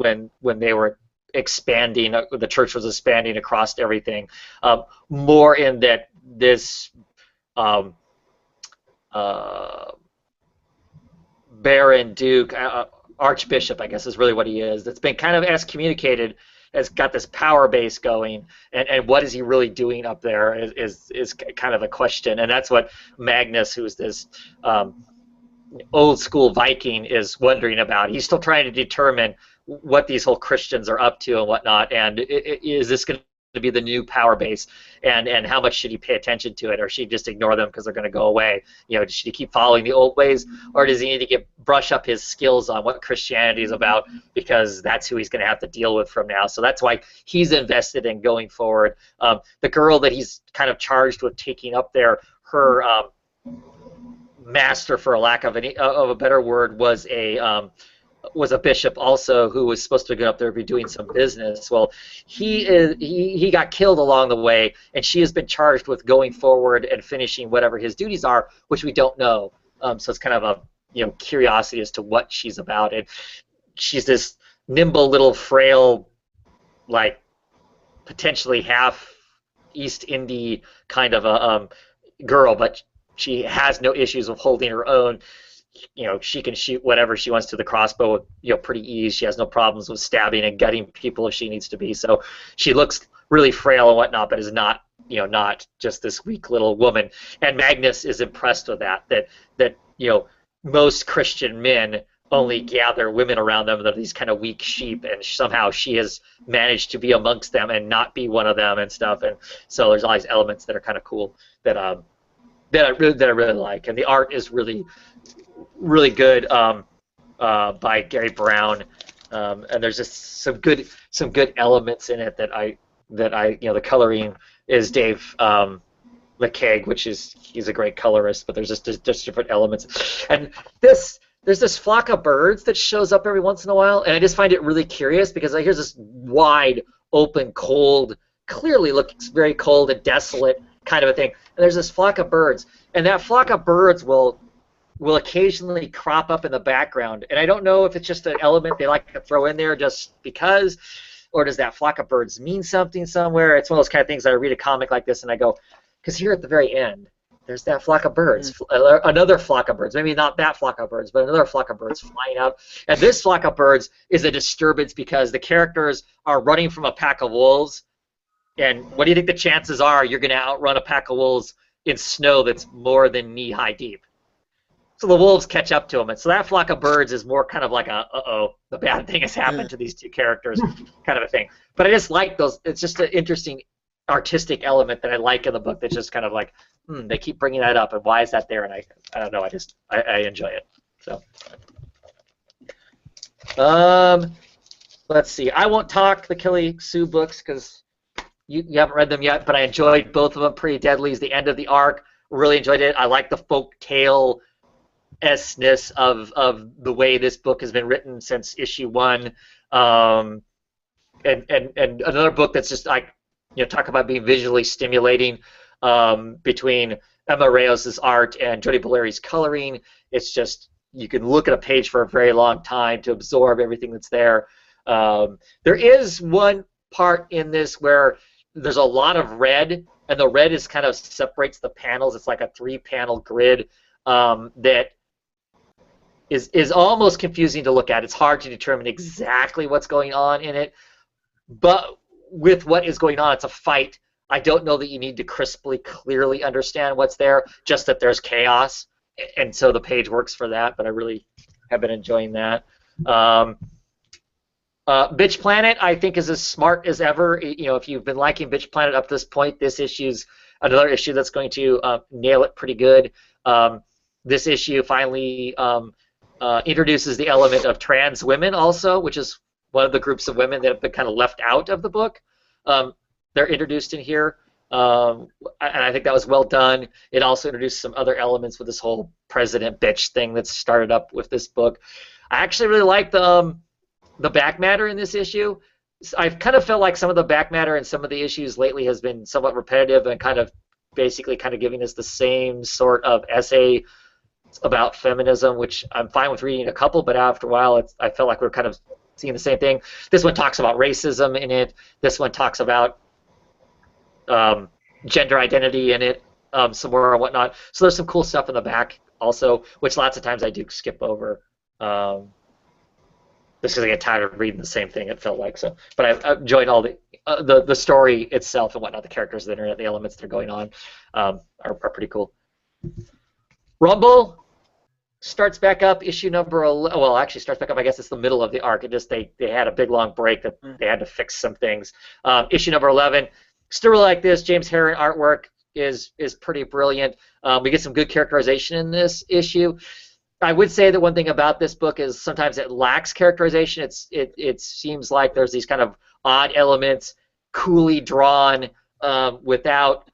they were expanding, the church was expanding across everything, more in that this um, uh, Baron Duke, Archbishop, I guess is really what he is. That's been kind of excommunicated. has got this power base going, and what is he really doing up there is kind of a question, and that's what Magnus, who's this old school Viking, is wondering about. He's still trying to determine what these whole Christians are up to and whatnot, and is this going to be the new power base, and how much should he pay attention to it, or should he just ignore them because they're going to go away? Should he keep following the old ways, or does he need to brush up his skills on what Christianity is about, because that's who he's going to have to deal with from now? So that's why he's invested in going forward. The girl that he's kind of charged with taking up there, her master, for a lack of a better word, was a bishop also, who was supposed to get up there and be doing some business. Well, he got killed along the way, and she has been charged with going forward and finishing whatever his duties are, which we don't know. So it's kind of a curiosity as to what she's about. And she's this nimble little frail, like potentially half East Indie kind of a girl, but she has no issues with holding her own. She can shoot whatever she wants to the crossbow with pretty ease. She has no problems with stabbing and gutting people if she needs to be. So she looks really frail and whatnot, but is not not just this weak little woman. And Magnus is impressed with that most Christian men only gather women around them that are these kind of weak sheep, and somehow she has managed to be amongst them and not be one of them and stuff. And so there's all these elements that are kind of cool that I really like, and the art is really good by Gary Brown, and there's just some good elements in it that I the coloring is Dave McKeag, he's a great colorist, but there's just different elements. And there's this flock of birds that shows up every once in a while, and I just find it really curious because here's this wide open, cold, clearly looks very cold and desolate kind of a thing, and there's this flock of birds, and that flock of birds will occasionally crop up in the background, and I don't know if it's just an element they like to throw in there just because, or does that flock of birds mean something somewhere? It's one of those kind of things I read a comic like this and I go, because here at the very end, there's that flock of birds, another flock of birds, maybe not that flock of birds, but another flock of birds flying out, and this flock of birds is a disturbance because the characters are running from a pack of wolves, and what do you think the chances are you're going to outrun a pack of wolves in snow that's more than knee-high deep? So the wolves catch up to them, and so that flock of birds is more kind of like the bad thing has happened to these two characters kind of a thing. But I just like those. It's just an interesting artistic element that I like in the book that's just kind of like, they keep bringing that up, and why is that there? And I don't know, I enjoy it. So, let's see. I won't talk the Kelly Sue books because you haven't read them yet, but I enjoyed both of them. Pretty Deadly is the end of the arc. Really enjoyed it. I like the folk tale esseness of the way this book has been written since issue 1, and another book that's just like, talk about being visually stimulating, between Emma Reyes' art and Jody Valeri's coloring. It's just, you can look at a page for a very long time to absorb everything that's there. There is one part in this where there's a lot of red, and the red is kind of separates the panels. It's like a 3-panel grid that is almost confusing to look at. It's hard to determine exactly what's going on in it, but with what is going on, it's a fight. I don't know that you need to crisply, clearly understand what's there, just that there's chaos, and so the page works for that, but I really have been enjoying that. Bitch Planet, I think, is as smart as ever. If you've been liking Bitch Planet up to this point, this issue's another issue that's going to nail it pretty good. This issue finally introduces the element of trans women also, which is one of the groups of women that have been kind of left out of the book. They're introduced in here, and I think that was well done. It also introduced some other elements with this whole president bitch thing that's started up with this book. I actually really like the back matter in this issue. I've kind of felt like some of the back matter in some of the issues lately has been somewhat repetitive and kind of basically kind of giving us the same sort of essay about feminism, which I'm fine with reading a couple, but after a while I felt like we're kind of seeing the same thing. This one talks about racism in it. This one talks about gender identity in it some more and whatnot. So there's some cool stuff in the back also, which lots of times I do skip over. Just because I get tired of reading the same thing, it felt like so. But I enjoyed all the story itself and whatnot, the characters that are in it, the elements that are going on, are pretty cool. Rumble starts back up, issue number 11. Well, actually starts back up. I guess it's the middle of the arc. It just they had a big long break that they had to fix some things. Issue number 11. Still really like this. James Herron artwork is pretty brilliant. We get some good characterization in this issue. I would say that one thing about this book is sometimes it lacks characterization. It seems like there's these kind of odd elements, coolly drawn, without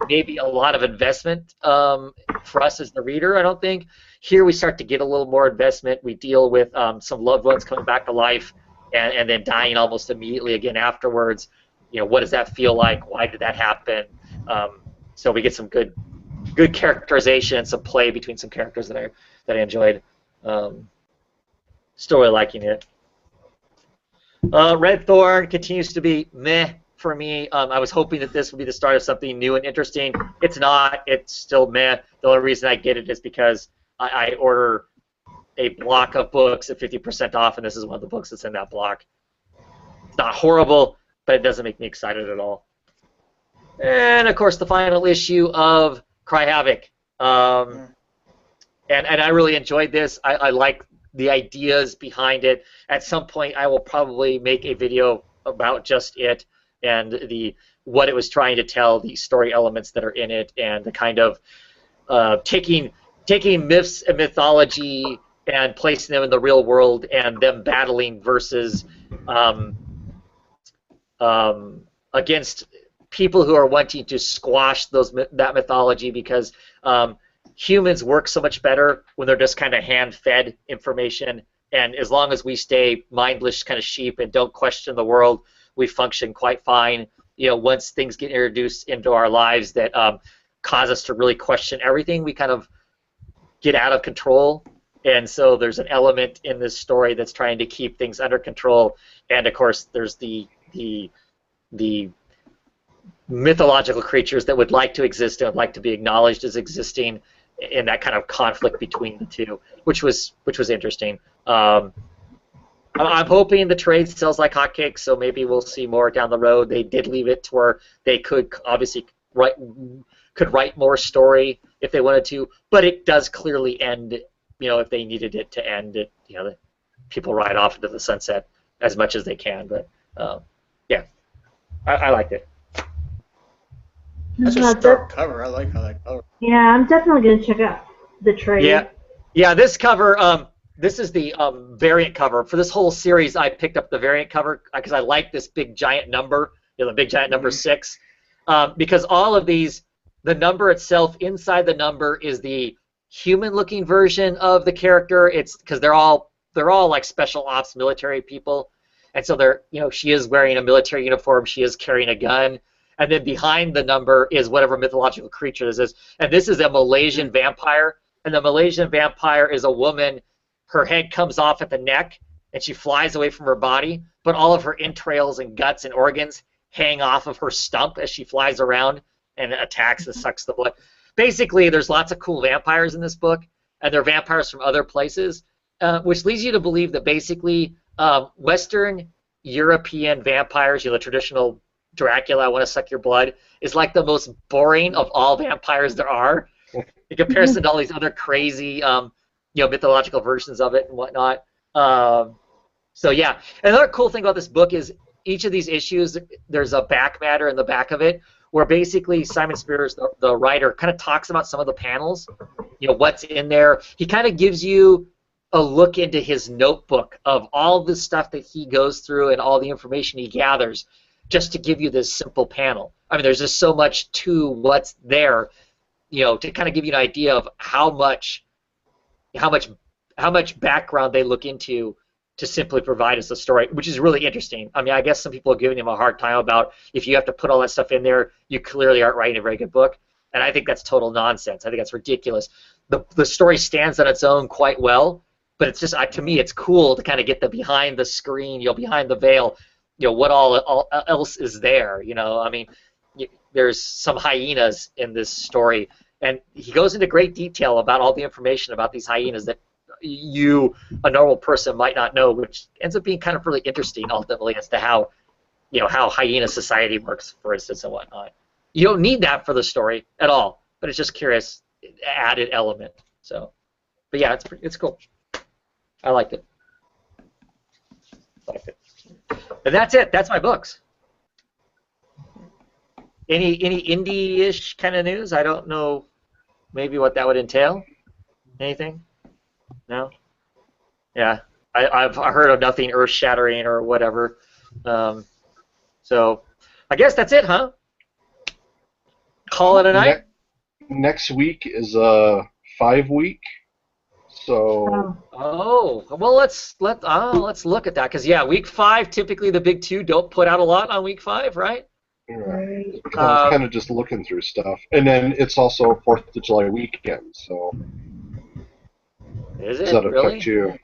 maybe a lot of investment for us as the reader, I don't think. Here we start to get a little more investment. We deal with some loved ones coming back to life and then dying almost immediately again afterwards. You know, what does that feel like? Why did that happen? So we get some good characterization and some play between some characters that I enjoyed. Still really liking it. Red Thorn continues to be meh for me. I was hoping that this would be the start of something new and interesting. It's not. It's still meh. The only reason I get it is because I order a block of books at 50% off, and this is one of the books that's in that block. It's not horrible, but it doesn't make me excited at all. And, of course, the final issue of Cry Havoc. And I really enjoyed this. I like the ideas behind it. At some point, I will probably make a video about just it and what it was trying to tell, the story elements that are in it, and the kind of taking myths and mythology and placing them in the real world and them battling versus against people who are wanting to squash that mythology because humans work so much better when they're just kind of hand-fed information, and as long as we stay mindless kind of sheep and don't question the world, we function quite fine. You know, once things get introduced into our lives that cause us to really question everything, we kind of get out of control. And so there's an element in this story that's trying to keep things under control. And of course, there's the mythological creatures that would like to exist and would like to be acknowledged as existing, in that kind of conflict between the two, which was interesting. I'm hoping the trade sells like hotcakes, so maybe we'll see more down the road. They did leave it to where they could obviously write more story if they wanted to, but it does clearly end. You know, if they needed it to end, you know, people ride off into the sunset as much as they can. But yeah, I liked it. That's a stark cover. I like how that cover. Yeah, I'm definitely going to check out the trade. Yeah. This cover, this is the variant cover for this whole series. I picked up the variant cover because I like this big giant number, you know, the big giant number 6, because all of these, the number itself, inside the number is the human-looking version of the character. It's because they're all like special ops military people, and so they're, you know, she is wearing a military uniform. She is carrying a gun. And then behind the number is whatever mythological creature this is. And this is a Malaysian vampire. And the Malaysian vampire is a woman. Her head comes off at the neck, and she flies away from her body. But all of her entrails and guts and organs hang off of her stump as she flies around and attacks and sucks the blood. Basically, there's lots of cool vampires in this book, and they're vampires from other places, which leads you to believe that basically Western European vampires, you know, the traditional Dracula, I want to suck your blood, is like the most boring of all vampires there are in comparison to all these other crazy, you know, mythological versions of it and whatnot. So yeah, another cool thing about this book is each of these issues, there's a back matter in the back of it where basically Simon Spears, the writer, kind of talks about some of the panels, you know, what's in there. He kind of gives you a look into his notebook of all the stuff that he goes through and all the information he gathers, just to give you this simple panel. I mean, there's just so much to what's there, you know, to kind of give you an idea of how much background they look into to simply provide us a story, which is really interesting. I mean, I guess some people are giving him a hard time about if you have to put all that stuff in there, you clearly aren't writing a very good book, and I think that's total nonsense. I think that's ridiculous. The story stands on its own quite well, but it's just, to me, it's cool to kind of get the behind the screen, you know, behind the veil, you know, what all else is there, you know. I mean, there's some hyenas in this story, and he goes into great detail about all the information about these hyenas that a normal person, might not know, which ends up being kind of really interesting ultimately as to how how hyena society works, for instance, and whatnot. You don't need that for the story at all, but it's just curious, added element. So, but yeah, it's cool. I liked it. And that's it. That's my books. Any indie-ish kind of news? I don't know. Maybe what that would entail. Anything? No. Yeah. I've heard of nothing earth-shattering or whatever. So I guess that's it, huh? Call it a night. Next week is a 5-week. So. Oh well, let's look at that, because yeah, week 5 typically the big two don't put out a lot on week 5, right? Right. I was kind of just looking through stuff, and then it's also 4th of July weekend. So. Is it Does that really? affect you?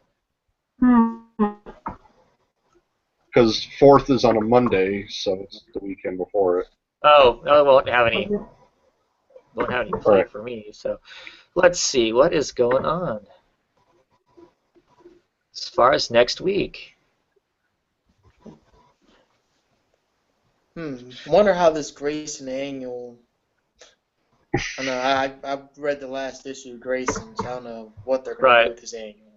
Because 4th is on a Monday, so it's the weekend before it. Oh, it won't have any play Right. for me. So let's see what is going on as far as next week. Wonder how this Grayson annual. I know I read the last issue of Grayson, so I don't know what they're going to do with his annual.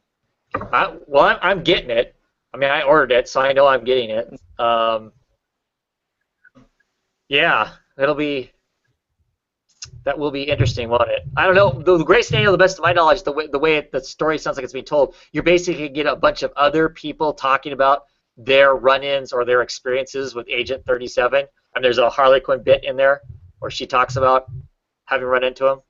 I'm getting it. I mean, I ordered it, so I know I'm getting it. Yeah, that will be interesting, won't it? I don't know. The Grayson annual, to the best of my knowledge, the way the story sounds like it's being told, you're basically going to get a bunch of other people talking about their run-ins or their experiences with Agent 37. And there's a Harley Quinn bit in there where she talks about having run into him.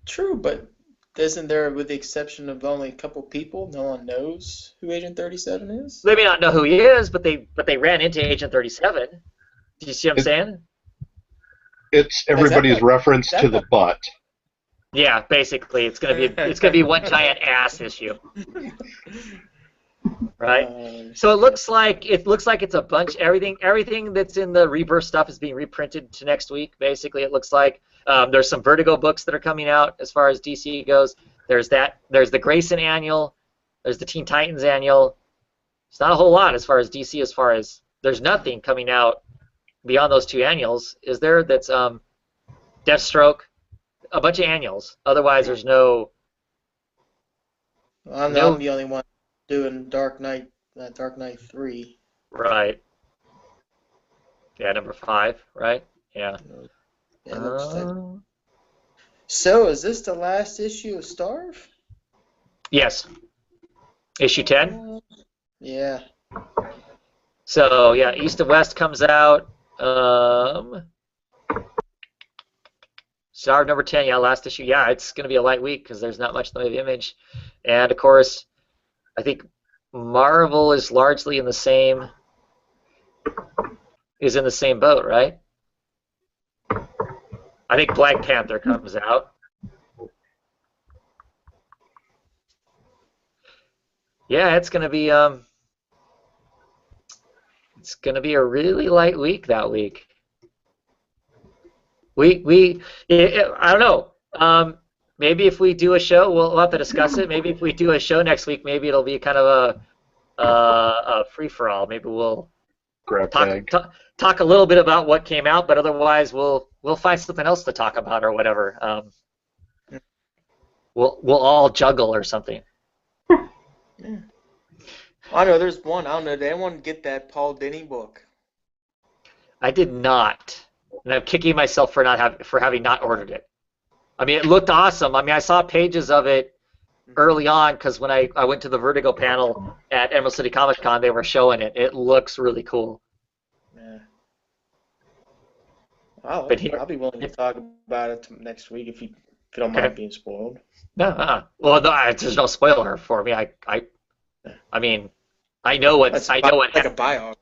True, but isn't there, with the exception of only a couple people, no one knows who Agent 37 is? They may not know who he is, but they ran into Agent 37. Do you see what I'm saying? It's everybody's reference to the butt. Yeah, basically, it's gonna be one giant ass issue, right? So it looks like it's a bunch. Everything that's in the Rebirth stuff is being reprinted to next week. Basically, it looks like there's some Vertigo books that are coming out as far as DC goes. There's the Grayson annual. There's the Teen Titans annual. It's not a whole lot as far as DC. As far as there's nothing coming out beyond those 2 annuals, is there? That's Deathstroke, a bunch of annuals. Otherwise, there's no. I'm the only one doing Dark Knight 3. Right. Yeah, number 5. Right. Yeah. So, is this the last issue of Starve? Yes. Issue 10. Yeah. So yeah, East and West comes out. Starve number 10, yeah, last issue. Yeah, it's going to be a light week because there's not much in the way of Image. And, of course, I think Marvel is largely in the same boat, right? I think Black Panther comes out. Yeah, it's going to be a really light week that week. I don't know. Maybe if we do a show, we'll have to discuss it. Maybe if we do a show next week, maybe it'll be kind of a free-for-all. Maybe we'll talk a little bit about what came out, but otherwise we'll find something else to talk about or whatever. We'll all juggle or something. Yeah. I know there's one. I don't know. Did anyone get that Paul Dini book? I did not, and I'm kicking myself for having not ordered it. I mean, it looked awesome. I mean, I saw pages of it early on because when I went to the Vertigo panel at Emerald City Comic Con, they were showing it. It looks really cool. Yeah. I'll be willing to talk about it next week if you don't mind being spoiled. No, well, no, there's no spoiler for me. I mean, I know what like a bio.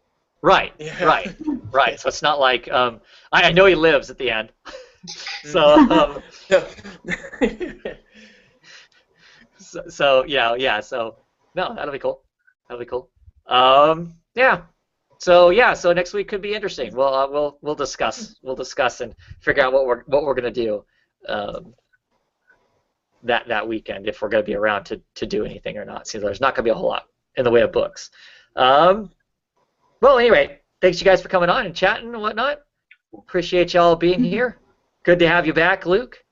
Right, yeah. right. So it's not like I know he lives at the end. So so yeah. So no, that'll be cool. Yeah. So next week could be interesting. We'll discuss and figure out what we're gonna do. that weekend if we're going to be around to do anything or not. So there's not going to be a whole lot in the way of books. Well, anyway, thanks you guys for coming on and chatting and whatnot. Appreciate y'all being here. Good to have you back, Luke.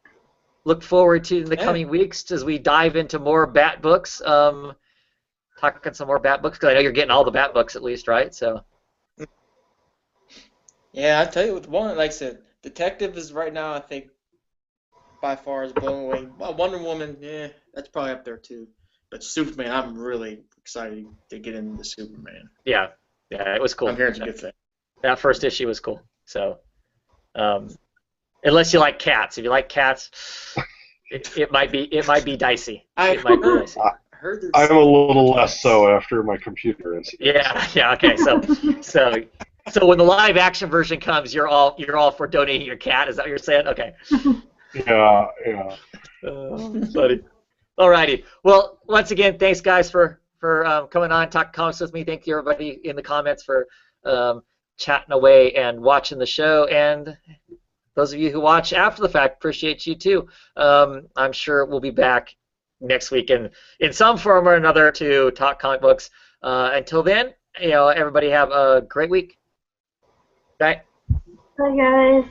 Look forward to the coming weeks as we dive into more Bat books. Talking some more Bat books because I know you're getting all the Bat books at least, right? So. Yeah, I tell you, with one, like I said, Detective is right now, I think, by far is blown away. Wonder Woman, yeah, that's probably up there too. But Superman, I'm really excited to get into Superman. Yeah, it was cool. I'm hearing it's a good thing. That first issue was cool. So, unless you like cats, if you like cats, it might be dicey. I heard I'm a little less so after my computer incident. Yeah. Okay, so when the live action version comes, you're all for donating your cat. Is that what you're saying? Okay. Yeah. Buddy. Alrighty. Well, once again, thanks guys for coming on, talking comics with me. Thank you everybody in the comments for chatting away and watching the show. And those of you who watch after the fact, appreciate you too. I'm sure we'll be back next week in some form or another to talk comic books. Until then, everybody have a great week. Bye. Bye, guys.